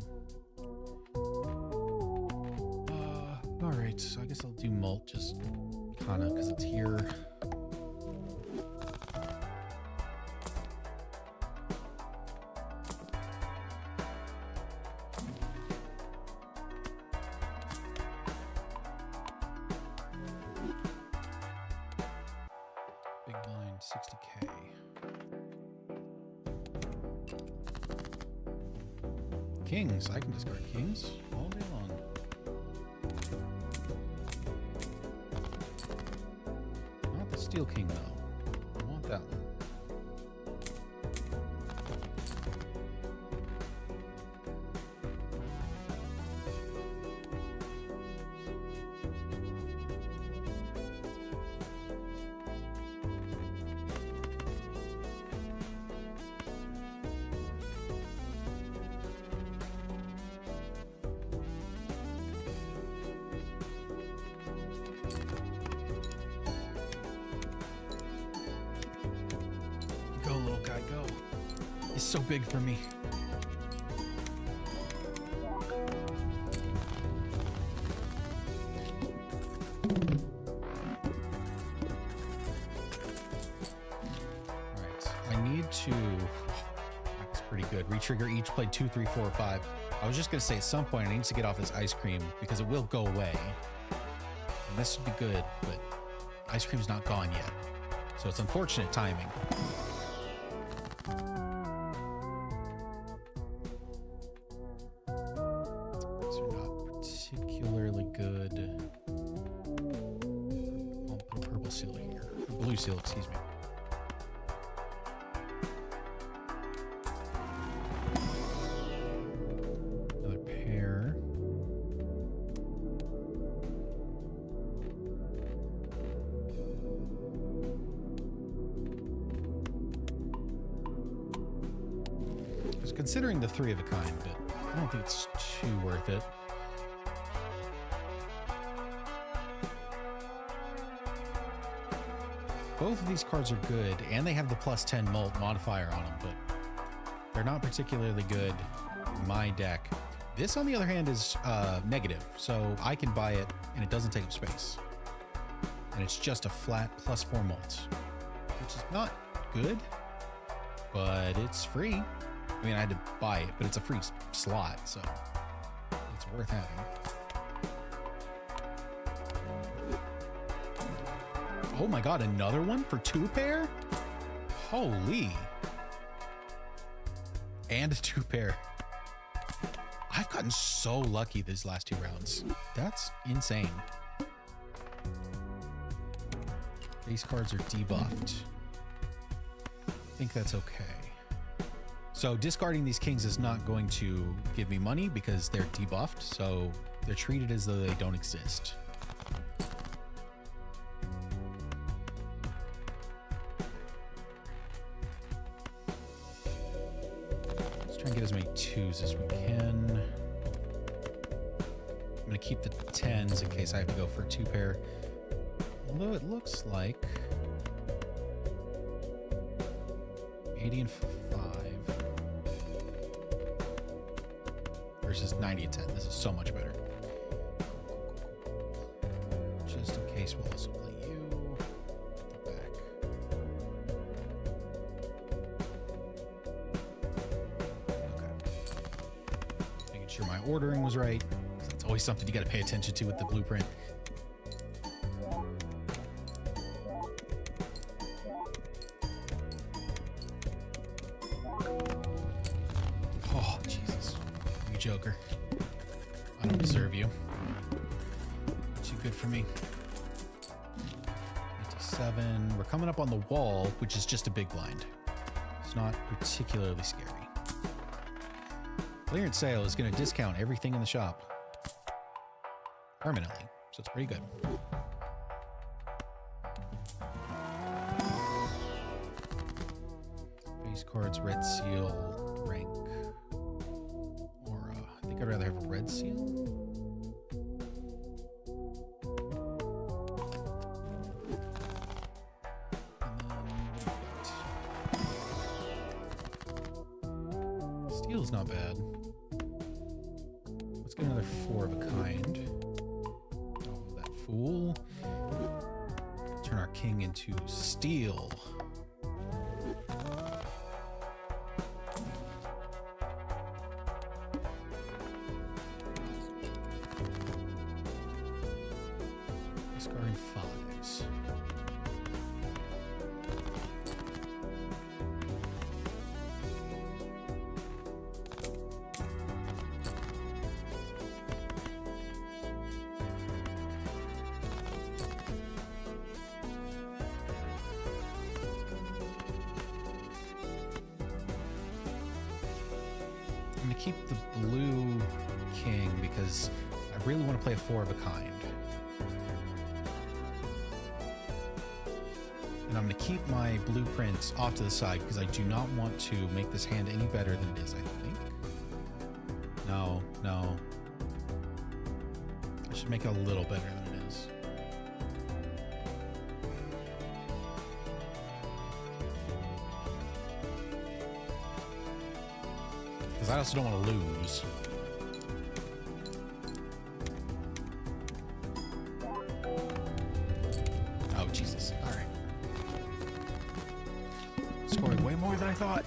Alright, so I guess I'll do Molt just kinda because it's here. Big blind, 60K. Kings. I can discard kings all day long. Not the steel king, though. I want that one. Go, little guy, go. He's so big for me. Alright, I need to... That's pretty good. Retrigger each, play 2, 3, 4, 5. I was just going to say at some point I need to get off this ice cream because it will go away. And this would be good, but ice cream's not gone yet. So it's unfortunate timing. These are not particularly good. I'll put a purple seal here. Or blue seal, excuse me. Another pair. was considering the 3 of a kind, but I don't think it's too worth it. Both of these cards are good, and they have the +10 modifier on them, but they're not particularly good in my deck. This, on the other hand, is negative, so I can buy it, and it doesn't take up space. And it's just a flat +4 mult, which is not good, but it's free. I mean, I had to buy it, but it's a free slot, so it's worth having. Oh my god, another one for 2 pair? Holy. And 2 pair. I've gotten so lucky these last 2 rounds. That's insane. These cards are debuffed. I think that's okay. So discarding these kings is not going to give me money because they're debuffed, so they're treated as though they don't exist. Let's try and get as many 2s as we can. I'm going to keep the 10s in case I have to go for a 2 pair. Although it looks like 80 and 5 versus 90 and 10. This is so much better. Just in case, we'll also play you at the back. Okay. Making sure my ordering was right. That's always something you got to pay attention to with the blueprint. Joker. I don't deserve you. Too good for me. 87. We're coming up on the wall, which is just a big blind. It's not particularly scary. Clearance sale is going to discount everything in the shop permanently, so it's pretty good. Base cards, red seal, rank. I'd rather have a red seal. Steel's not bad. Let's get another 4 of a kind. Oh, that fool. Turn our king into steel. Discarding 5s. I'm going to keep the blue king because I really want to play a 4 of a kind. And I'm going to keep my blueprints off to the side because I do not want to make this hand any better than it is, I think. No. I should make it a little better than it is. Because I also don't want to lose. Oh, Jesus. All right. Scoring way more than I thought.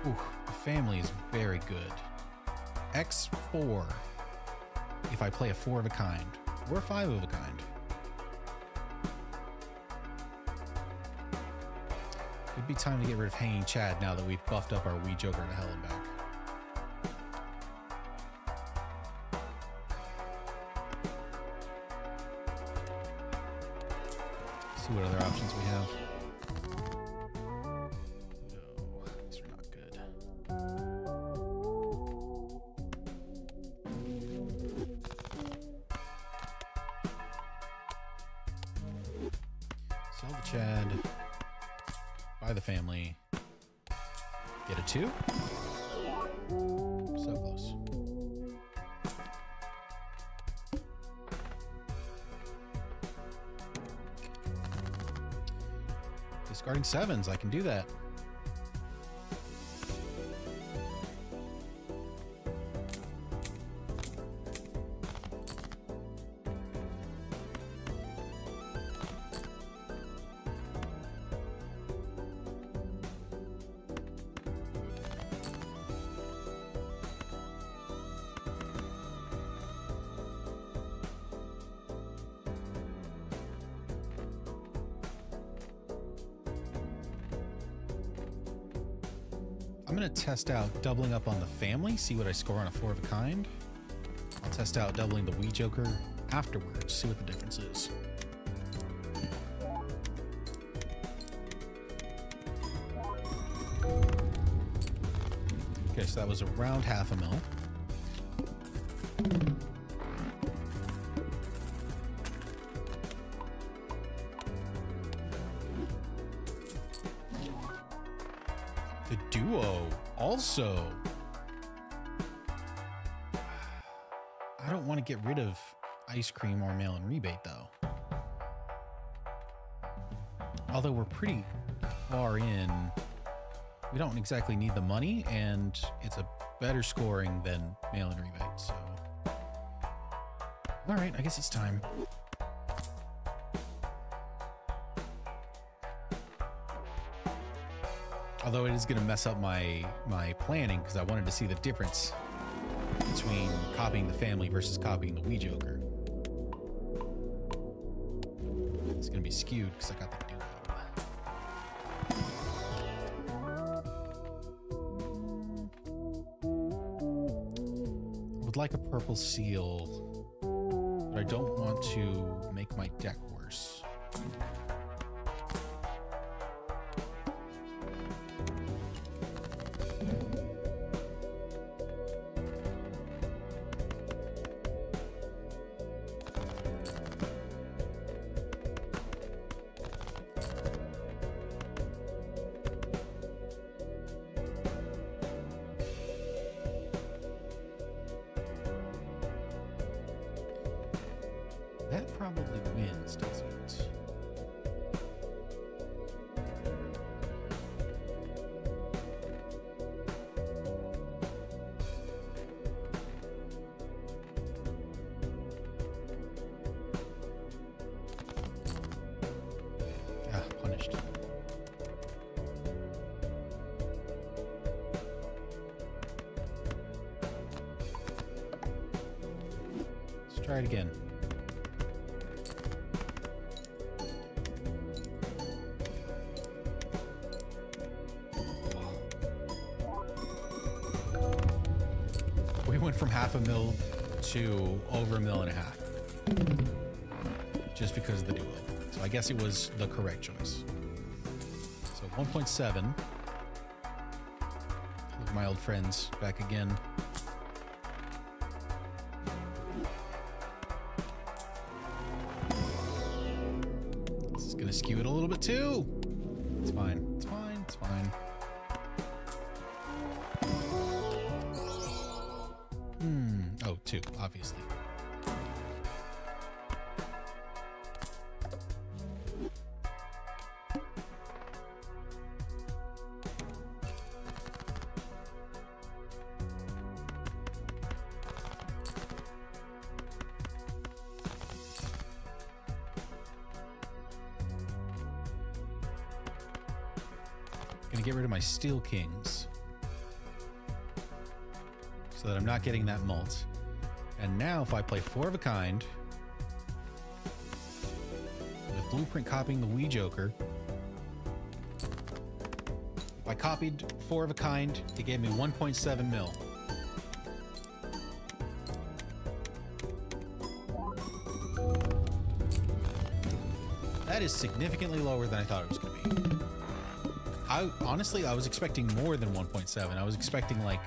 Ooh, the family is very good. X4 if I play a 4 of a kind or 5 of a kind. It'd be time to get rid of Hanging Chad now that we've buffed up our Wee Joker to hell and back. See what other options we have. No, these are not good. Chad. Buy the family. Get a 2. So close. Discarding 7s. I can do that. I'm going to test out doubling up on the family, see what I score on a 4 of a kind. I'll test out doubling the Wee Joker afterwards, see what the difference is. Okay, so that was around half a mil. The duo also. I don't want to get rid of ice cream or mail-in rebate though. Although we're pretty far in, we don't exactly need the money, and it's a better scoring than mail-in rebate. So, all right, I guess it's time. Although it is going to mess up my planning, because I wanted to see the difference between copying the family versus copying the Wee Joker. It's going to be skewed because I got the duo. I would like a purple seal, but I don't want to make my deck worse. That probably wins, doesn't it? Ah, punished. Let's try it again. We went from half a mil to over a mil and a half. Just because of the duo. So I guess it was the correct choice. So 1.7. Look at my old friends back again. This is gonna skew it a little bit too. It's fine. It's fine. It's fine. Oh, 2, obviously. Gonna get rid of my Steel Kings so that I'm not getting that mult. And now if I play 4 of a kind with Blueprint copying the Wee Joker, if I copied 4 of a kind, it gave me 1.7 mil. That is significantly lower than I thought it was going to be. Honestly, I was expecting more than 1.7. I was expecting like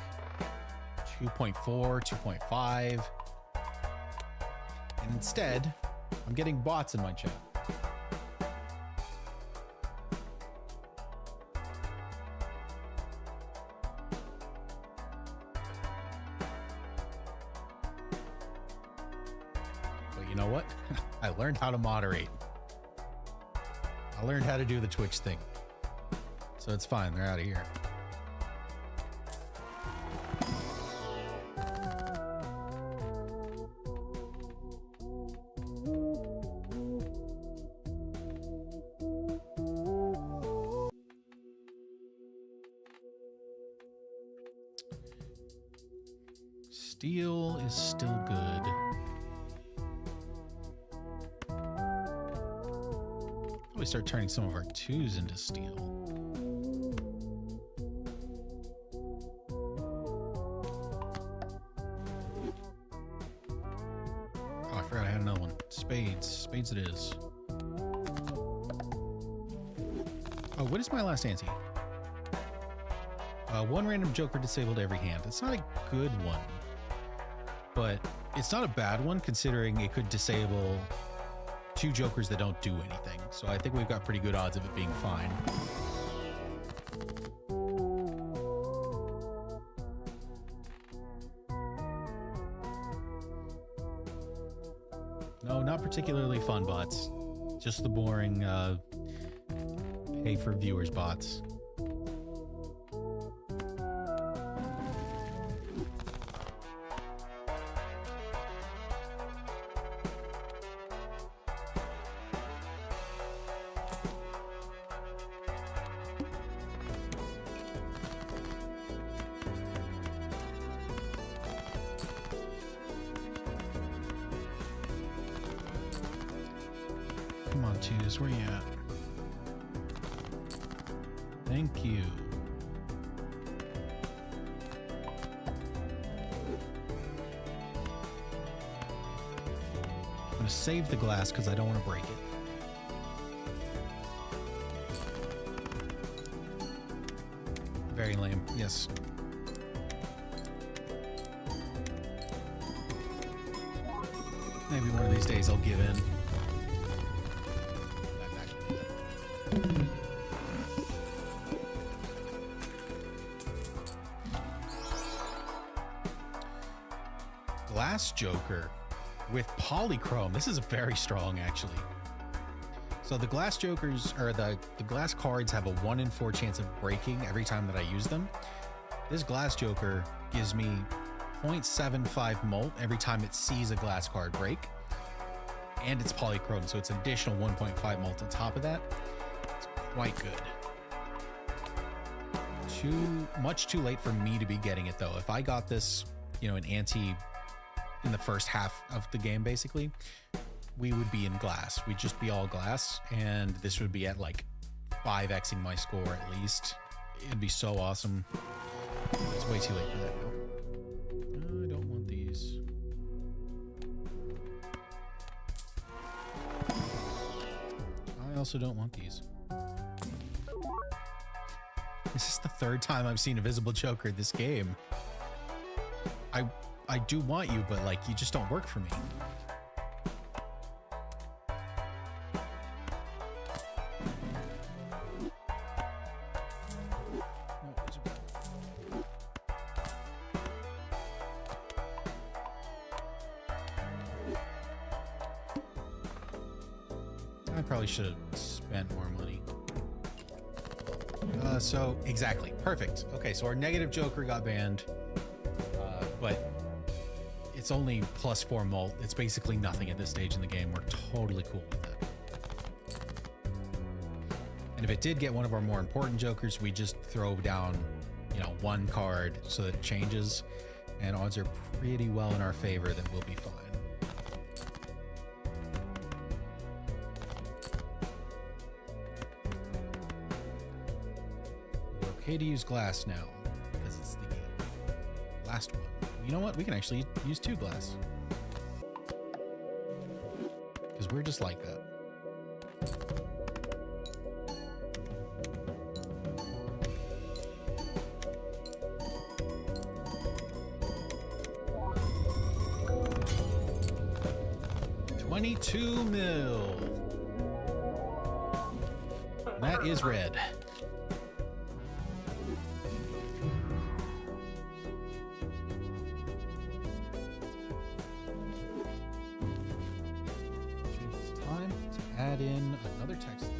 2.4, 2.5. And instead, I'm getting bots in my chat. you know what? I learned how to moderate. I learned how to do the Twitch thing. So it's fine. They're out of here. Steel is still good. We start turning some of our 2s into steel. Oh, I forgot I had another one. Spades. Spades it is. Oh, what is my last ante? One random joker disabled every hand. It's not a good one, but it's not a bad one considering it could disable 2 jokers that don't do anything. So I think we've got pretty good odds of it being fine. No, not particularly fun bots. Just the boring pay for viewers bots. Come on, 2s, where you at? Thank you. I'm gonna save the glass because I don't want to break it. Very lame, yes. Maybe one of these days I'll give in. Glass Joker with polychrome. This is very strong, actually. So the glass jokers, or the glass cards, have a 1 in 4 chance of breaking every time that I use them. This glass joker gives me 0.75 molt every time it sees a glass card break, and it's polychrome, so it's an additional 1.5 molt on top of that. It's quite good. Much too late for me to be getting it though. If I got this, you know, an ante in the first half of the game, basically, we would be in glass. We'd just be all glass, and this would be at like 5xing my score at least. It'd be so awesome. It's way too late for that now. I don't want these. I also don't want these. This is the 3rd time I've seen a visible joker in this game. I do want you, but like, you just don't work for me. I probably should have spent more money. So exactly, perfect. Okay, so our negative joker got banned, but it's only +4 molt. It's basically nothing at this stage in the game. We're totally cool with it. And if it did get one of our more important jokers, we just throw down, you know, 1 card so that it changes, and odds are pretty well in our favor that we'll be fine. Okay to use glass now because it's the last one. You know what? We can actually use 2 glass because we're just like that. $22 mil. That is red. add in another text layer.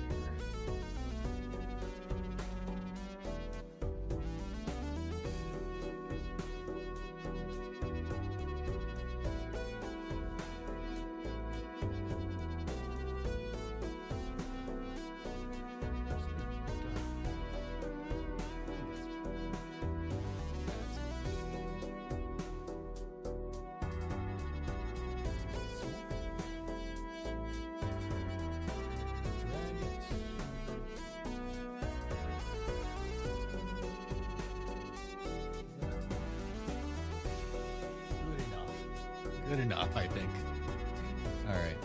Good enough, I think. All right.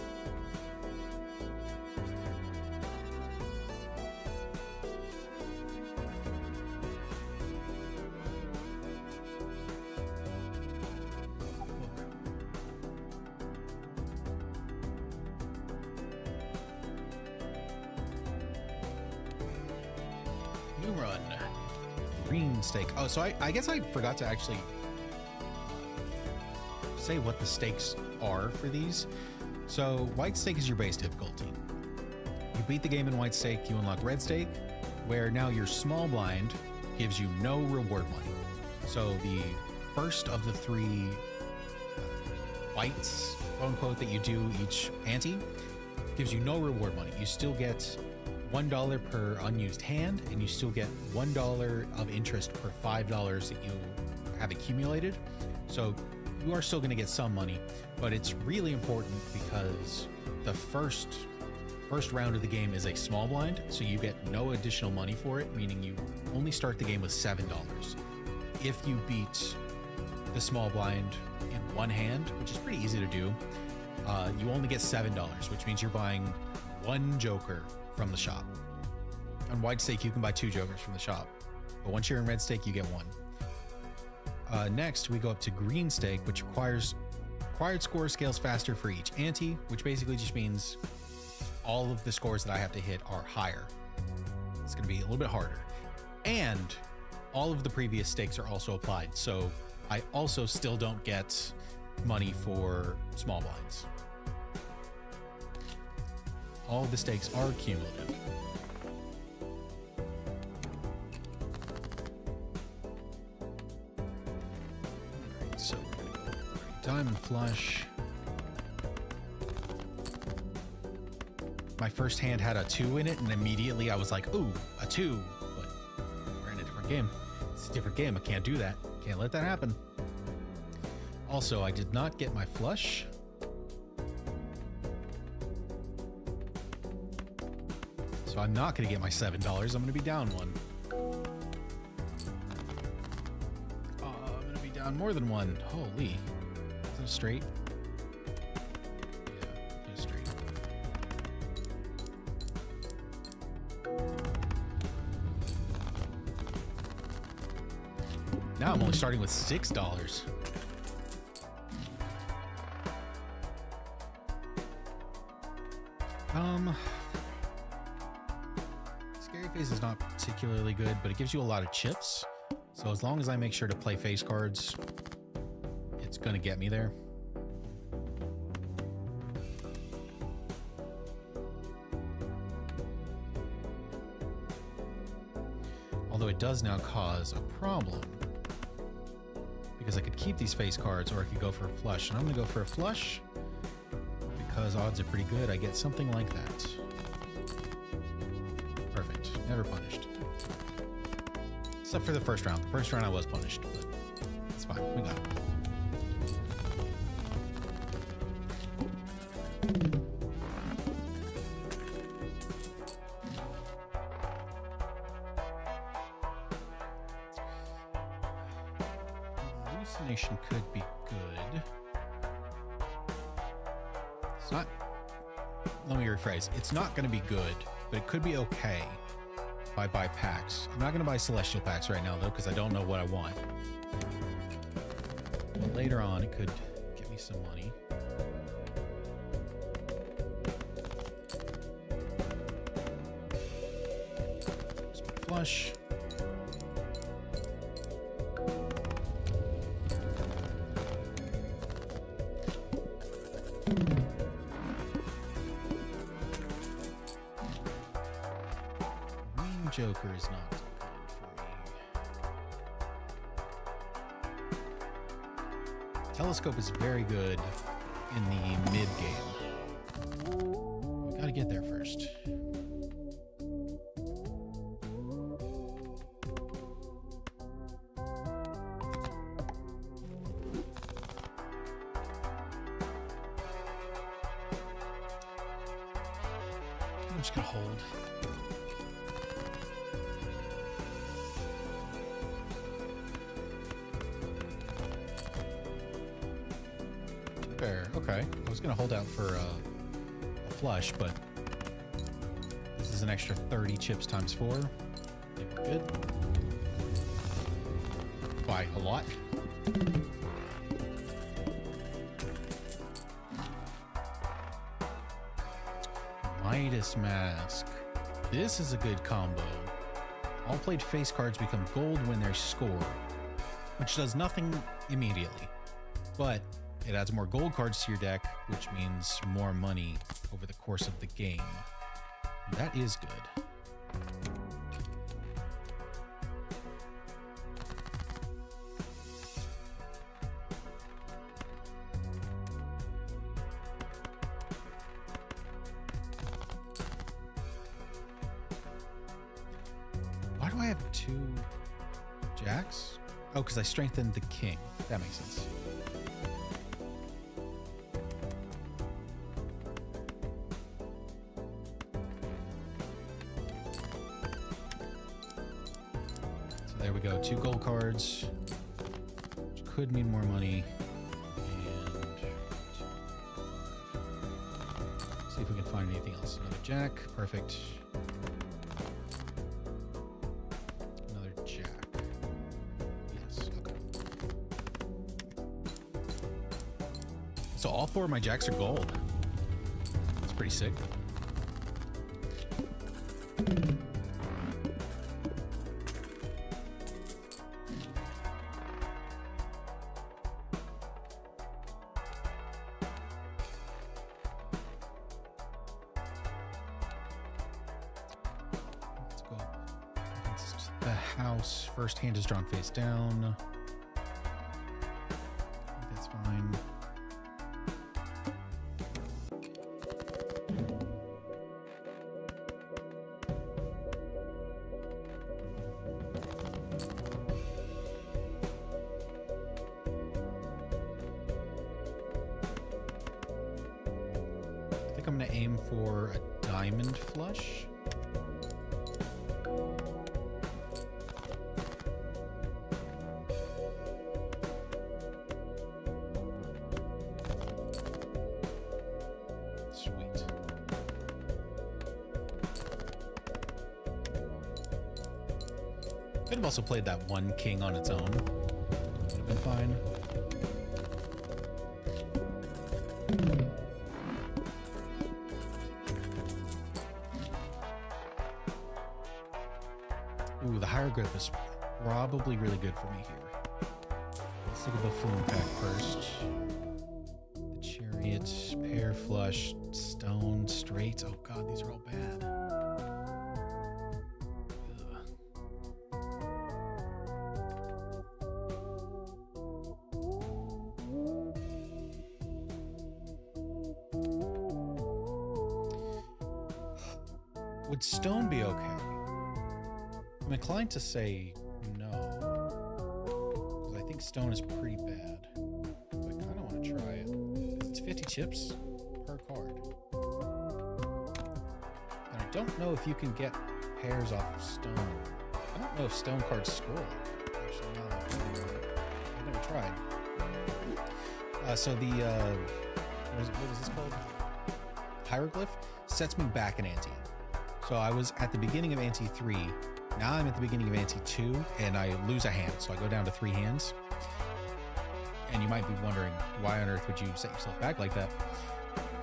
New run. Green steak. Oh, so I guess I forgot to actually say what the stakes are for these. So white stake is your base difficulty. You beat the game in white stake, you unlock red stake, where now your small blind gives you no reward money. So the first of the three whites, quote unquote, that you do each ante gives you no reward money. You still get $1 per unused hand, and you still get $1 of interest per $5 that you have accumulated. So you are still going to get some money, but it's really important because the first round of the game is a small blind, so you get no additional money for it, meaning you only start the game with $7. If you beat the small blind in one hand, which is pretty easy to do, you only get $7, which means you're buying one joker from the shop. On white stake, you can buy 2 jokers from the shop, but once you're in red stake, you get 1. Next, we go up to green stake, which required score scales faster for each ante, which basically just means all of the scores that I have to hit are higher. It's going to be a little bit harder. And all of the previous stakes are also applied, so I also still don't get money for small blinds. All of the stakes are cumulative. So we're gonna go diamond flush. My first hand had a 2 in it, and immediately I was like, ooh, a 2. But we're in a different game. It's a different game. I can't do that. Can't let that happen. Also, I did not get my flush. So I'm not gonna get my $7. I'm gonna be down 1. More than 1. Holy. Is that straight? Yeah, it's straight. Now I'm only starting with $6. Scary Face is not particularly good, but it gives you a lot of chips. So as long as I make sure to play face cards, it's gonna get me there. Although it does now cause a problem, because I could keep these face cards or I could go for a flush, and I'm gonna go for a flush because odds are pretty good I get something like that. Perfect, never punished. Except for the first round. The first round I was punished, but it's fine. We got it. Hallucination could be good. It's not... Let me rephrase. It's not going to be good, but it could be okay. If I buy packs. I'm not going to buy celestial packs right now, though, because I don't know what I want. But later on, it could get me some money. Split flush. Joker is not good for me. Telescope is very good in the mid game. We gotta get there first. I'm just gonna hold. Fair. Okay. I was gonna hold out for a flush, but this is an extra 30 chips times 4. I think we're good. By a lot. Midas Mask. This is a good combo. All played face cards become gold when they score, which does nothing immediately, but it adds more gold cards to your deck, which means more money over the course of the game. That is good. Why do I have 2 jacks? Oh, because I strengthened the king. That makes sense. There we go, 2 gold cards, which could mean more money. And see if we can find anything else. Another jack, perfect. Another jack. Yes, okay. So all 4 of my jacks are gold. That's pretty sick. House. First hand is drawn face down. I think that's fine. I think I'm going to aim for a diamond flush. Could have also played that 1 king on its own. Would have been fine. Ooh, the hieroglyph is probably really good for me here. Let's look at the buffoon pack first. The chariot, pair flush, stone, straight. Oh god, these are all bad. Would stone be okay? I'm inclined to say no, because I think stone is pretty bad. But I kind of want to try it. It's 50 chips per card. And I don't know if you can get pairs off of stone. I don't know if stone cards score. Actually, no. I've never tried. So the, what was this called? Hieroglyph sets me back an ante. So I was at the beginning of ante 3. Now I'm at the beginning of ante 2, and I lose a hand. So I go down to 3 hands. And you might be wondering, why on earth would you set yourself back like that?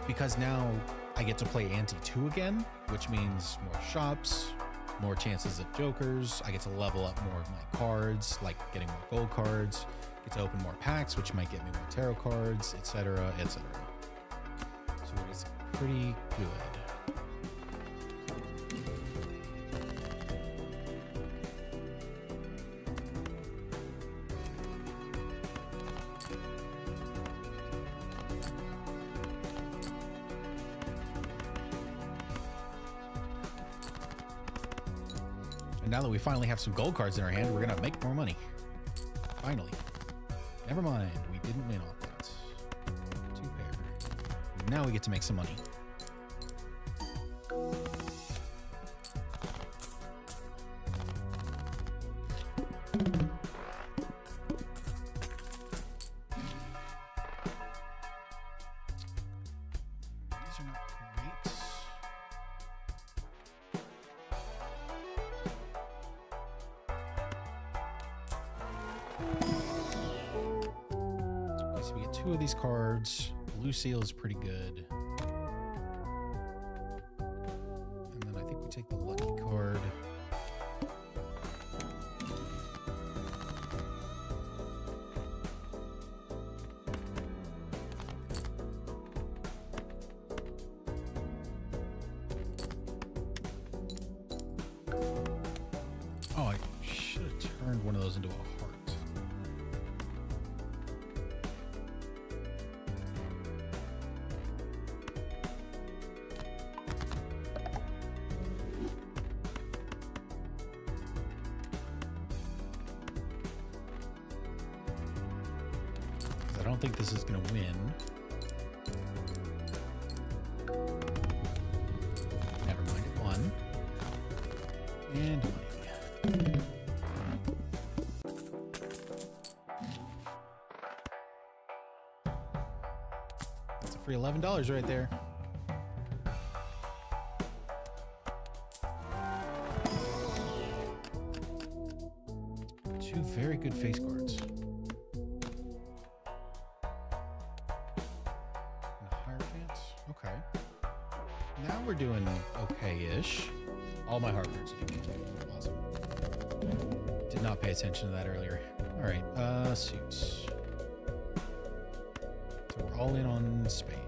Because now I get to play ante 2 again, which means more shops, more chances at jokers. I get to level up more of my cards, like getting more gold cards. Get to open more packs, which might get me more tarot cards, etc., etc. So it is pretty good. now that we finally have some gold cards in our hand, we're gonna make more money. Finally. Never mind, we didn't win off that. 2 pair. Now we get to make some money. So we get 2 of these cards. Blue seal is pretty good. And then I think we take the lucky card. Oh, I should have turned one of those into a heart. I don't think this is going to win. Never mind, it won. And money. That's a free $11 right there. Two very good face cards. Okay. Now we're doing okay-ish. All my hard cards are doing awesome. Did not pay attention to that earlier. All right, suits. So we're all in on spades.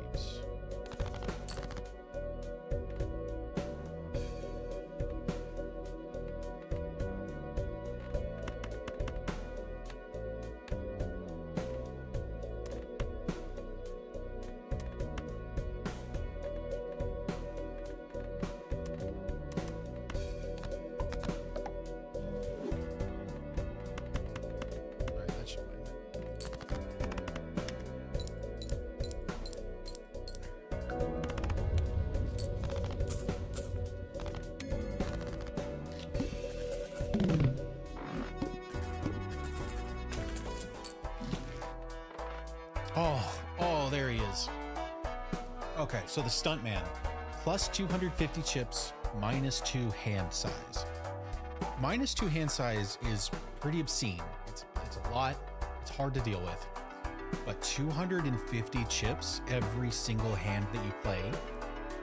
Oh, there he is. Okay, so the stuntman, plus 250 chips, minus 2 hand size. Minus 2 hand size is pretty obscene. It's a lot. It's hard to deal with. But 250 chips every single hand that you play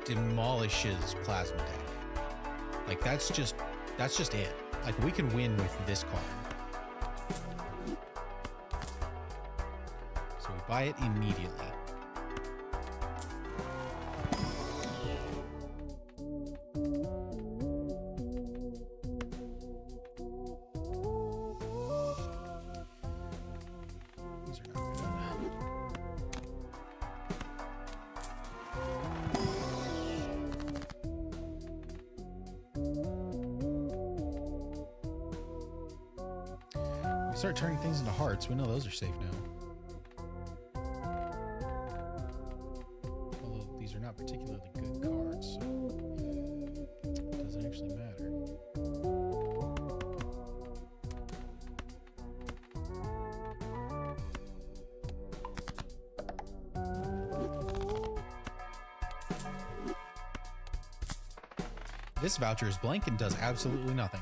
demolishes Plasma Deck. Like that's just it. Like we can win with this card. So we buy it immediately. These are not good. We start turning things into hearts. We know those are safe now. Although these are not particularly good cards, so it doesn't actually matter. This voucher is blank and does absolutely nothing.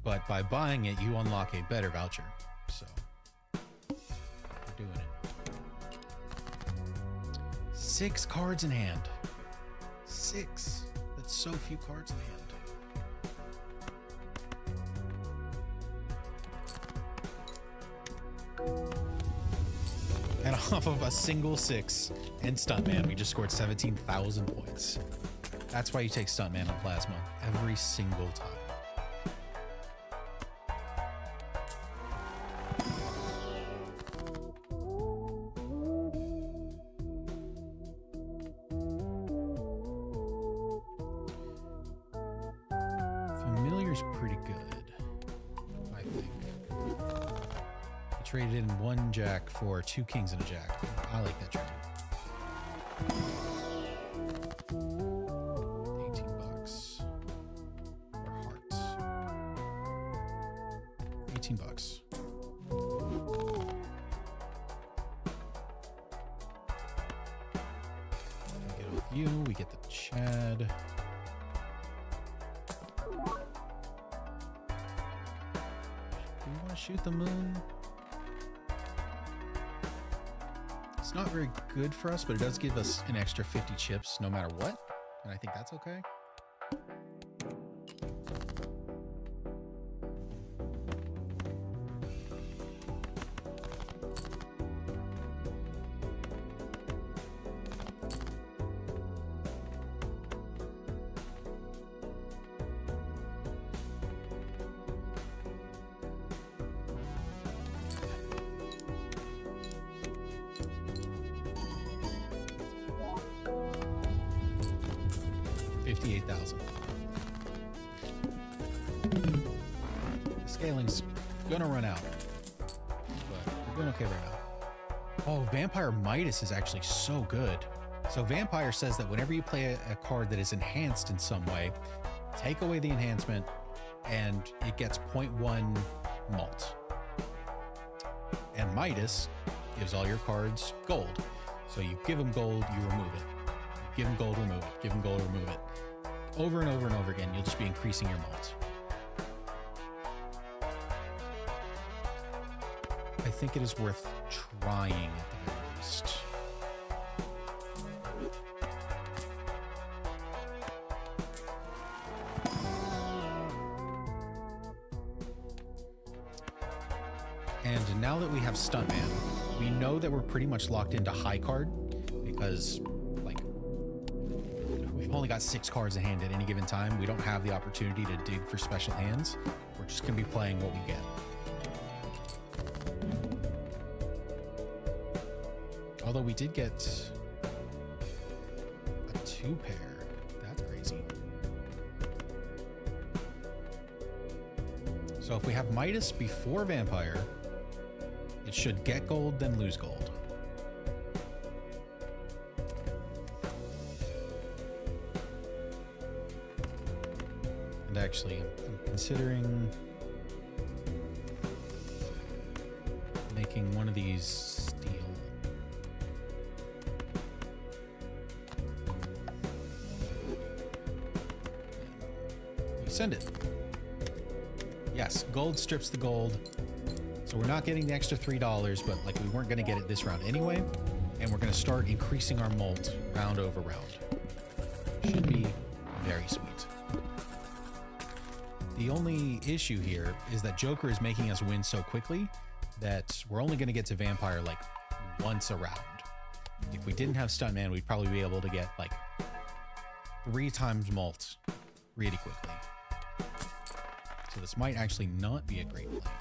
But by buying it, you unlock a better voucher. So, we're doing it. 6 cards in hand. 6. That's so few cards in hand. And off of a single 6 and Stuntman, we just scored 17,000 points. That's why you take Stuntman on Plasma every single time. Vampire's pretty good, I think. I traded in 1 jack for 2 kings and a jack. I like that trade. 18 bucks. Or hearts. 18 bucks. We get it with you, we get the Chad. Do we want to shoot the moon? It's not very good for us, but it does give us an extra 50 chips no matter what. And I think that's okay. Scaling's gonna run out, but we're doing okay right now. Oh, Vampire Midas is actually so good. So Vampire says that whenever you play a card that is enhanced in some way, take away the enhancement and it gets 0.1 malt. And Midas gives all your cards gold. So you give them gold, you remove it. Give them gold, remove it. Give them gold, remove it. Over and over and over again, you'll just be increasing your malt. I think it is worth trying at the very least. And now that we have Stuntman, we know that we're pretty much locked into high card because, like, we've only got 6 cards in hand at any given time. We don't have the opportunity to dig for special hands. We're just going to be playing what we get. Although we did get a 2-pair. That's crazy. So if we have Midas before Vampire, it should get gold, then lose gold. And actually, I'm considering making one of these steel. Send it. Yes, gold strips the gold. So we're not getting the extra $3, but like we weren't going to get it this round anyway. And we're going to start increasing our malt round over round. Should be very sweet. The only issue here is that Joker is making us win so quickly that we're only going to get to Vampire like once a round. If we didn't have Stuntman, we'd probably be able to get like 3 times malt really quickly. So this might actually not be a great plan.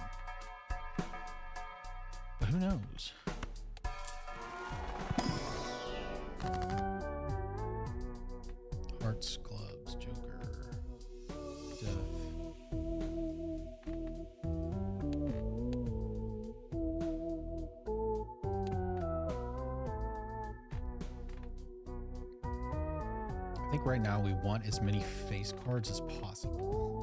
But who knows? Hearts, clubs, Joker, death. I think right now we want as many face cards as possible.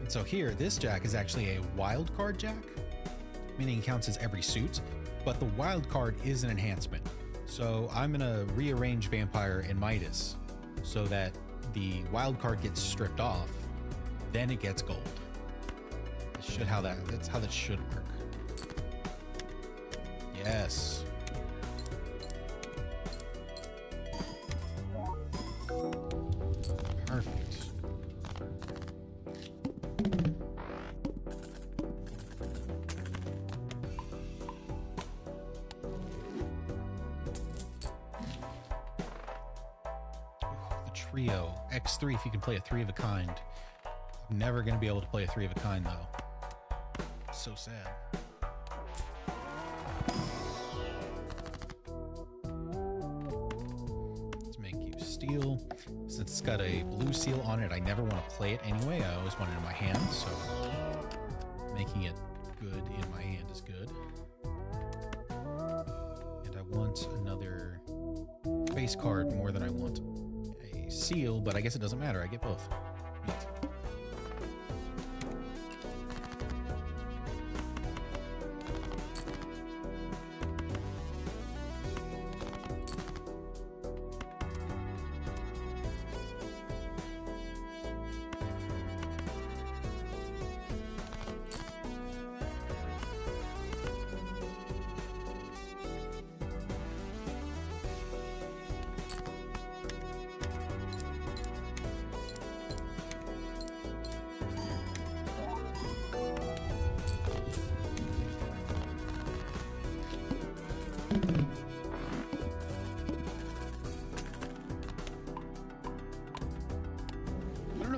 So here, this jack is actually a wild card jack, meaning it counts as every suit, but the wild card is an enhancement. So I'm gonna rearrange Vampire and Midas so that the wild card gets stripped off, then it gets gold. That's how that should work. Yes. Perfect. Trio. X3 if you can play a 3 of a kind. I'm never going to be able to play a 3 of a kind, though. So sad. Let's make you steel. Since it's got a blue seal on it, I never want to play it anyway. I always want it in my hand, so making it good in my hand is good. And I want another base card more than I want a seal, but I guess it doesn't matter. I get both. Neat.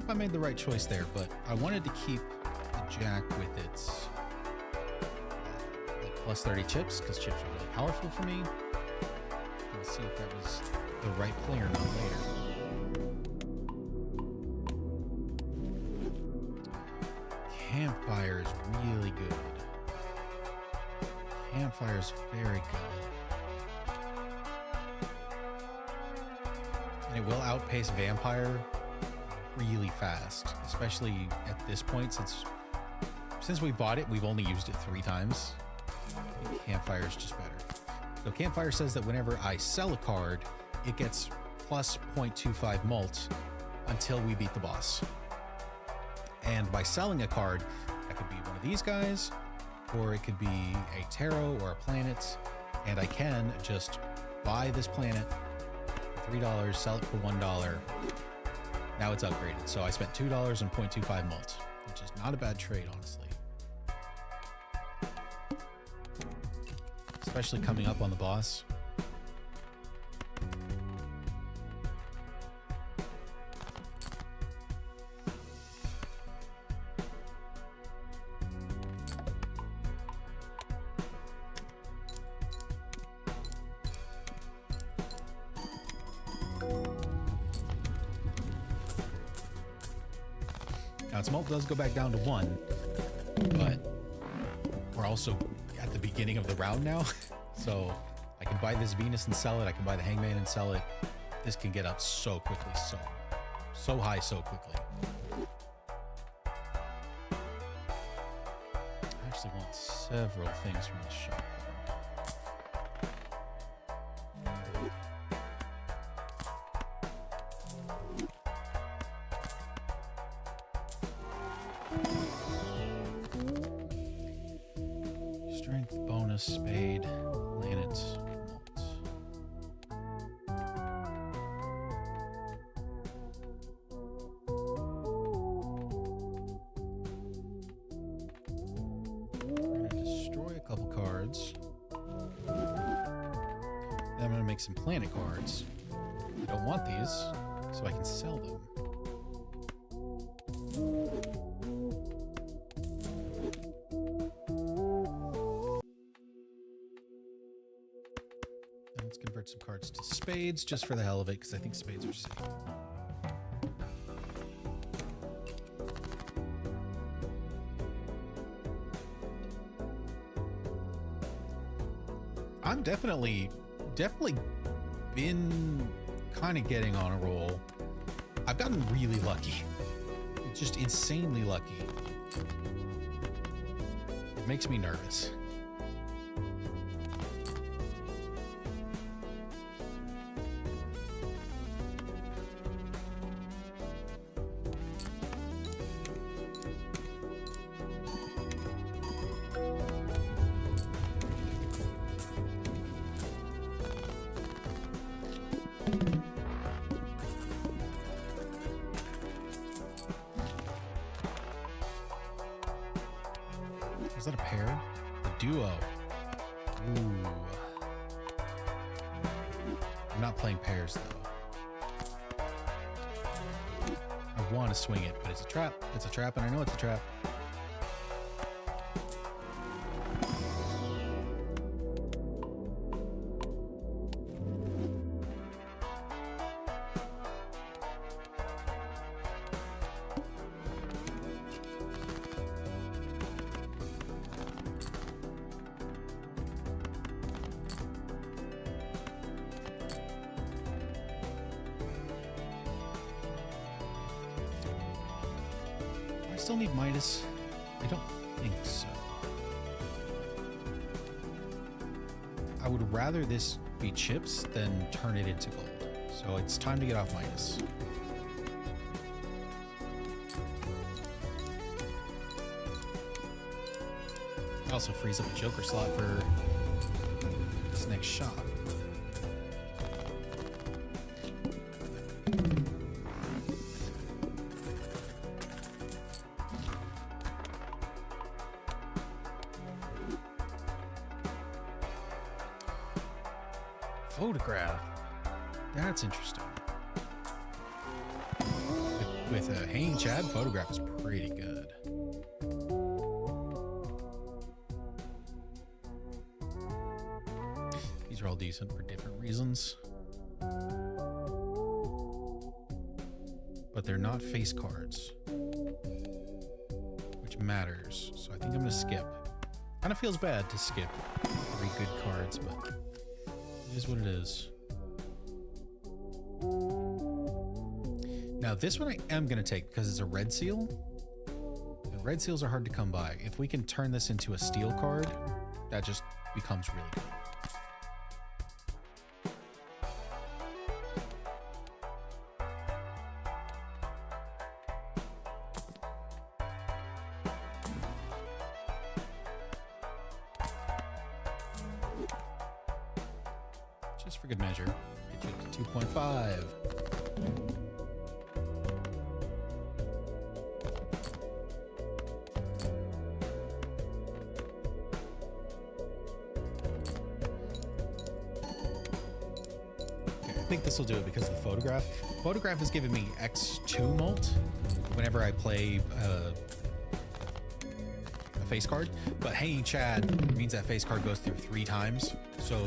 I made the right choice there, but I wanted to keep the Jack with its like plus 30 chips, because chips are really powerful for me. Let's see if that was the right play or not later. Campfire is really good. Campfire is very good. And it will outpace Vampire really fast, especially at this point, since we bought it, we've only used it 3 times. Campfire is just better. So Campfire says that whenever I sell a card, it gets plus 0.25 mult until we beat the boss. And by selling a card, that could be one of these guys, or it could be a tarot or a planet, and I can just buy this planet for $3, sell it for $1. Now it's upgraded, so I spent $2 and 0.25 mult, which is not a bad trade, honestly. Especially coming up on the boss. Now its mult does go back down to 1, but we're also at the beginning of the round now. So I can buy this Venus and sell it. I can buy the Hangman and sell it. This can get up so quickly, so high so quickly. I actually want several things from this shop. Strength bonus, spade, planet, mult. We're gonna destroy a couple cards. Then I'm gonna make some planet cards. I don't want these, so I can sell them. Let's convert some cards to spades just for the hell of it, because I think spades are safe. I'm definitely been kind of getting on a roll. I've gotten really lucky. Just insanely lucky. It makes me nervous. Is that a pair? A duo. Ooh. I'm not playing pairs though. I want to swing it, but it's a trap. It's a trap, and I know it's a trap. I still need Midas. I don't think so. I would rather this be chips than turn it into gold. So it's time to get off Midas. It also frees up a Joker slot for this next shot. Photograph. That's interesting. With a hanging Chad, photograph is pretty good. These are all decent for different reasons. But they're not face cards, which matters. So I think I'm gonna skip. Kind of feels bad to skip 3 good cards, but it is what it is. Now this one I am going to take because it's a red seal. And red seals are hard to come by. If we can turn this into a steel card, that just becomes really good. Just for good measure, get you to 2.5. Okay, I think this will do it because of the photograph. Photograph is giving me X2 molt whenever I play a face card, but hanging Chad means that face card goes through 3 times. So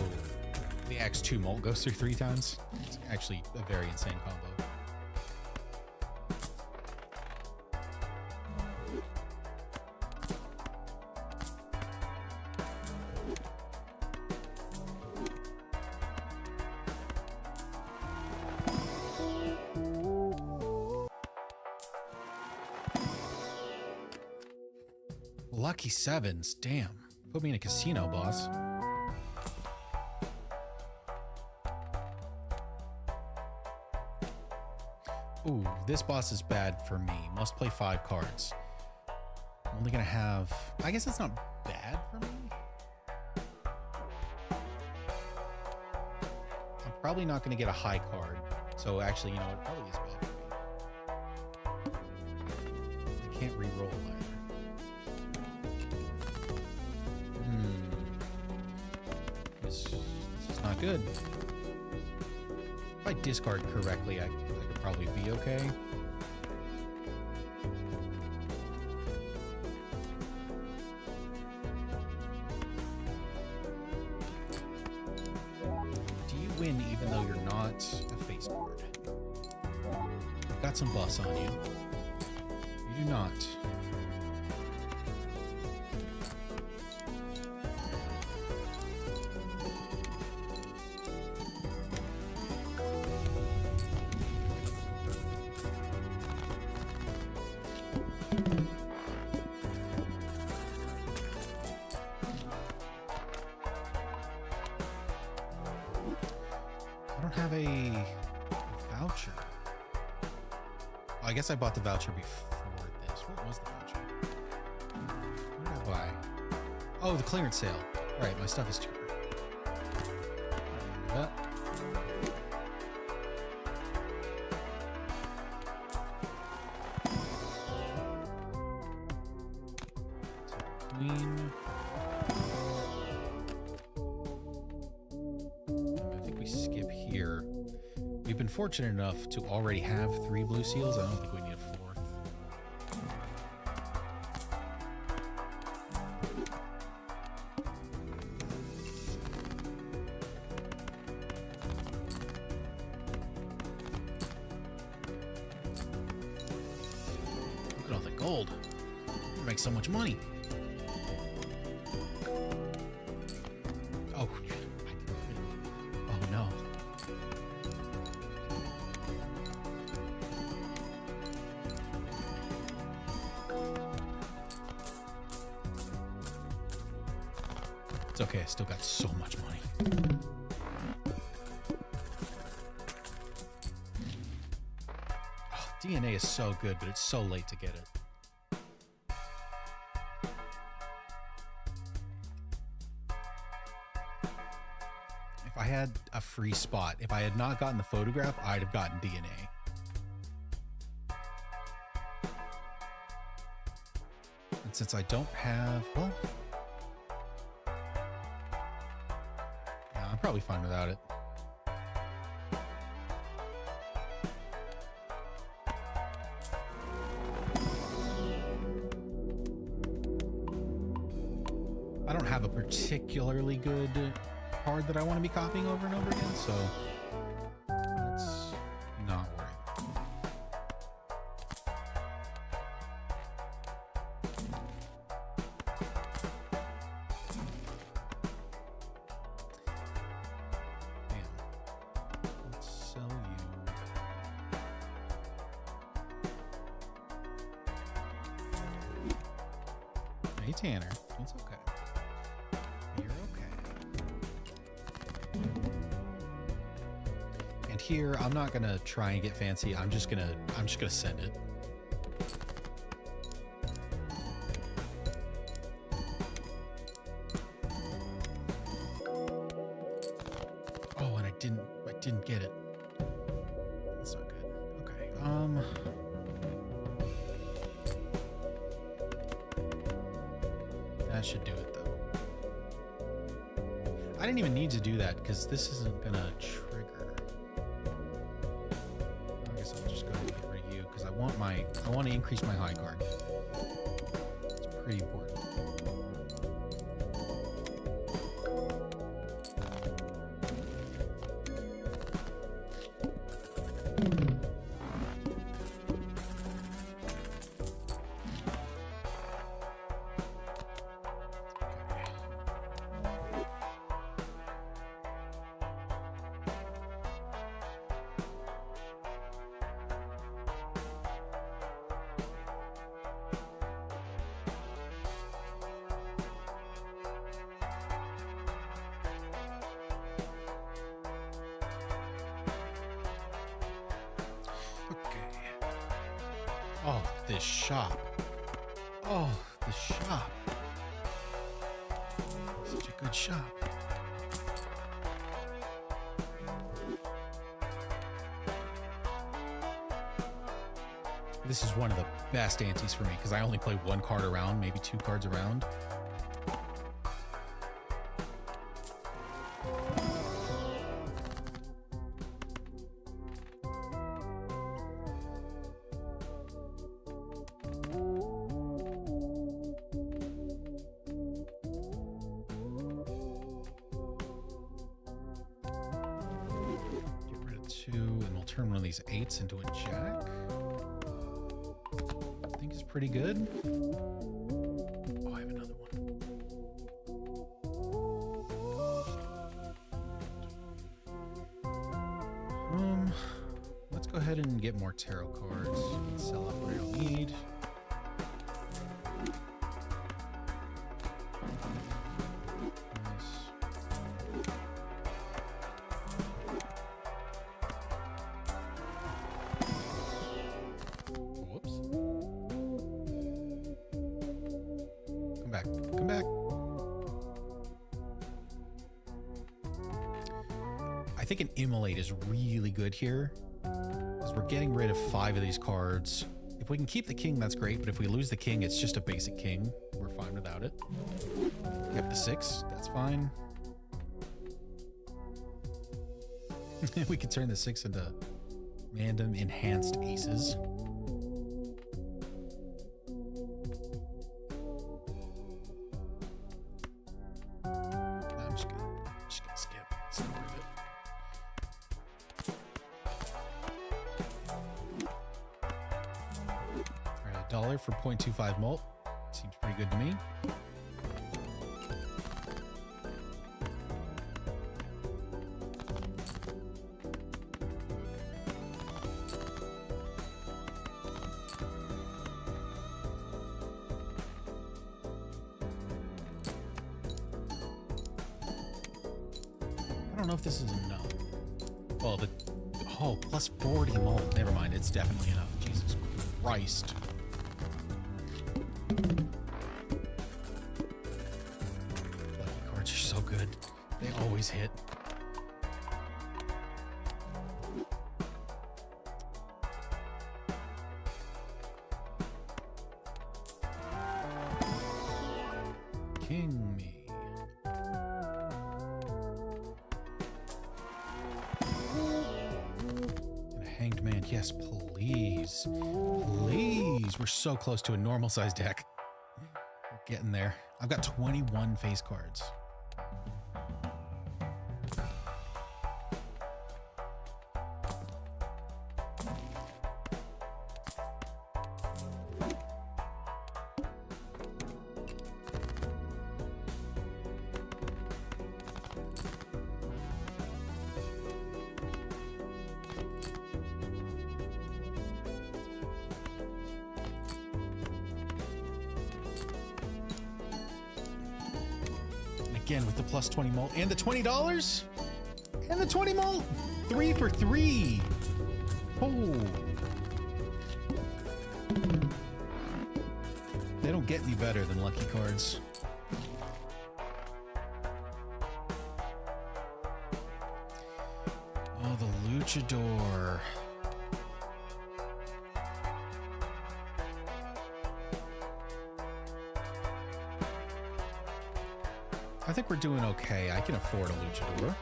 the X2 molt goes through 3 times. It's actually a very insane combo. Lucky 7s, damn. Put me in a casino, boss. Ooh, this boss is bad for me. Must play 5 cards. I'm only gonna have... I guess it's not bad for me. I'm probably not gonna get a high card. So actually, you know, it probably is bad for me. I can't re-roll either. This is not good. If I discard correctly, I could probably be okay. Do you win even though you're not a face card? You've got some buffs on you. You do not. I don't have a voucher. I guess I bought the voucher before this. What was the voucher? What did I buy? Oh, the clearance sale. Right, my stuff is cheaper. That. Queen. I think we skip here. We've been fortunate enough to already have 3 blue seals. I don't think we need a 4th. gold. You make so much money. Oh, oh no. It's okay, I still got so much money. Oh, DNA is so good, but it's so late to get it. If I had a free spot, if I had not gotten the photograph, I'd have gotten DNA. And since I don't have, well, I'm probably fine without it. I don't have a particularly good card that I want to be copying over and over again, so let's not worry. Hey, Tanner. It's okay. You're okay. And here, I'm not gonna try and get fancy. I'm just gonna send it. Oh, and I didn't get it. That's not good. Okay. That should do it, though. I didn't even need to do that because this isn't gonna trigger. I guess I'll just go ahead and get rid of you because I want to increase my high card. It's pretty important. Oh, this shop. Oh, the shop. Such a good shop. This is one of the best antes for me because I only play one card around, maybe two cards around. And we'll turn one of these 8s into a jack. I think it's pretty good. Oh, I have another one. Let's go ahead and get more tarot cards. Sell off what I don't need. Come back. I think an immolate is really good here because we're getting rid of 5 of these cards. If we can keep the king, that's great, but if we lose the king, it's just a basic king. We're fine without it. Kept the 6, that's fine. We could turn the 6 into random enhanced aces. $1 $1 for 0.25 mult. Seems pretty good to me. I don't know if this is enough. Well, oh, plus 40 mult. Never mind, it's definitely enough. Jesus Christ. Lucky cards are so good. They always hit. King me. Hanged man, yes, please. Please. We're so close to a normal size deck. We're getting there. I've got 21 face cards. Again with the plus 20 mult and the $20 and the 20 mult. 3 for 3. Oh, they don't get any better than lucky cards. Oh, the luchador. I think we're doing okay. I can afford a luchador.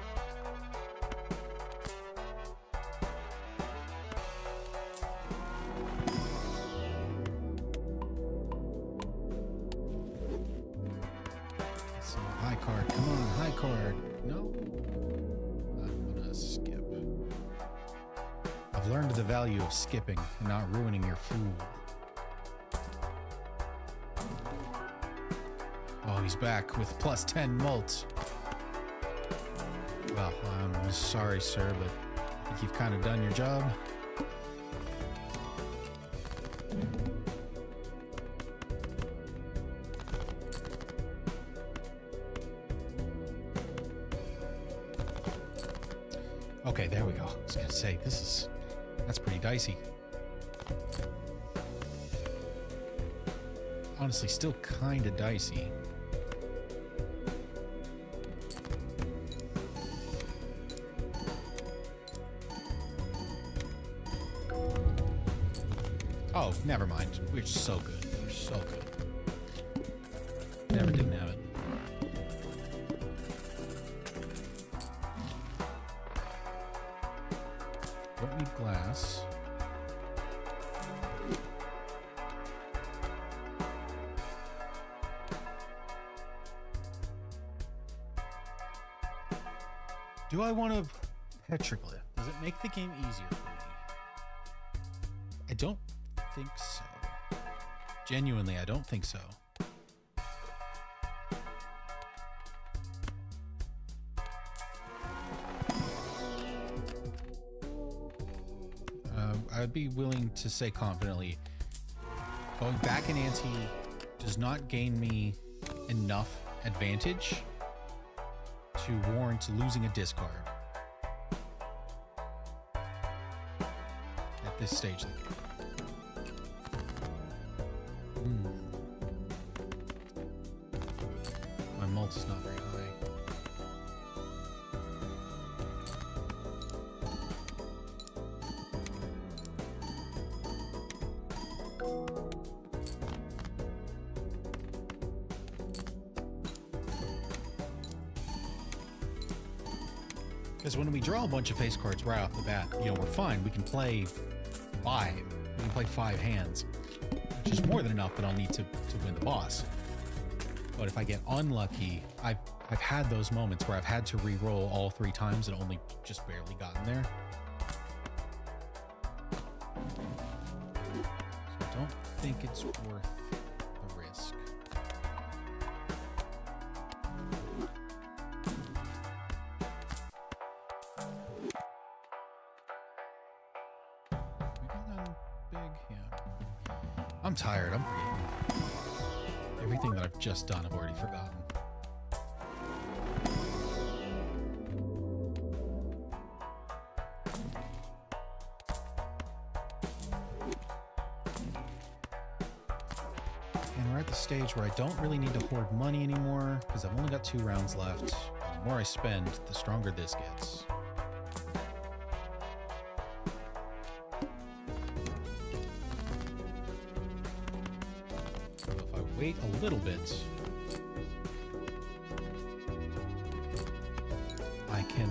So high card. Come on, high card. No. I'm gonna skip. I've learned the value of skipping and not ruining your fool. Oh, he's back with plus 10 mult. Well, I'm sorry, sir, but I think you've kind of done your job. Okay, there we go. I was gonna say, that's pretty dicey. Honestly, still kind of dicey. Oh, never mind. We're so good. We're so good. Never didn't have it. Don't need glass. Do I want a petroglyph? Does it make the game easier for me? I don't think so. Genuinely, I don't think so. I'd be willing to say confidently, going back in ante does not gain me enough advantage to warrant losing a discard at this stage of the game. My mult is not very high. Because when we draw a bunch of face cards right off the bat, you know, we're fine. We can play 5. We can play 5 hands, which is more than enough that I'll need to win the boss. But if I get unlucky, I've had those moments where I've had to re-roll all 3 times and only just barely gotten there. So I don't think it's worth the risk. Big, yeah. I'm tired. I'm forgetting. Everything that I've just done, I've already forgotten. And we're at the stage where I don't really need to hoard money anymore because I've only got 2 rounds left. The more I spend, the stronger this gets. Wait a little bit, I can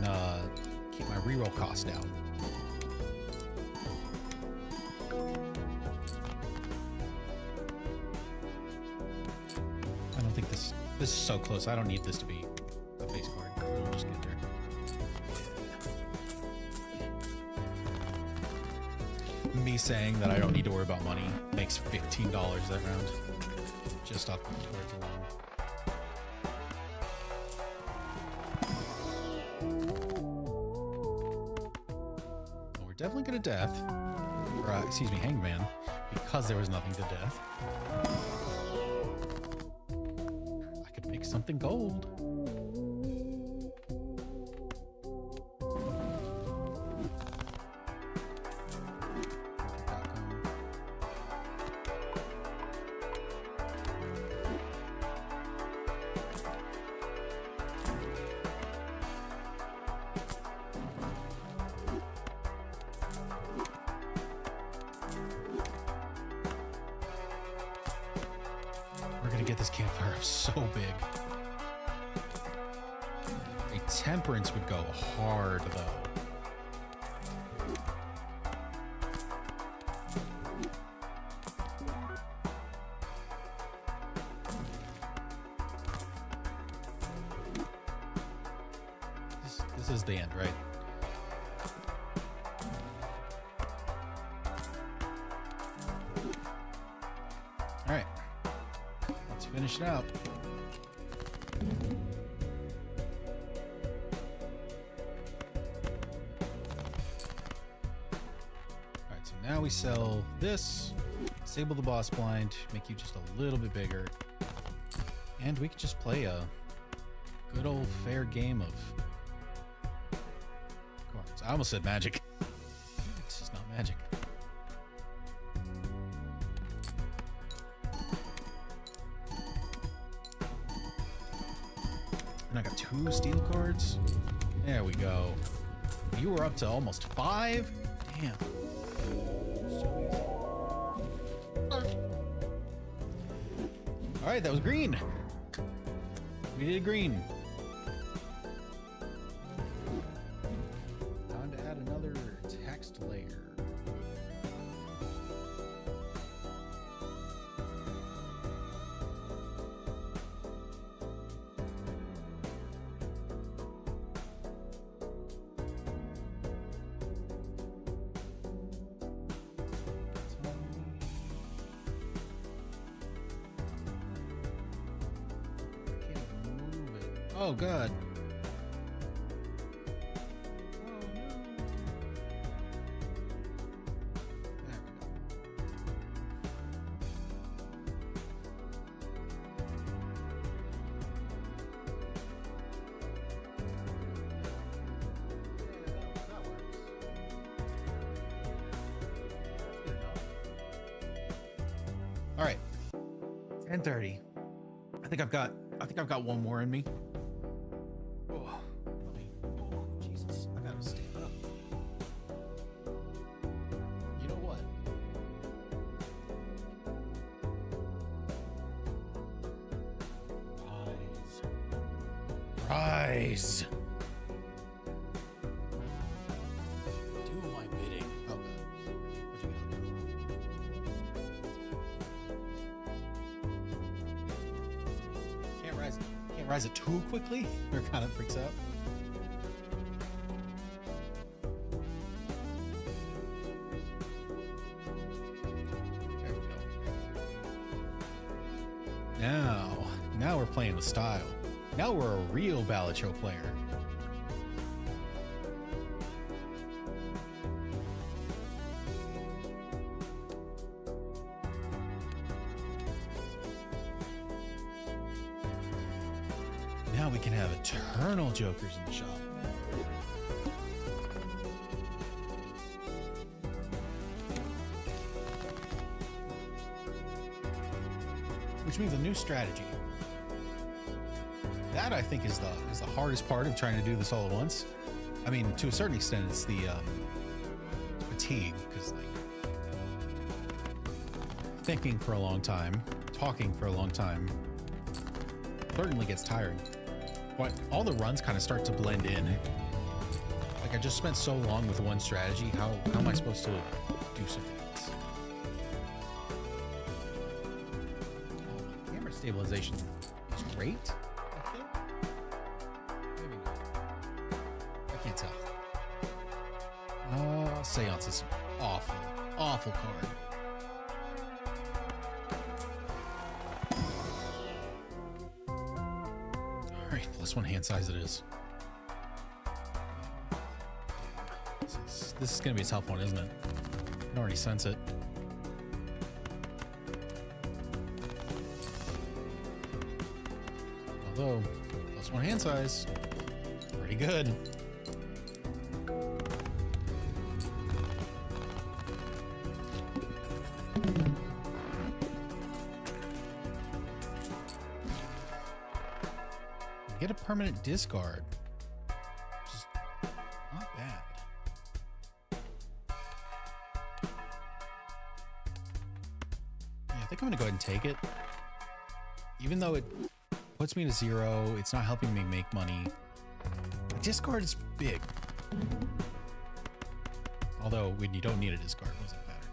keep my reroll cost down. I don't think this is so close. I don't need this to be a face card. We'll just get there. Me saying that I don't need to worry about money makes $15 that round. Just off the torch alone. Well, we're definitely gonna death. Or, excuse me, hangman. Because there was nothing to death. I could make something gold. Get this campfire up so big. A temperance would go hard though. This is the end, right? All right. Finish it out. Alright, so now we sell this, disable the boss blind, make you just a little bit bigger, and we can just play a good old fair game of cards. I almost said magic. It's just not magic. And I got 2 steel cards. There we go. You were up to almost 5? Damn. Alright, that was green. We did green. Time to add another text layer. Oh, God. Oh, no. There we go. That works. All right. 10:30. I think I've got one more in me. Jesus, I gotta stand up. You know what? Rise. Do my bidding. Oh, God. What'd you get? Can't rise it too quickly, or kind of freaks out. There we go. Now we're playing with style. Now we're a real Balatro player. Now we can have eternal jokers in the shop. Which means a new strategy. That I think is the hardest part of trying to do this all at once. I mean, to a certain extent, it's the fatigue, because like thinking for a long time, talking for a long time, certainly gets tiring. But all the runs kind of start to blend in. Like I just spent so long with one strategy. How am I supposed to do something else? Oh, camera stabilization is great. I think. Maybe not. I can't tell. Seance is an awful card. Plus one hand size it is. This is gonna be a tough one, isn't it? I can already sense it. Although, plus one hand size, pretty good. Get a permanent discard. Just not bad. Yeah, I think I'm gonna go ahead and take it. Even though it puts me to 0, it's not helping me make money. A discard is big. Although when you don't need a discard, it doesn't matter.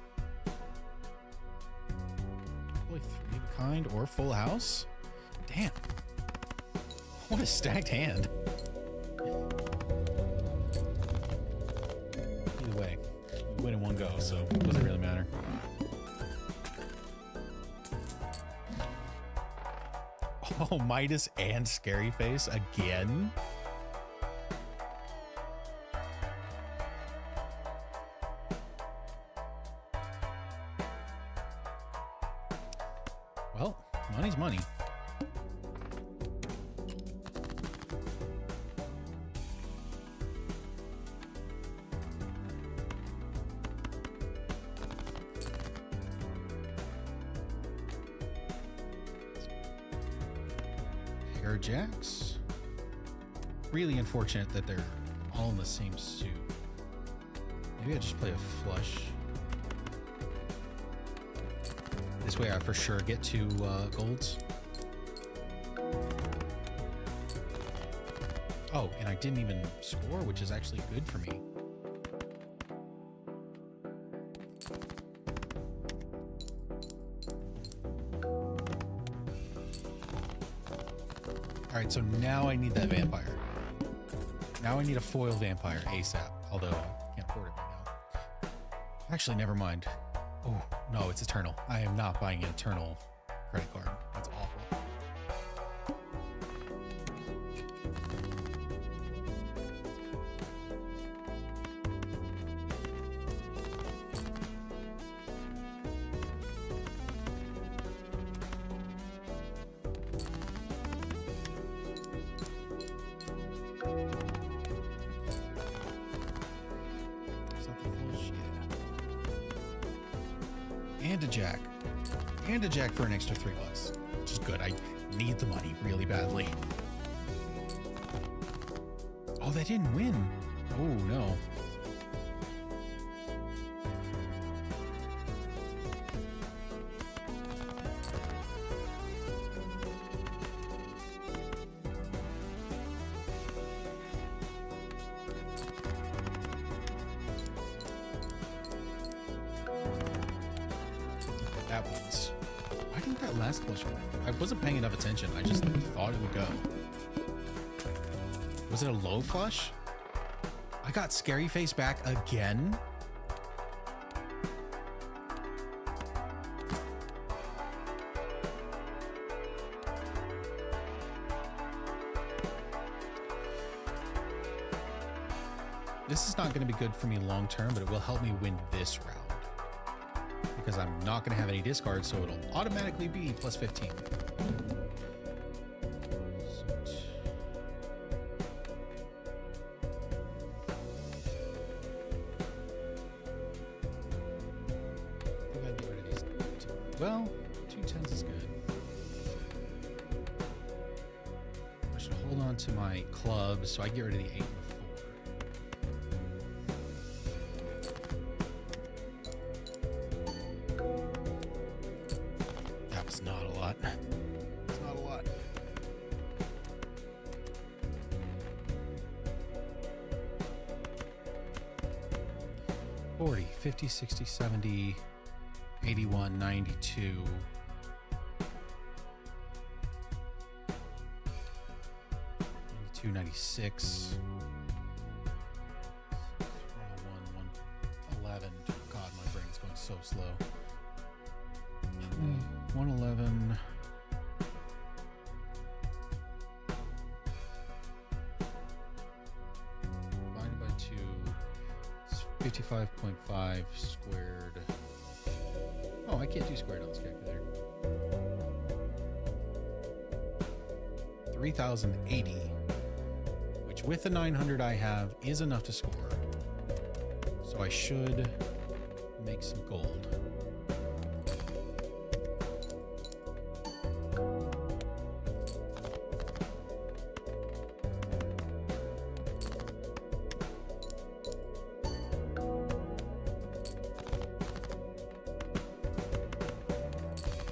Probably 3 of a kind or full house. Damn. What a stacked hand. Either way, we win in one go, so it doesn't really matter. Oh, Midas and Scary Face again? Well, money's money. Jacks. Really unfortunate that they're all in the same suit. Maybe I just play a flush. This way I for sure get 2 golds. Oh, and I didn't even score, which is actually good for me. All right, so now I need that vampire. Now I need a foil vampire ASAP, although I can't afford it right now. Actually, never mind. Oh, no, it's Eternal. I am not buying an Eternal credit card. That's awful. And a jack. And a jack for an extra $3, which is good. I need the money really badly. Oh, they didn't win. Oh, no. That was. Why didn't that last flush work? I wasn't paying enough attention. I just thought it would go. Was it a low flush? I got Scary Face back again? This is not going to be good for me long term, but it will help me win this round. Because I'm not going to have any discards, so it'll automatically be plus 15. Well, 2 10s is good. I should hold on to my clubs so I get rid of the 8 and the 4. That was not a lot. It's not a lot. $40, $50, $60, $70, $81, $92. $96. 111. God, my brain is going so slow. 111. Divided by 2. It's 55.5 squared. Oh, I can't do squared on this calculator. 3,080, which with the 900 I have is enough to score. So I should make some gold.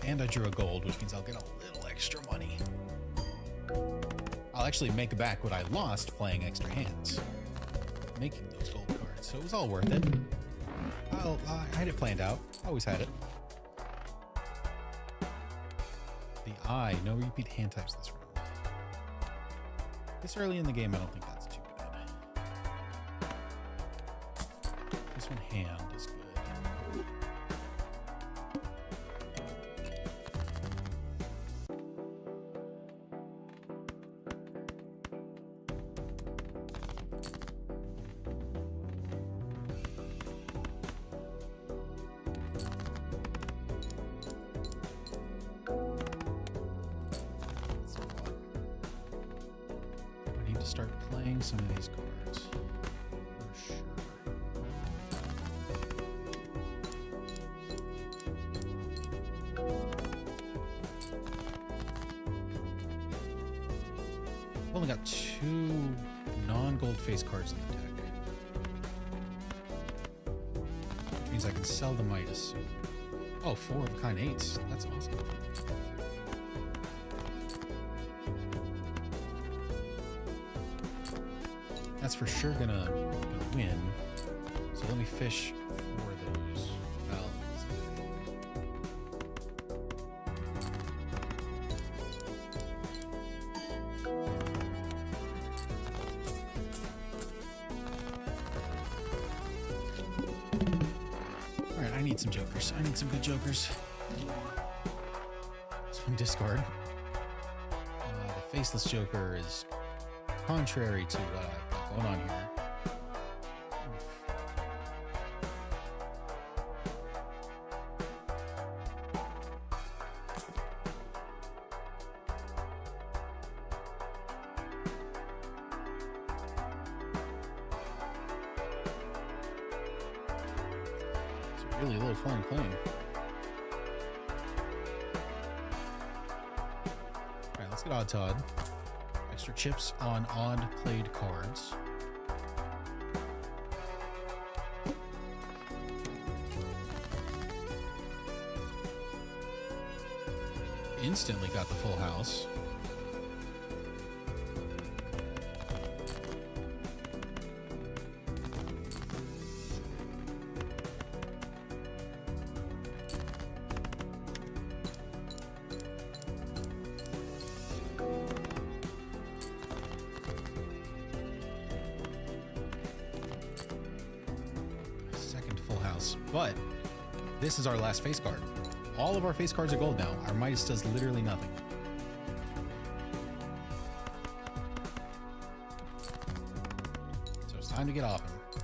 And I drew a gold, which means I'll get a little extra money. I'll actually make back what I lost playing extra hands, making those gold cards. So it was all worth it. I had it planned out. Always had it. The eye, no repeat hand types this round. This early in the game, I don't think that's too bad. This one hand is good. To start playing some of these cards for sure. I've only got 2 non-gold face cards in the deck, which means I can sell the Midas soon. Oh, 4 of kind 8s. That's awesome. That's for sure gonna win. So let me fish for those values. All right, I need some jokers. I need some good jokers. This one discard. The faceless joker is contrary to what I've got going on here. It's really low flying plane. All right, let's get odd Todd. Extra chips on odd played cards. Instantly got the full house. But this is our last face card. All of our face cards are gold now. Our Midas does literally nothing. So it's time to get off him.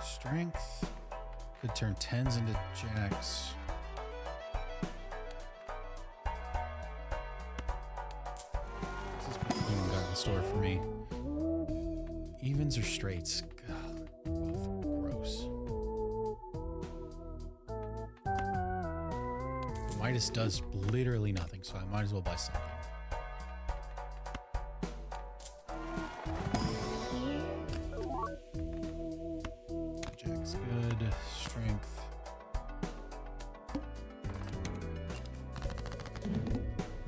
Strength could turn 10s into jacks. This is what anyone got in store for me. Evens or straights? God, both gross. Midas does literally nothing, so I might as well buy something. Strength.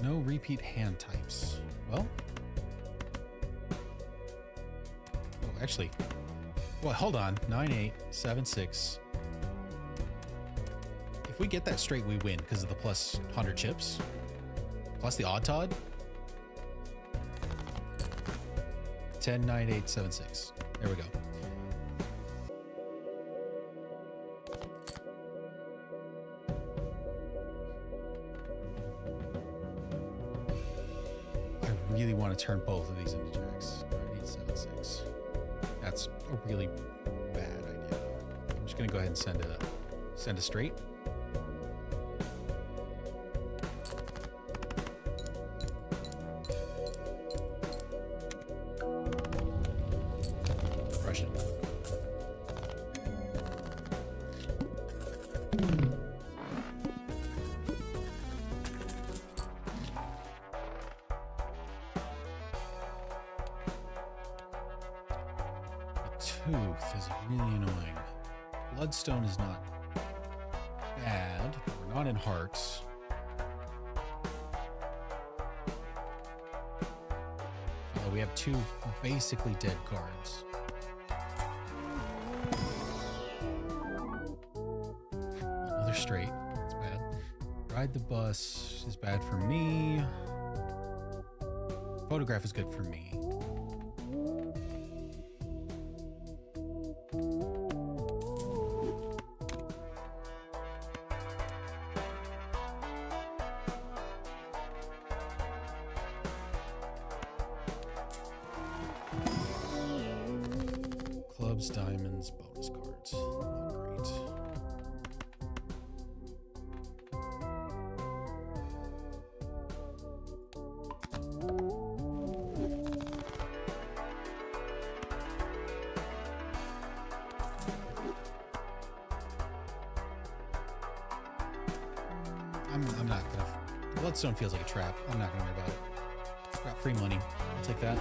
No repeat hand types. Well. Oh, actually. Well, hold on. 9, 8, 7, 6. If we get that straight, we win because of the plus 100 chips. Plus the odd Todd. 10, 9, 8, 7, 6. There we go. Really want to turn both of these into jacks. 9876. That's a really bad idea. I'm just gonna go ahead and send a straight. Crush it. Tooth is really annoying. Bloodstone is not bad. We're not in hearts. Although we have two basically dead cards. Another straight. That's bad. Ride the bus is bad for me. Photograph is good for me. Clubs, diamonds, bonus cards. Not great. I'm not gonna. Bloodstone feels like a trap. I'm not gonna worry about it. Got free money. I'll take that.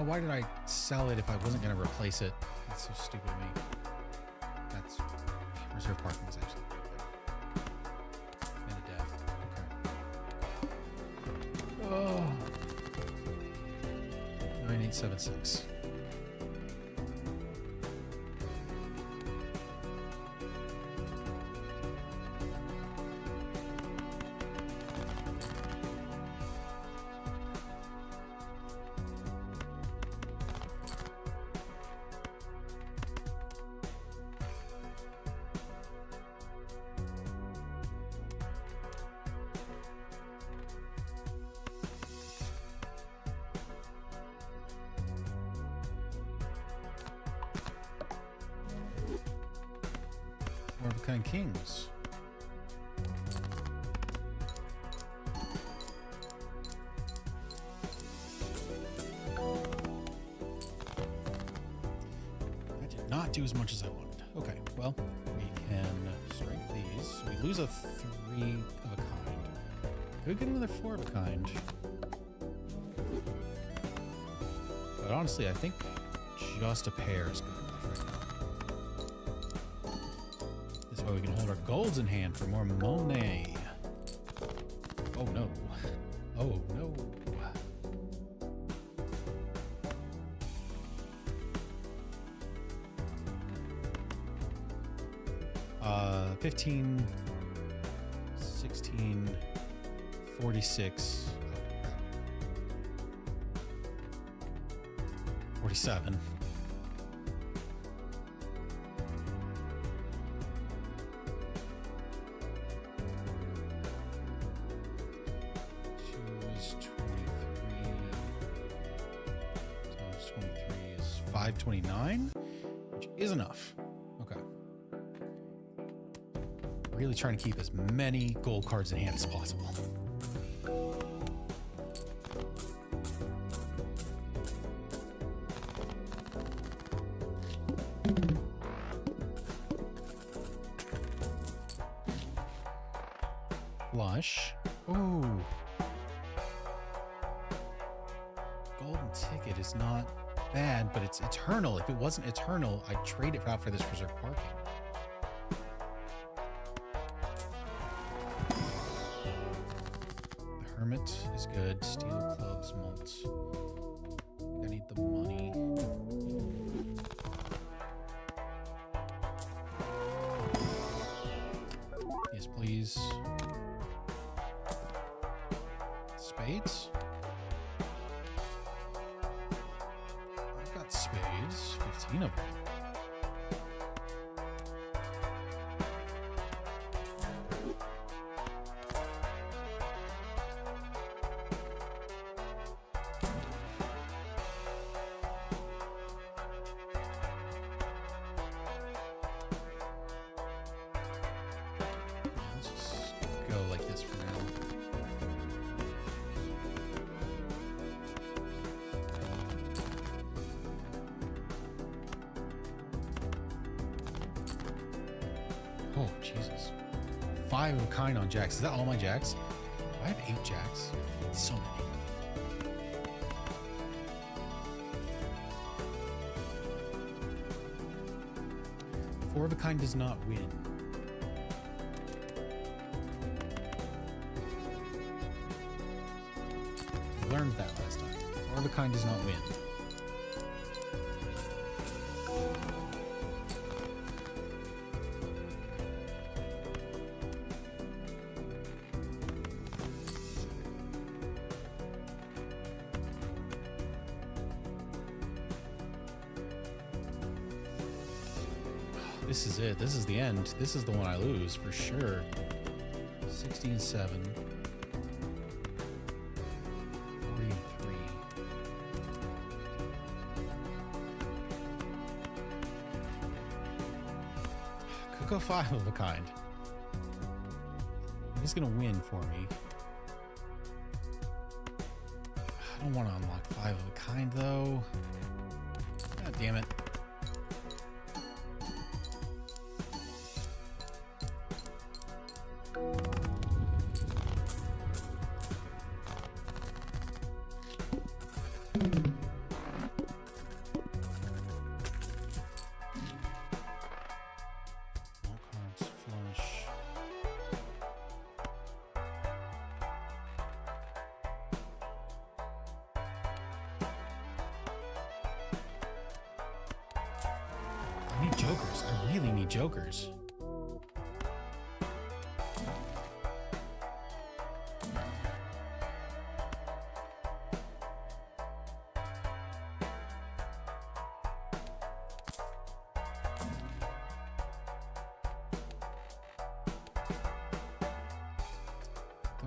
Why did I sell it if I wasn't going to replace it? That's so stupid of me. That's reserve parking is actually pretty good. And a death. Okay. Oh. 9876. Four of a kind kings. That did not do as much as I wanted. Okay, well, we can strike these. So we lose a 3 of a kind. Could get another 4 of a kind. But honestly, I think just a pair is good enough right now. This way we can hold our golds in hand for more money. Oh no. Oh no. 15, 16, 46, 47. Choose 23 times 23 is 529, which is enough. Okay. Really trying to keep as many gold cards in hand as possible. Flush. Ooh. Golden ticket is not bad, but it's eternal. If it wasn't eternal, I'd trade it out for this reserve parking. The Hermit is good. Steel clubs, malts. I think I need the money. Yes, please. Spades? I've got spades. 15 of them. Let's just go like this for now. Oh, Jesus. 5 of a kind on jacks. Is that all my jacks? I have 8 jacks. So many. Four of a kind does not win. We learned that last time. Four of a kind does not win. This is it. This is the end. This is the one I lose for sure. 16, 7. 43. Could go 5 of a kind. He's gonna win for me. I don't want to unlock 5 of a kind though. God damn it. All cards flush. I need jokers. I really need jokers.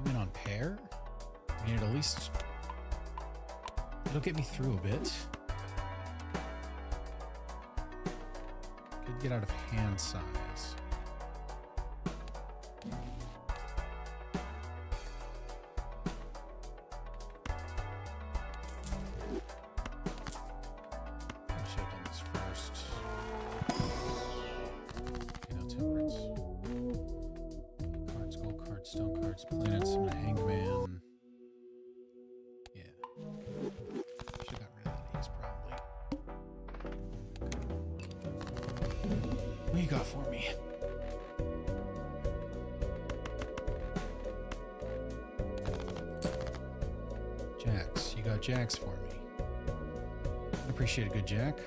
Going on pair? I mean, at least it'll get me through a bit. Could get out of hand size. I should have done this first. Okay, now temperance. Cards, gold cards, stone cards, planets, and a hangman. Yeah. Should have got rid of that ace probably. What you got for me? jacks for me. I appreciate a good jack.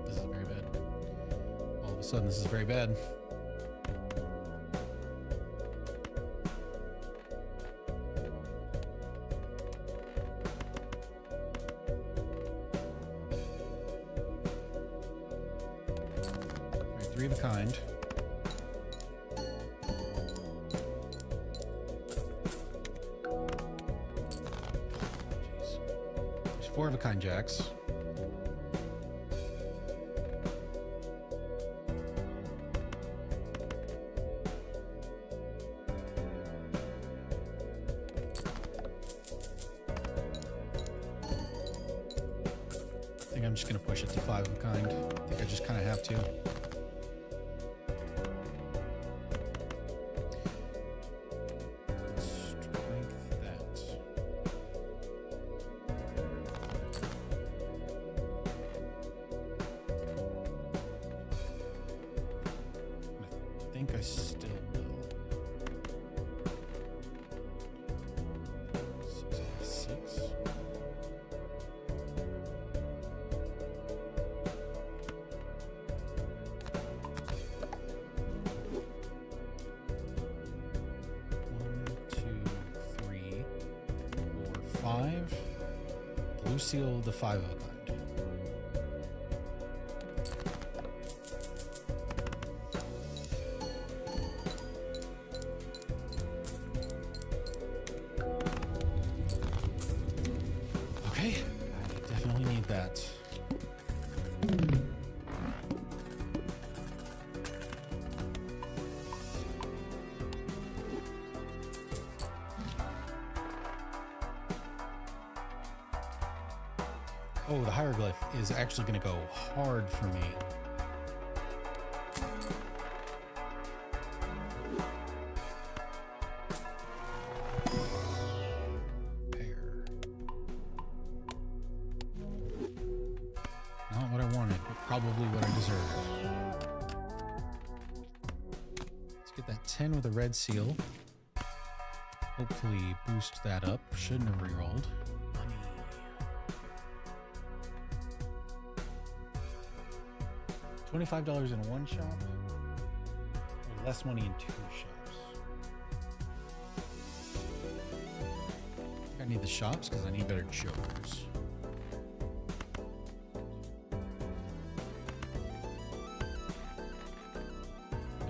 This is very bad. All of a sudden, this is very bad. Three of a kind. Jeez. There's four of a kind jacks. I think I'm just gonna push it to five of a kind. I think I just kind of have to. I still will. 6. Five. Blue seal the five of a kind. Okay, I definitely need that. Oh, the hieroglyph is actually going to go hard for me. Pair. Not what I wanted, but probably what I deserve. Let's get that 10 with a red seal. Hopefully boost that up. Shouldn't have rerolled. $25 in one shop, or less money in two shops. I need the shops because I need better jokers.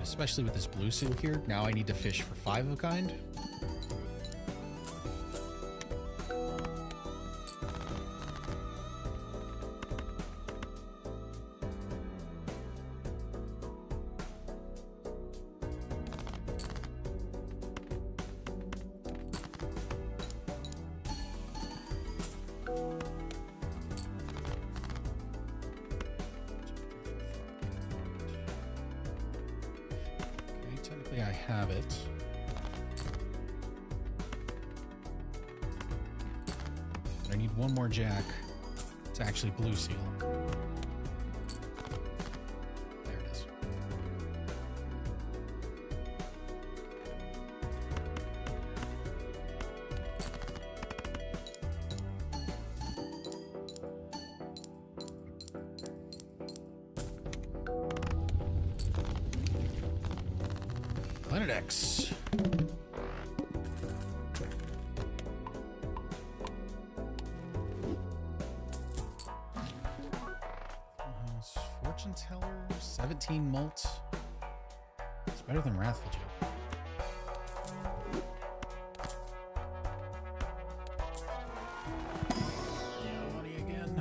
Especially with this blue seal here, now I need to fish for five of a kind. Technically, I have it. But I need one more jack to actually blue seal. There it is. Planet X. Fortune Teller, 17 malt. It's better than Wrathful Joke. Yeah, money again.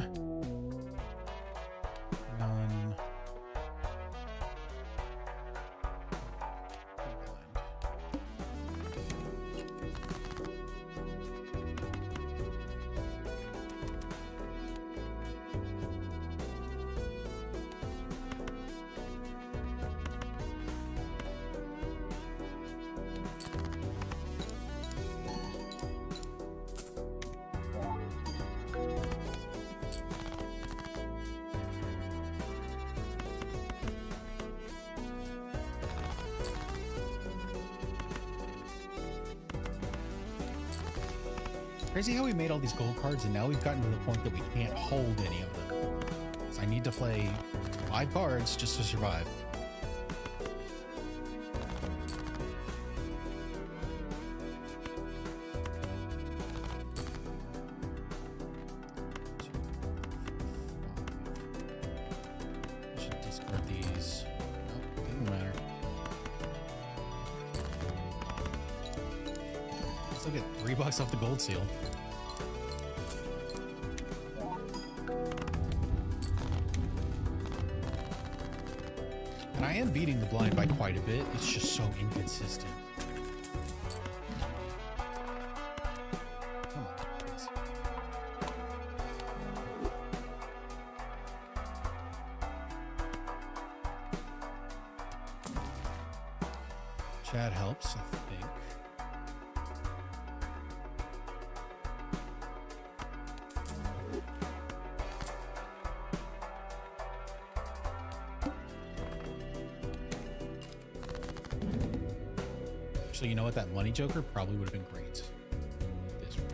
None. Crazy how we made all these gold cards and now we've gotten to the point that we can't hold any of them. So I need to play 5 cards just to survive. I should discard these. No, doesn't matter. Still get $3 off the gold seal. And I am beating the blind by quite a bit. It's just so inconsistent. Come on, please. Chat helps, I think. Actually, you know what? That money joker probably would have been great this round.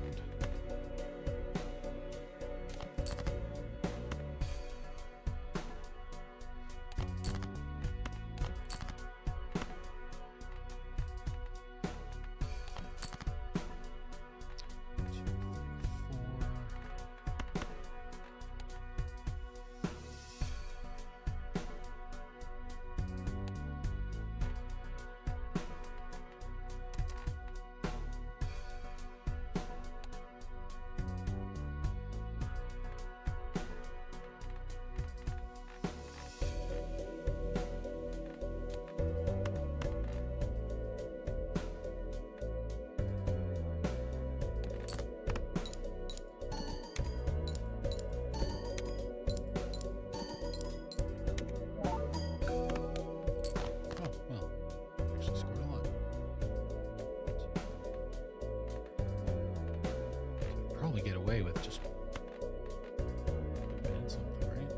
Get away with just doing something, right?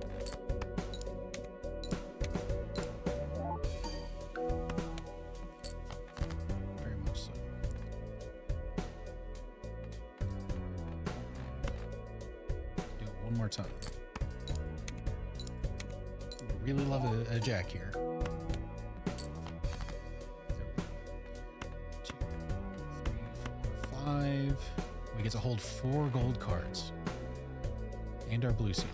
Very much so. Do it one more time. Really love a jack here. 2, 3, 4, 5. We get to hold 4 gold cards and our blue seal.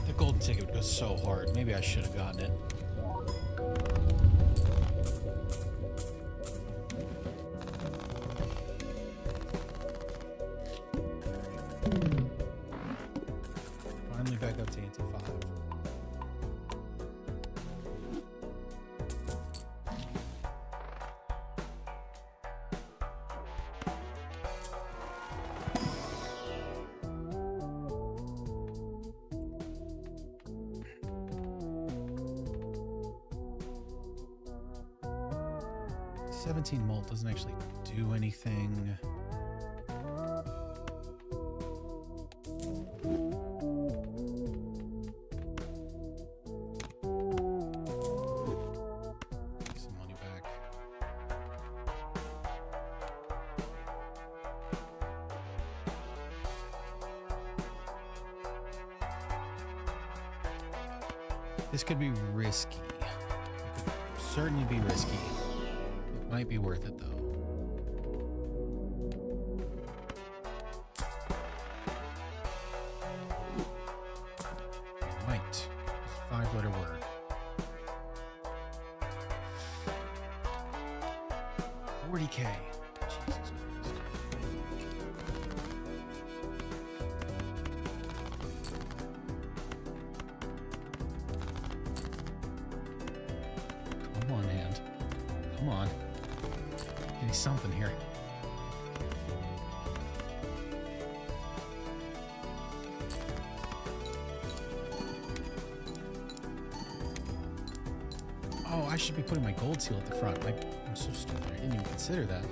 The golden ticket would go so hard. Maybe I should have gotten it. Finally back up to ante 5. Mult doesn't actually do anything. Take some money back. This could be risky. It could certainly be risky. Might be worth it though. Might. It's a 5-letter word. 40K. Jesus Christ. Come on, hand. Come on. Give me something here. Oh, I should be putting my gold seal at the front. I'm so stupid. I didn't even consider that.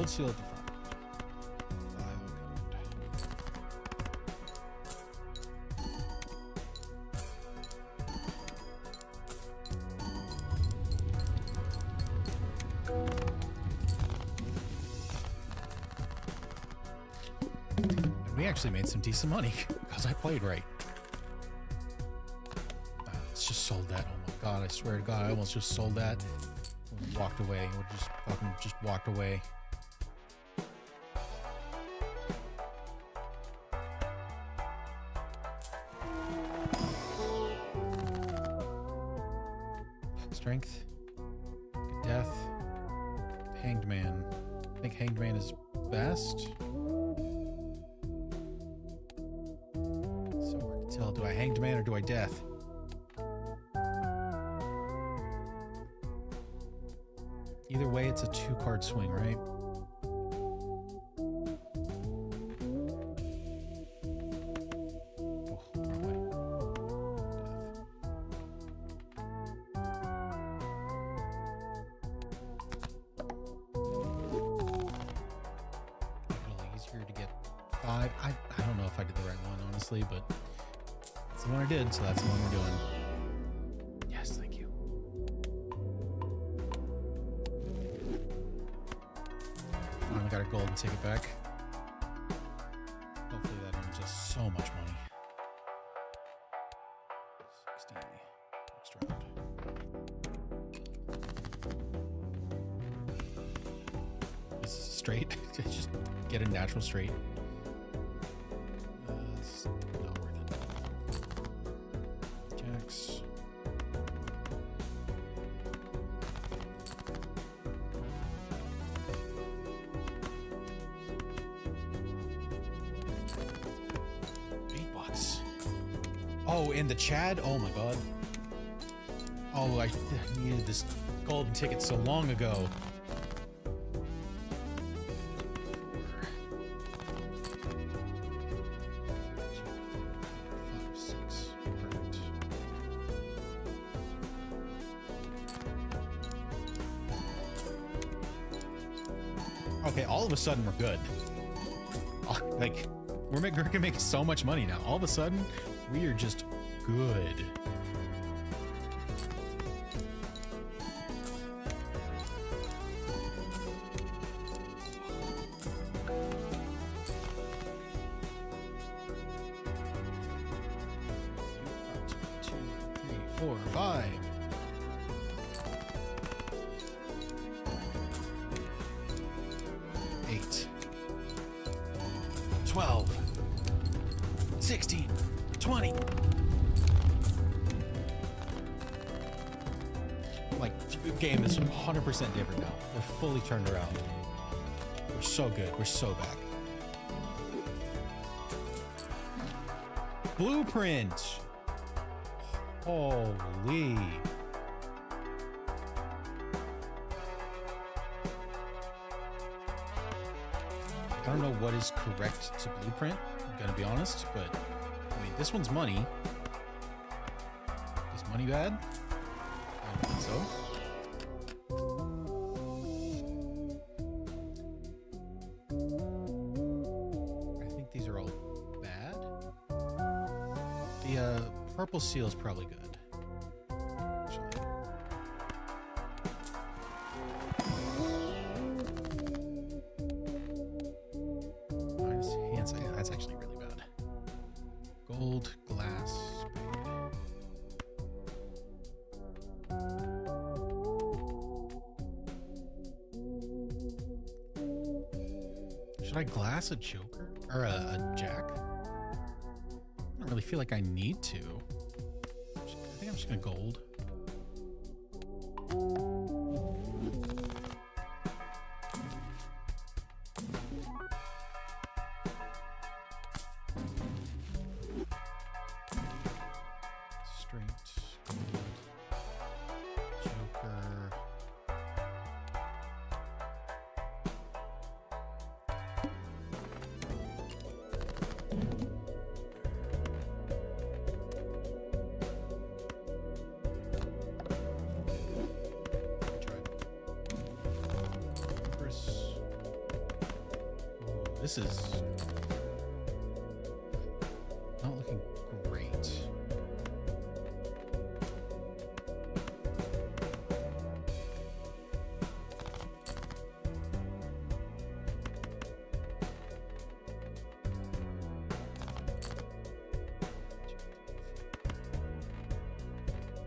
seal at the front. And we actually made some decent money because I played right. Let's just sold that. Oh my god, I swear to god, I almost just sold that. Walked away. We just fucking just walked away. Strength. Death. Hanged man. I think hanged man is best. So hard to tell. Do I hanged man or do I death? Either way, it's a 2-card swing, right? Oh, wrong way. Death. A little easier to get 5. I don't know if I did the right one, honestly, but it's the one I did, so that's the one we're doing. Yes, thank you. Finally got a golden ticket back. Hopefully that earns us so much money. 60 next round. This is straight. Just get a natural straight. It's not worth it. Jacks. $8. Oh, and the Chad? Oh my god. Oh, I needed this golden ticket so long ago. Okay, all of a sudden we're good. Like, we're gonna make so much money now. All of a sudden, we are just good. Two, three, four, five. 8, 12, 16, 20. Like, the game is 100% different now. We're fully turned around. We're so good. We're so back. Blueprint. Holy. I don't know what is correct to blueprint, I'm gonna be honest, but I mean, this one's money. Is money bad? I don't think so. I think these are all bad. The purple seal is probably good. Actually. That's actually really bad. Gold, glass, spade. Should I glass a joker? Or a jack? I don't really feel like I need to. I think I'm just gonna gold. this is not looking great.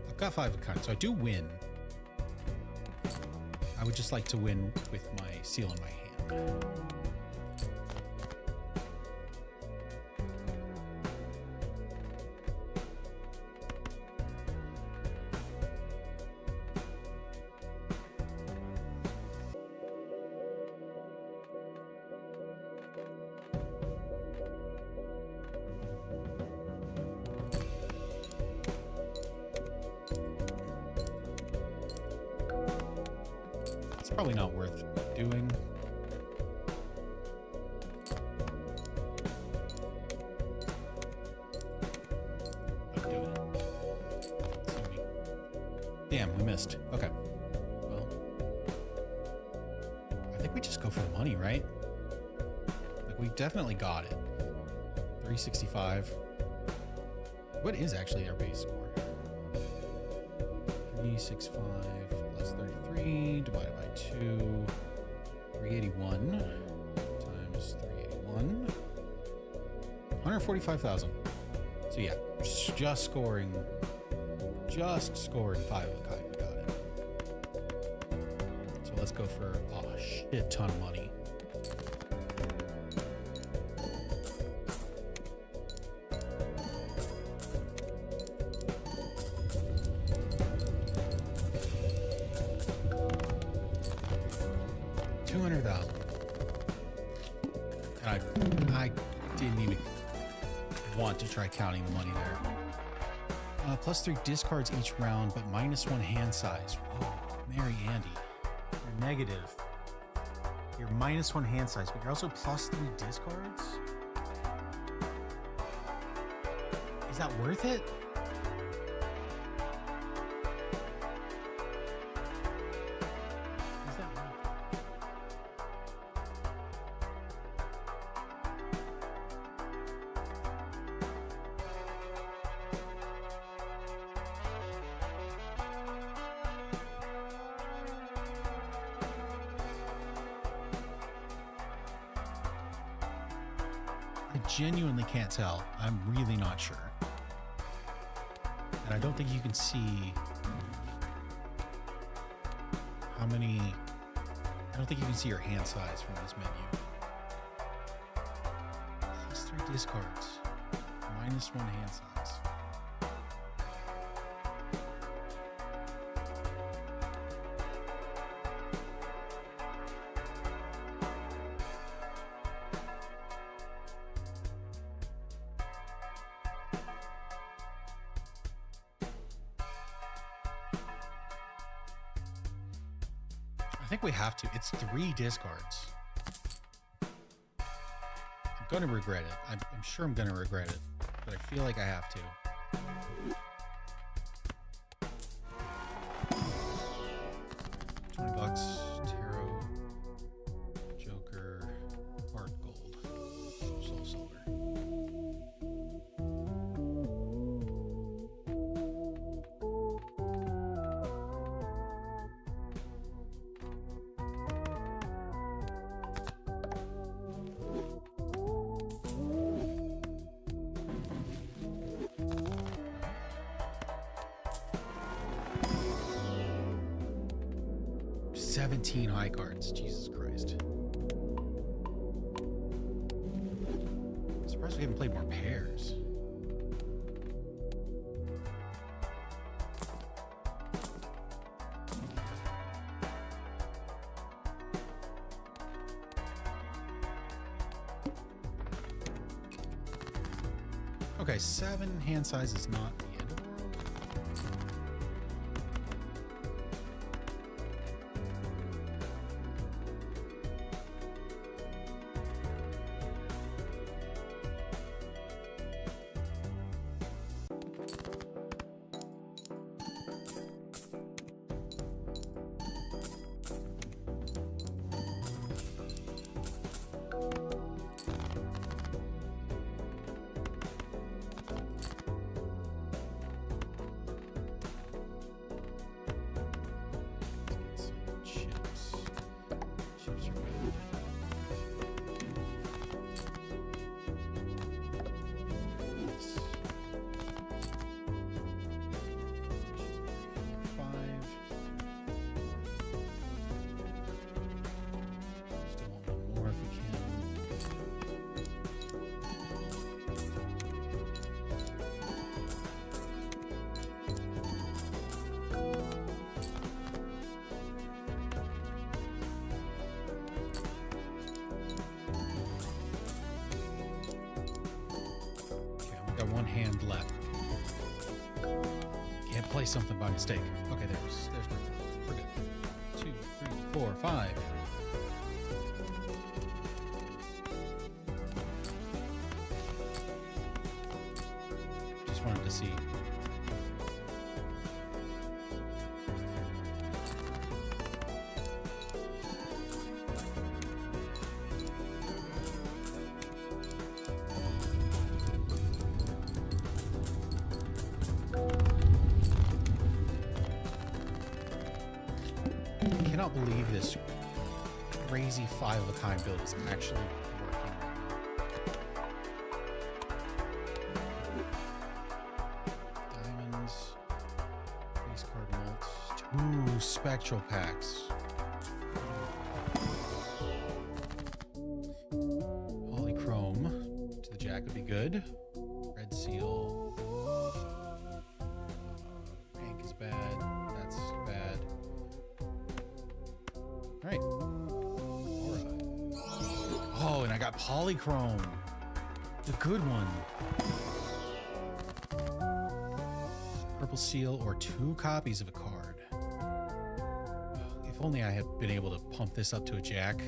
I've got 5 of kind, so I do win. I would just like to win with my seal in my hand. Probably not worth doing. But do it. Damn, we missed. Okay. Well, I think we just go for the money, right? Like, we definitely got it. 365. What is actually our base score? 365 plus 33 divided by 2. 381 times 381. 145,000. So yeah, just scoring 5 of a kind. We got it. So let's go for a shit ton of money. I didn't even want to try counting the money there. Plus 3 discards each round, but -1 hand size. Whoa, Mary Andy. You're negative. You're -1 hand size, but you're also plus 3 discards? Is that worth it? I genuinely can't tell. I'm really not sure. And I don't think you can see how many... I don't think you can see your hand size from this menu. Plus 3 discards. -1 hand size. I think we have to. It's 3 discards. I'm going to regret it. I'm sure I'm going to regret it, but I feel like I have to. $20. Tarot. Joker. Heart gold. Soul silver. $17 high cards. Jesus Christ. I'm surprised we haven't played more pairs. Okay, 7 hand size is not the end of the world. got one hand left. Can't play something by mistake. Okay, there's we're good. 2, 3, 4, 5. Just wanted to see. I cannot believe this crazy 5-of-a-kind build is actually working right now. Diamonds, face card mults, 2 spectral packs. Polychrome to the jack would be good. Red seal. Pink is bad. That's bad. All right. Oh, and I got polychrome. The good one. Purple seal or 2 copies of a card. If only I had been able to pump this up to a jack.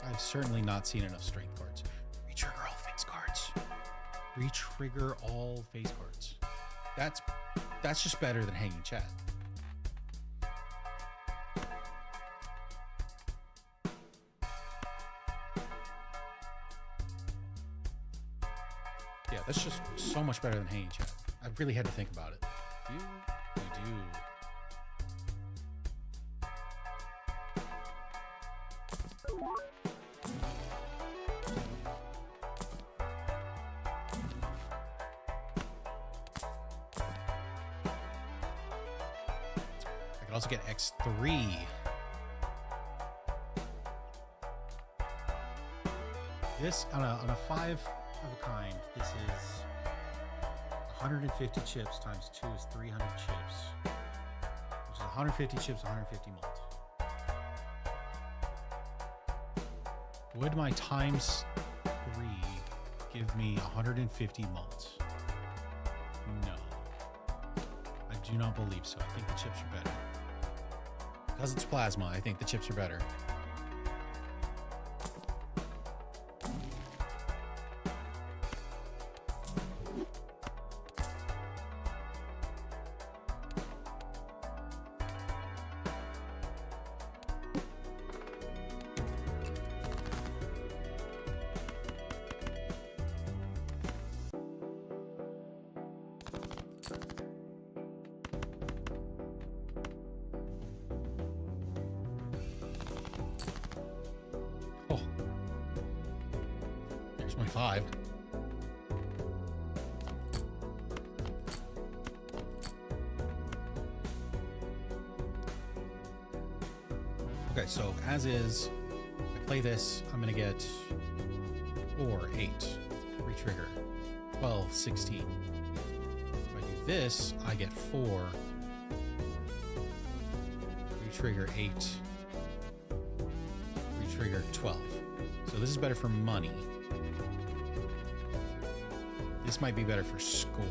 I've certainly not seen enough strength cards. Retrigger all face cards. Retrigger all face cards. That's just better than hanging chat. Yeah, that's just so much better than hanging chat. I really had to think about it. You do. I could also get X3. This on a 5-of-a-kind. This is 150 chips times 2 is 300 chips, which is 150 chips, 150 malt. Would my times 3 give me 150 malt? No, I do not believe so. I think the chips are better. Because it's plasma, I think the chips are better. Oh, there's my 5. Okay, so as is, I play this, I'm gonna get 4, 8, retrigger, 12, 16. If I do this, I get 4, retrigger 8, retrigger 12. So this is better for money. This might be better for score.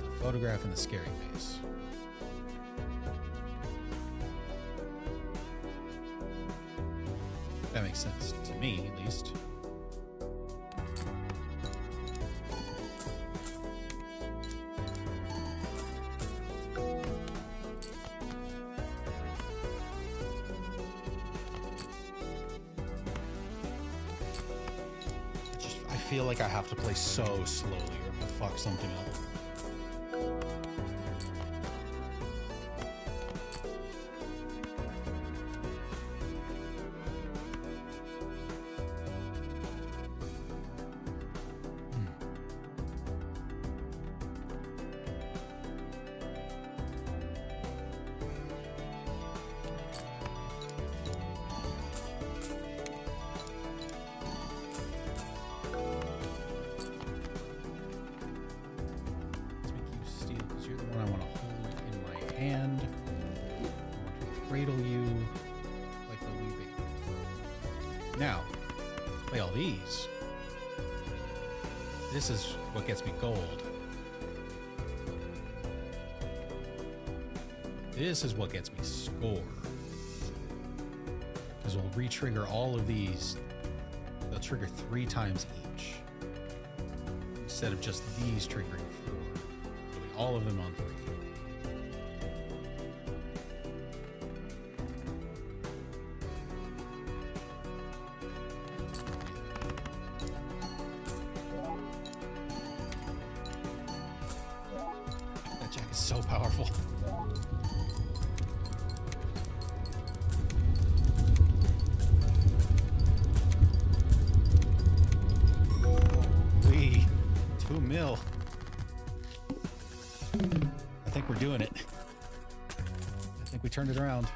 The photograph and the scary face. That makes sense to me, at least. I feel like I have to play so slowly or I'm gonna fuck something up. hand. Cradle you like a wee baby. Now, play all these. This is what gets me gold. This is what gets me score. Because we'll re-trigger all of these. They'll trigger 3 times each. Instead of just these triggering 4. Doing all of them on 3. That jack is so powerful. Holy, 2 mil. I think we're doing it. I think we turned it around.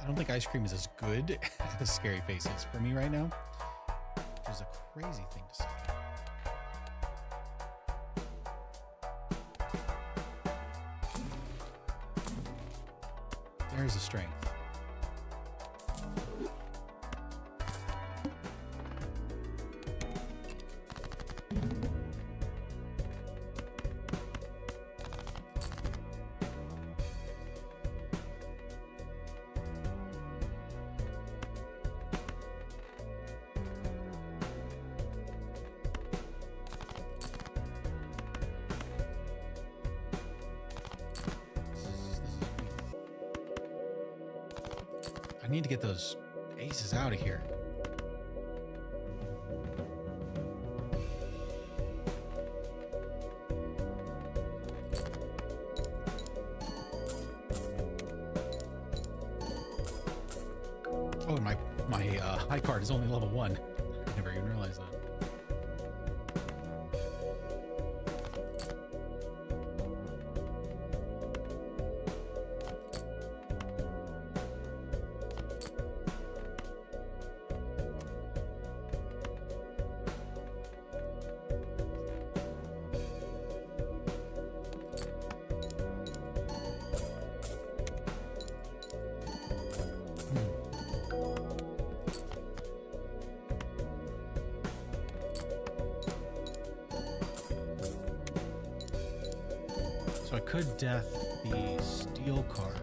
I don't think ice cream is as good as Scary Faces for me right now, which is a crazy thing to say. There's the strength. I need to get those aces out of here. Oh, and my high card is only level 1. I never even realized that. So I could death the steel card.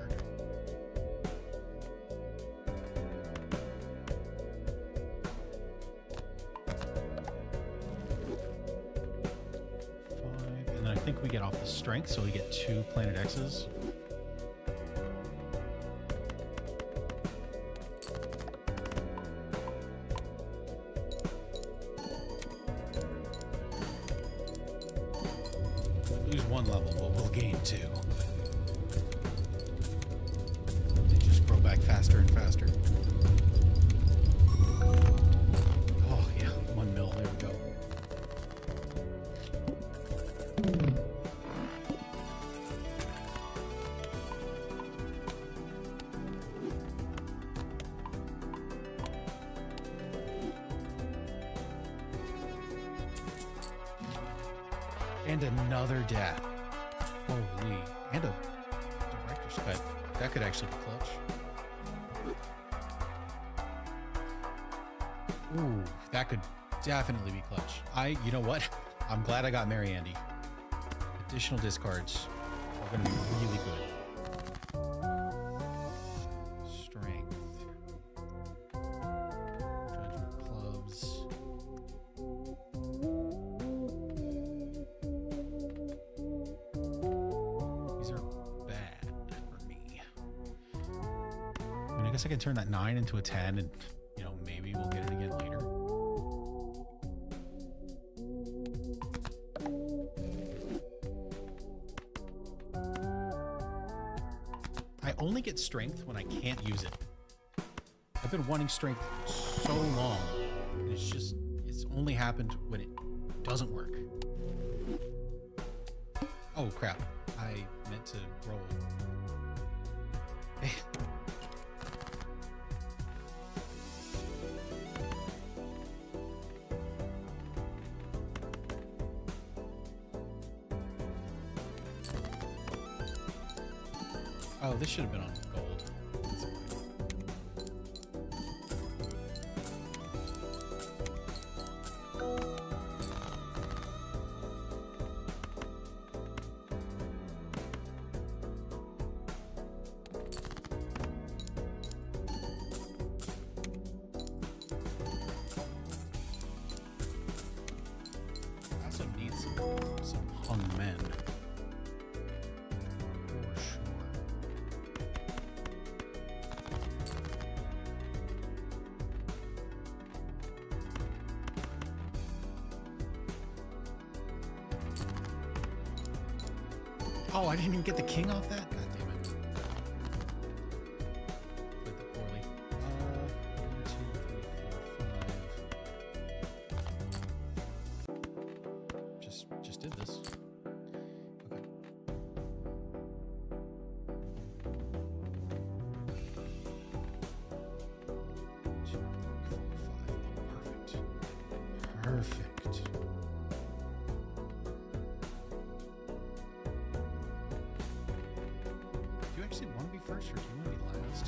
Five, and then I think we get off the strength, so we get 2 Planet X's. Lose 1 level, but we'll gain 2. They just grow back faster and faster. Oh yeah, 1 mil, there we go. And another death. Holy. And a director's cut. That could actually be clutch. Ooh, that could definitely be clutch. You know what? I'm glad I got Mary Andy. Additional discards are going to be really good. Strength. Judgment clubs. These are bad for me. I mean, I guess I can turn that 9 into a 10 and, you know, maybe we'll get it again later. only get strength when I can't use it. I've been wanting strength so long, and it's only happened when it doesn't work. Oh crap, I meant to roll. Oh, this should have been on gold. That's fine. I also need some hung men. For sure. Oh, I didn't even get the king off that? God damn it. Played that poorly. 1, 2, 3, 4, 5. Just did this. Okay. 2, 3, 4, 5. Oh, perfect. Perfect. Do you actually want to be first, or do you want to be last?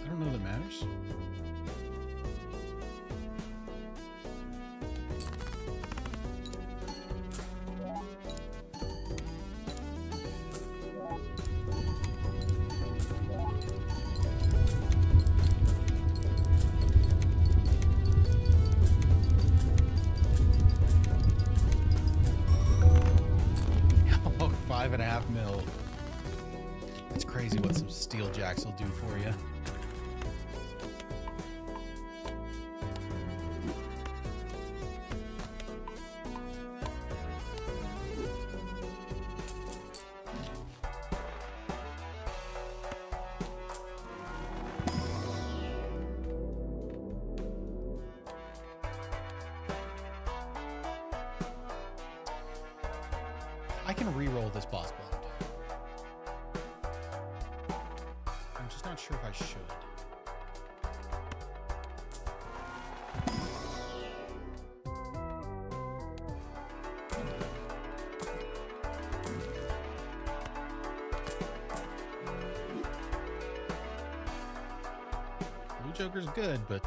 I don't know that matters. Oh, 5.5 mil. It's crazy what some steel jacks will do for you. I can re-roll this boss blind. I'm just not sure if I should. Blue Joker's good, but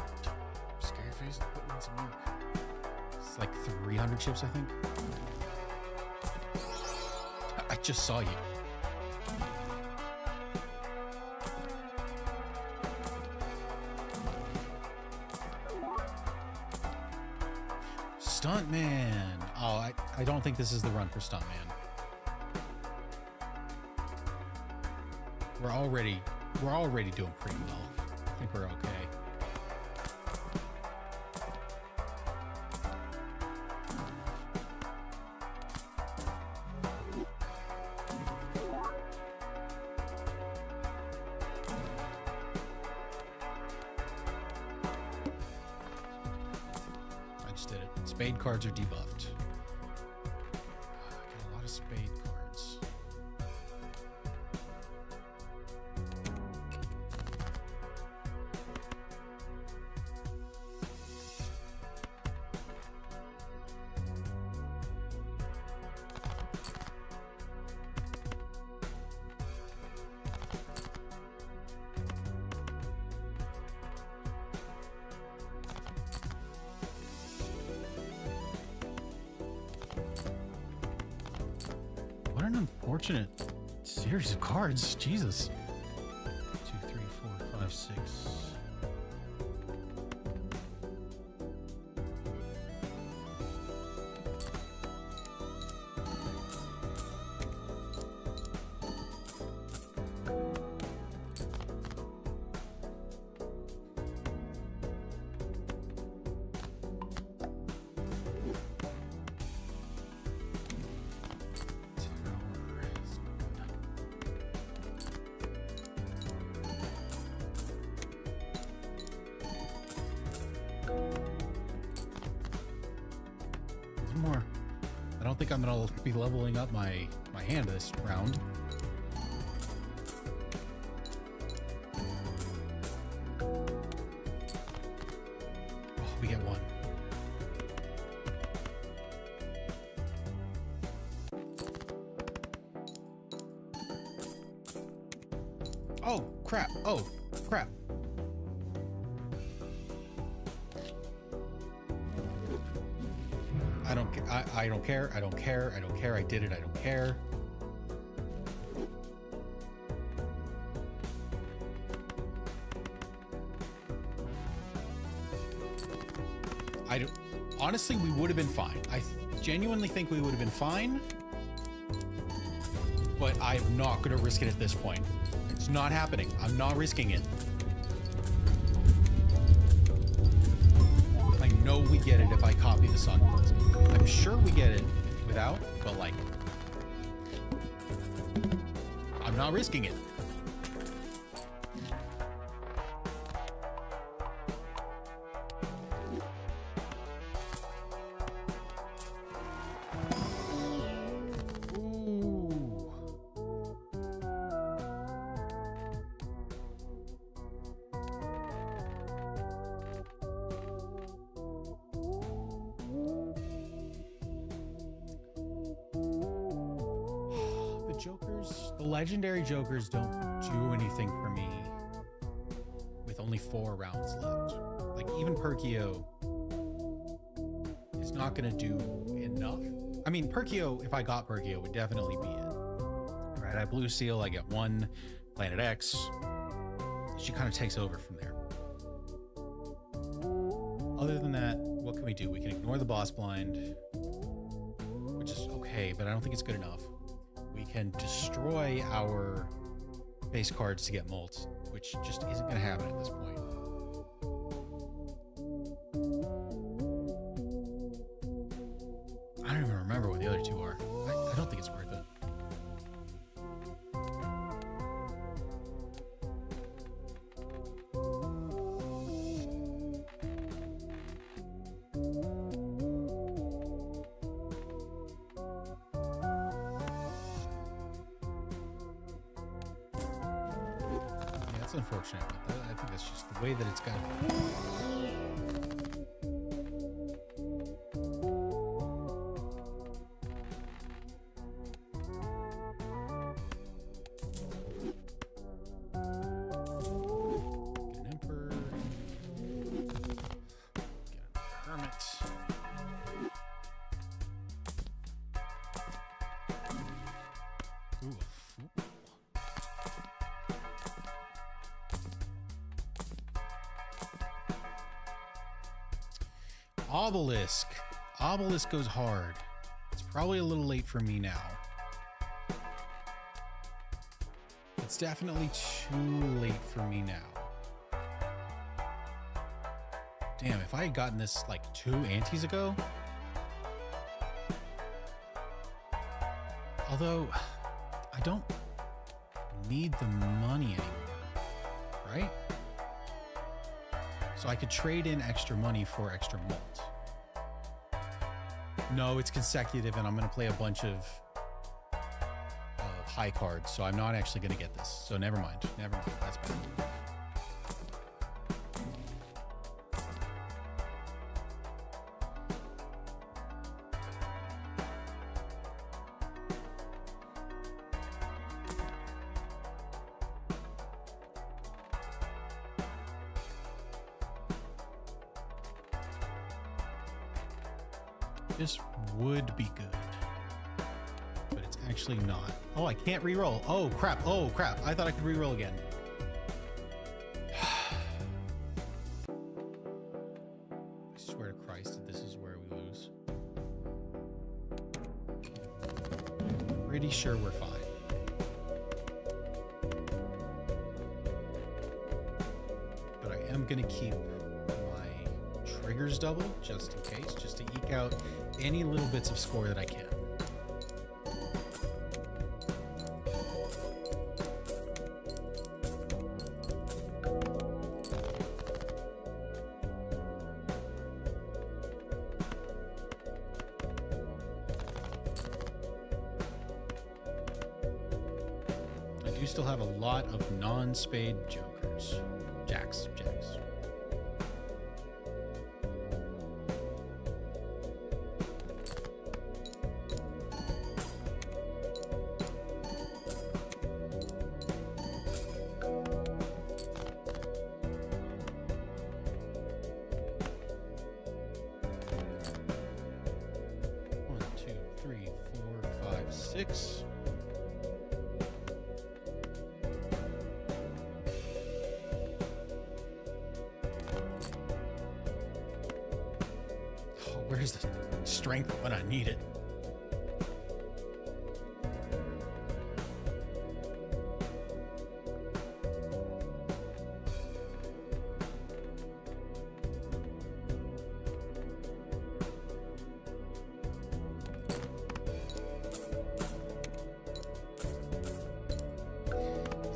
Scary Face is putting in some work. It's like 300 chips, I think. I just saw you. Stuntman. Oh, I don't think this is the run for Stuntman. We're already doing pretty well. I think we're okay. Did it. Spade cards are debuffed. I got a lot of spade cards. What an unfortunate series of cards. Jesus. 2, 3, 4, 5, 6. One more. I don't think I'm gonna be leveling up my hand this round. Oh, we get one. Oh, crap. Oh, crap. I don't care. I don't care. I don't care. I did it. I don't care. Honestly, we would have been fine. I genuinely think we would have been fine. But I'm not going to risk it at this point. It's not happening. I'm not risking it. I know we get it if I copy the sun. I'm sure we get it without, but like, I'm not risking it. Legendary Jokers don't do anything for me with only 4 rounds left. Like, even Perkio is not going to do enough. I mean, Perkio, if I got Perkio, would definitely be it. Right, I Blue Seal, I get 1, Planet X. She kind of takes over from there. Other than that, what can we do? We can ignore the boss blind, which is okay, but I don't think it's good enough. We can destroy our base cards to get molts, which just isn't going to happen at this point. I don't even remember what the other 2 are. I don't think it's worth it. Unfortunate, but I think that's just the way that it's got to be. Get an Emperor. Get a Hermit. Ooh, Obelisk. Obelisk goes hard. It's probably a little late for me now. It's definitely too late for me now. Damn, if I had gotten this like 2 antes ago. Although, I don't need the money anymore, right? So I could trade in extra money for extra malt. No, it's consecutive, and I'm going to play a bunch of high cards, so I'm not actually going to get this. So never mind. Never mind. That's bad. This would be good, but it's actually not. Oh, I can't re-roll. Oh, crap. Oh, crap. I thought I could re-roll again. I swear to Christ that this is where we lose. Pretty sure we're fine. But I am going to keep my triggers double just in case, just to eke out any little bits of score that I can. do still have a lot of non-spade jokers. Jacks. Six. Oh, where's the strength when I need it?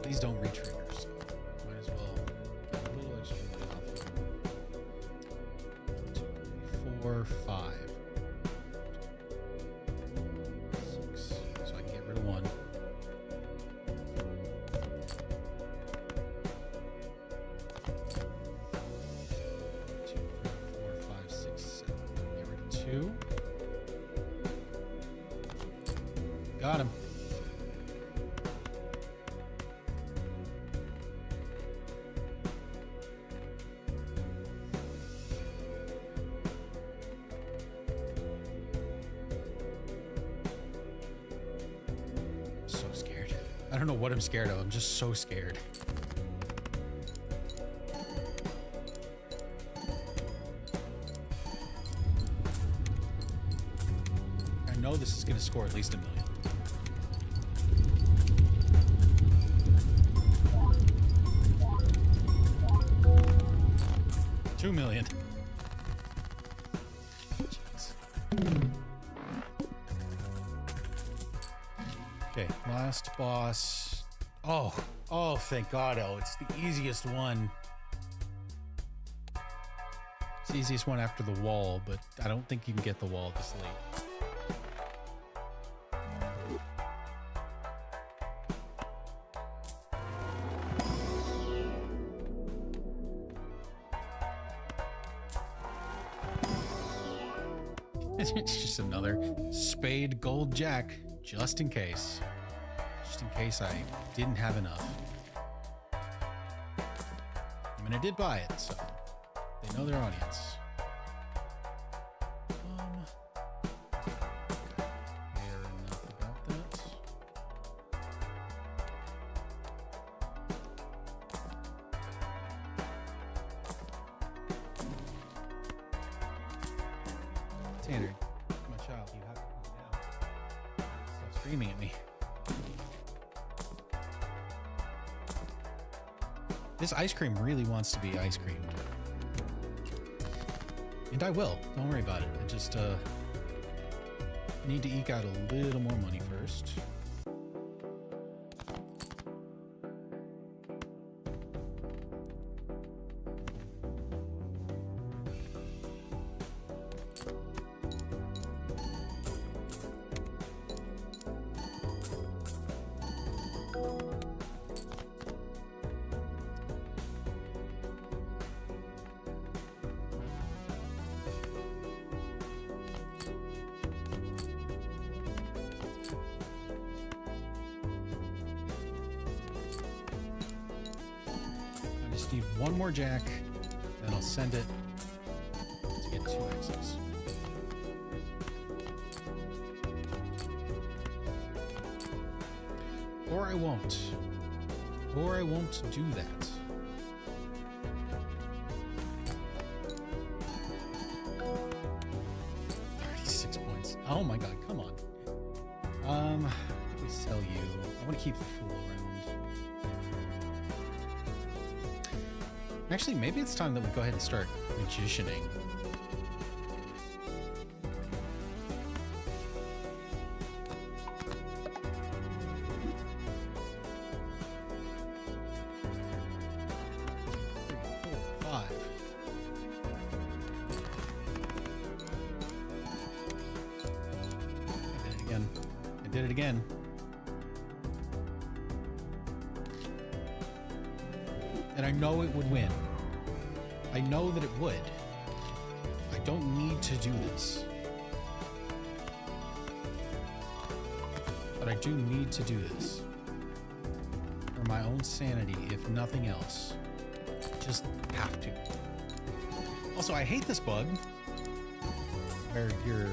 These don't re-trigger, so might as well get a little extra off of them. 2, 4, 5, 6, so I can get rid of 1. 2, 3, 4, 5, 6, 7. Get rid of 2. Got him. So scared. I don't know what I'm scared of. I'm just so scared. I know this is going to score at least 1 million. $2 million. Okay, last boss. Oh, thank God. Oh, it's the easiest one. It's the easiest one after the wall, but I don't think you can get the wall this late. It's just another spade gold jack, just in case. Just in case I didn't have enough. I mean, I did buy it, so they know their audience. Care enough about that. Tanner, my child, you have to calm down. Stop screaming at me. This ice cream really wants to be ice creamed. And I will. Don't worry about it. I just need to eke out a little more money first. Just need one more jack, then I'll send it to get 2 X's. Or I won't. Or I won't do that. $36. Oh my God, come on. We sell you. I want to keep the fool around. Actually, maybe it's time that we go ahead and start magicianing. I did it again. And I know it would win. I know that it would. I don't need to do this. But I do need to do this. For my own sanity, if nothing else. Just have to. Also, I hate this bug where your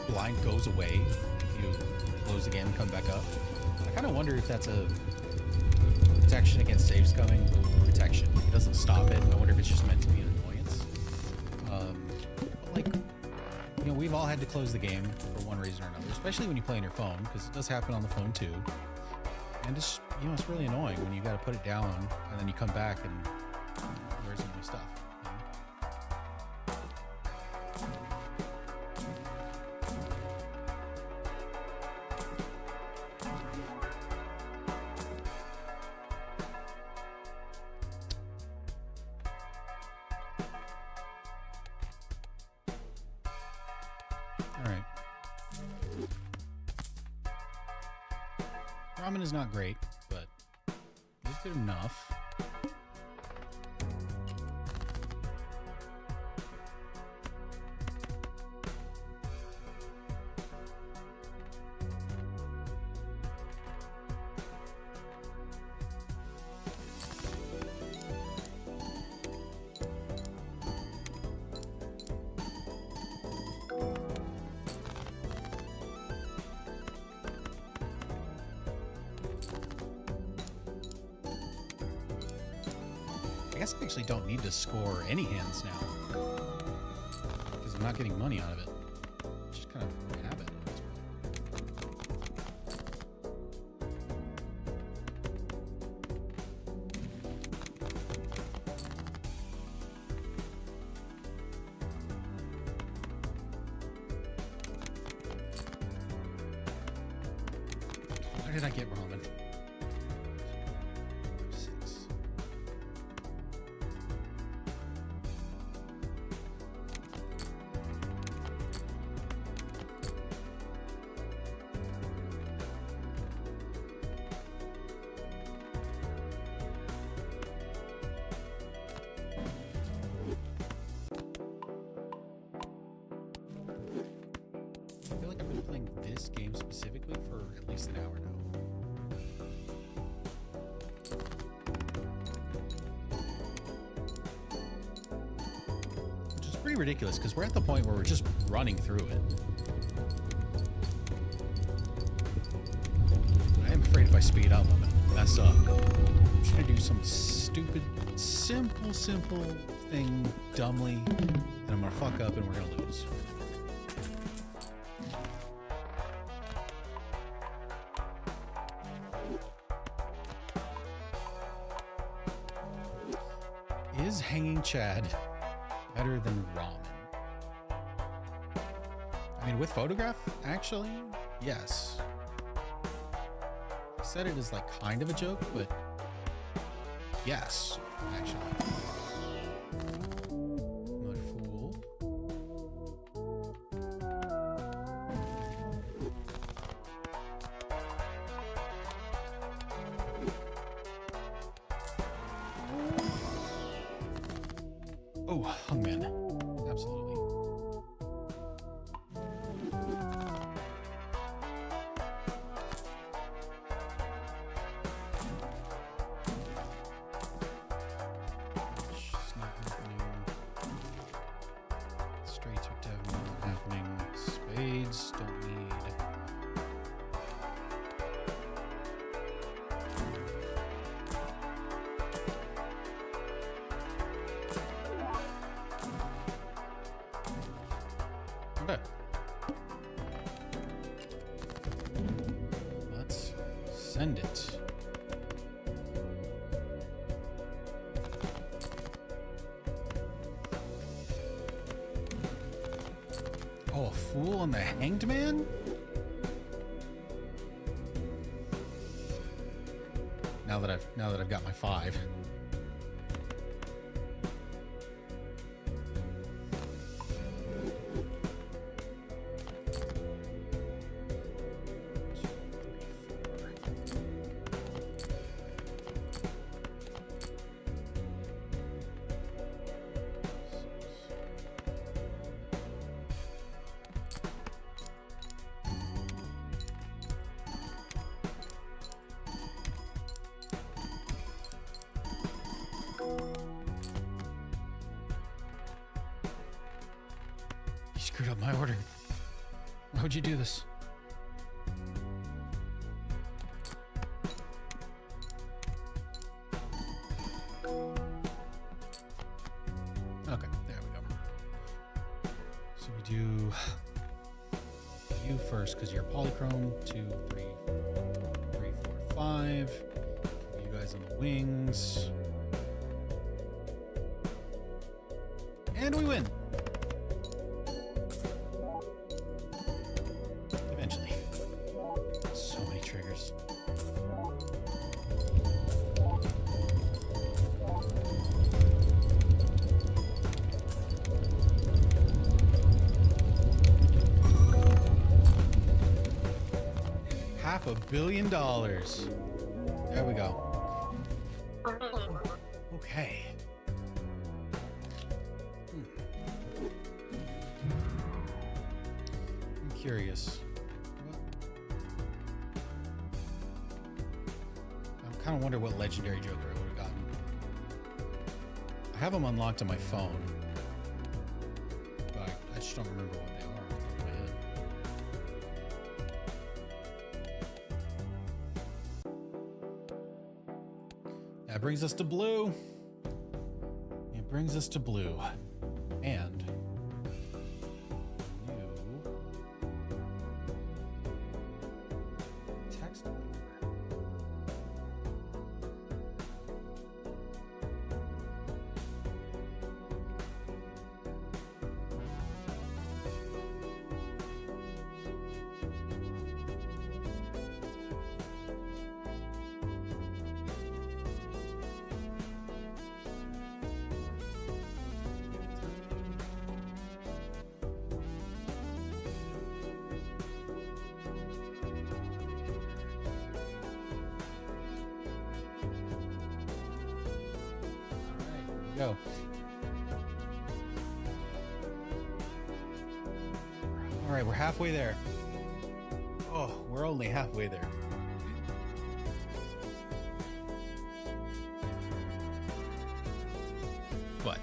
blind goes away if you close the game and come back up. I kind of wonder if that's a protection against saves coming. Protection. It doesn't stop it. I wonder if it's just meant to be an annoyance. But like, you know, we've all had to close the game for one reason or another, especially when you play on your phone, because it does happen on the phone too. And it's, you know, it's really annoying when you got to put it down and then you come back and where's all my stuff? Ramen is not great, but it's good enough. I guess I actually don't need to score any hands now because I'm not getting money out of it. It's just kind of a habit at this point. Why did I get ramen? I feel like I've been playing this game specifically for at least an hour now. Which is pretty ridiculous because we're at the point where we're just running through it. I am afraid if I speed up, I'm gonna mess up. I'm just gonna do some stupid, simple thing dumbly, and I'm gonna fuck up and we're gonna lose. Is hanging Chad better than ramen? I mean, with photograph, actually, yes. I said it as like kind of a joke, but yes, actually. What a fool. Oh, Hungman. Absolutely. Snap happening. Straights are definitely not happening. Spades don't need. Okay. Let's send it. Oh, a fool on the hanged man? Now that I've got my 5. screwed up my order. Why would you do this? Okay, there we go. So we do you first because you're polychrome. 2, 3, 3, 4, 5. You guys on the wings. And we win. Eventually. So many triggers. $500 million. There we go. Okay. I'm curious. I kind of wonder what legendary Joker I would have gotten. I have them unlocked on my phone, but I just don't remember what they are off the top of my head. That brings us to blue. It brings us to blue. And you text me. Go. All right, we're halfway there. Oh, we're only halfway there. But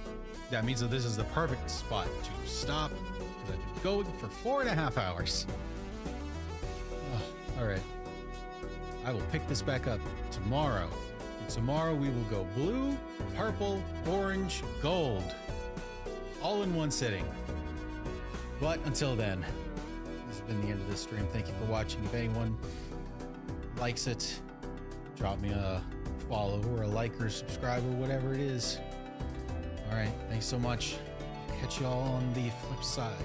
that means that this is the perfect spot to stop because I've been going for 4.5 hours. Oh, all right. I will pick this back up tomorrow. Tomorrow we will go blue, purple, orange, gold. All in one sitting. But until then, this has been the end of this stream. Thank you for watching. If anyone likes it, drop me a follow or a like or subscribe or whatever it is. All right, thanks so much. Catch y'all on the flip side.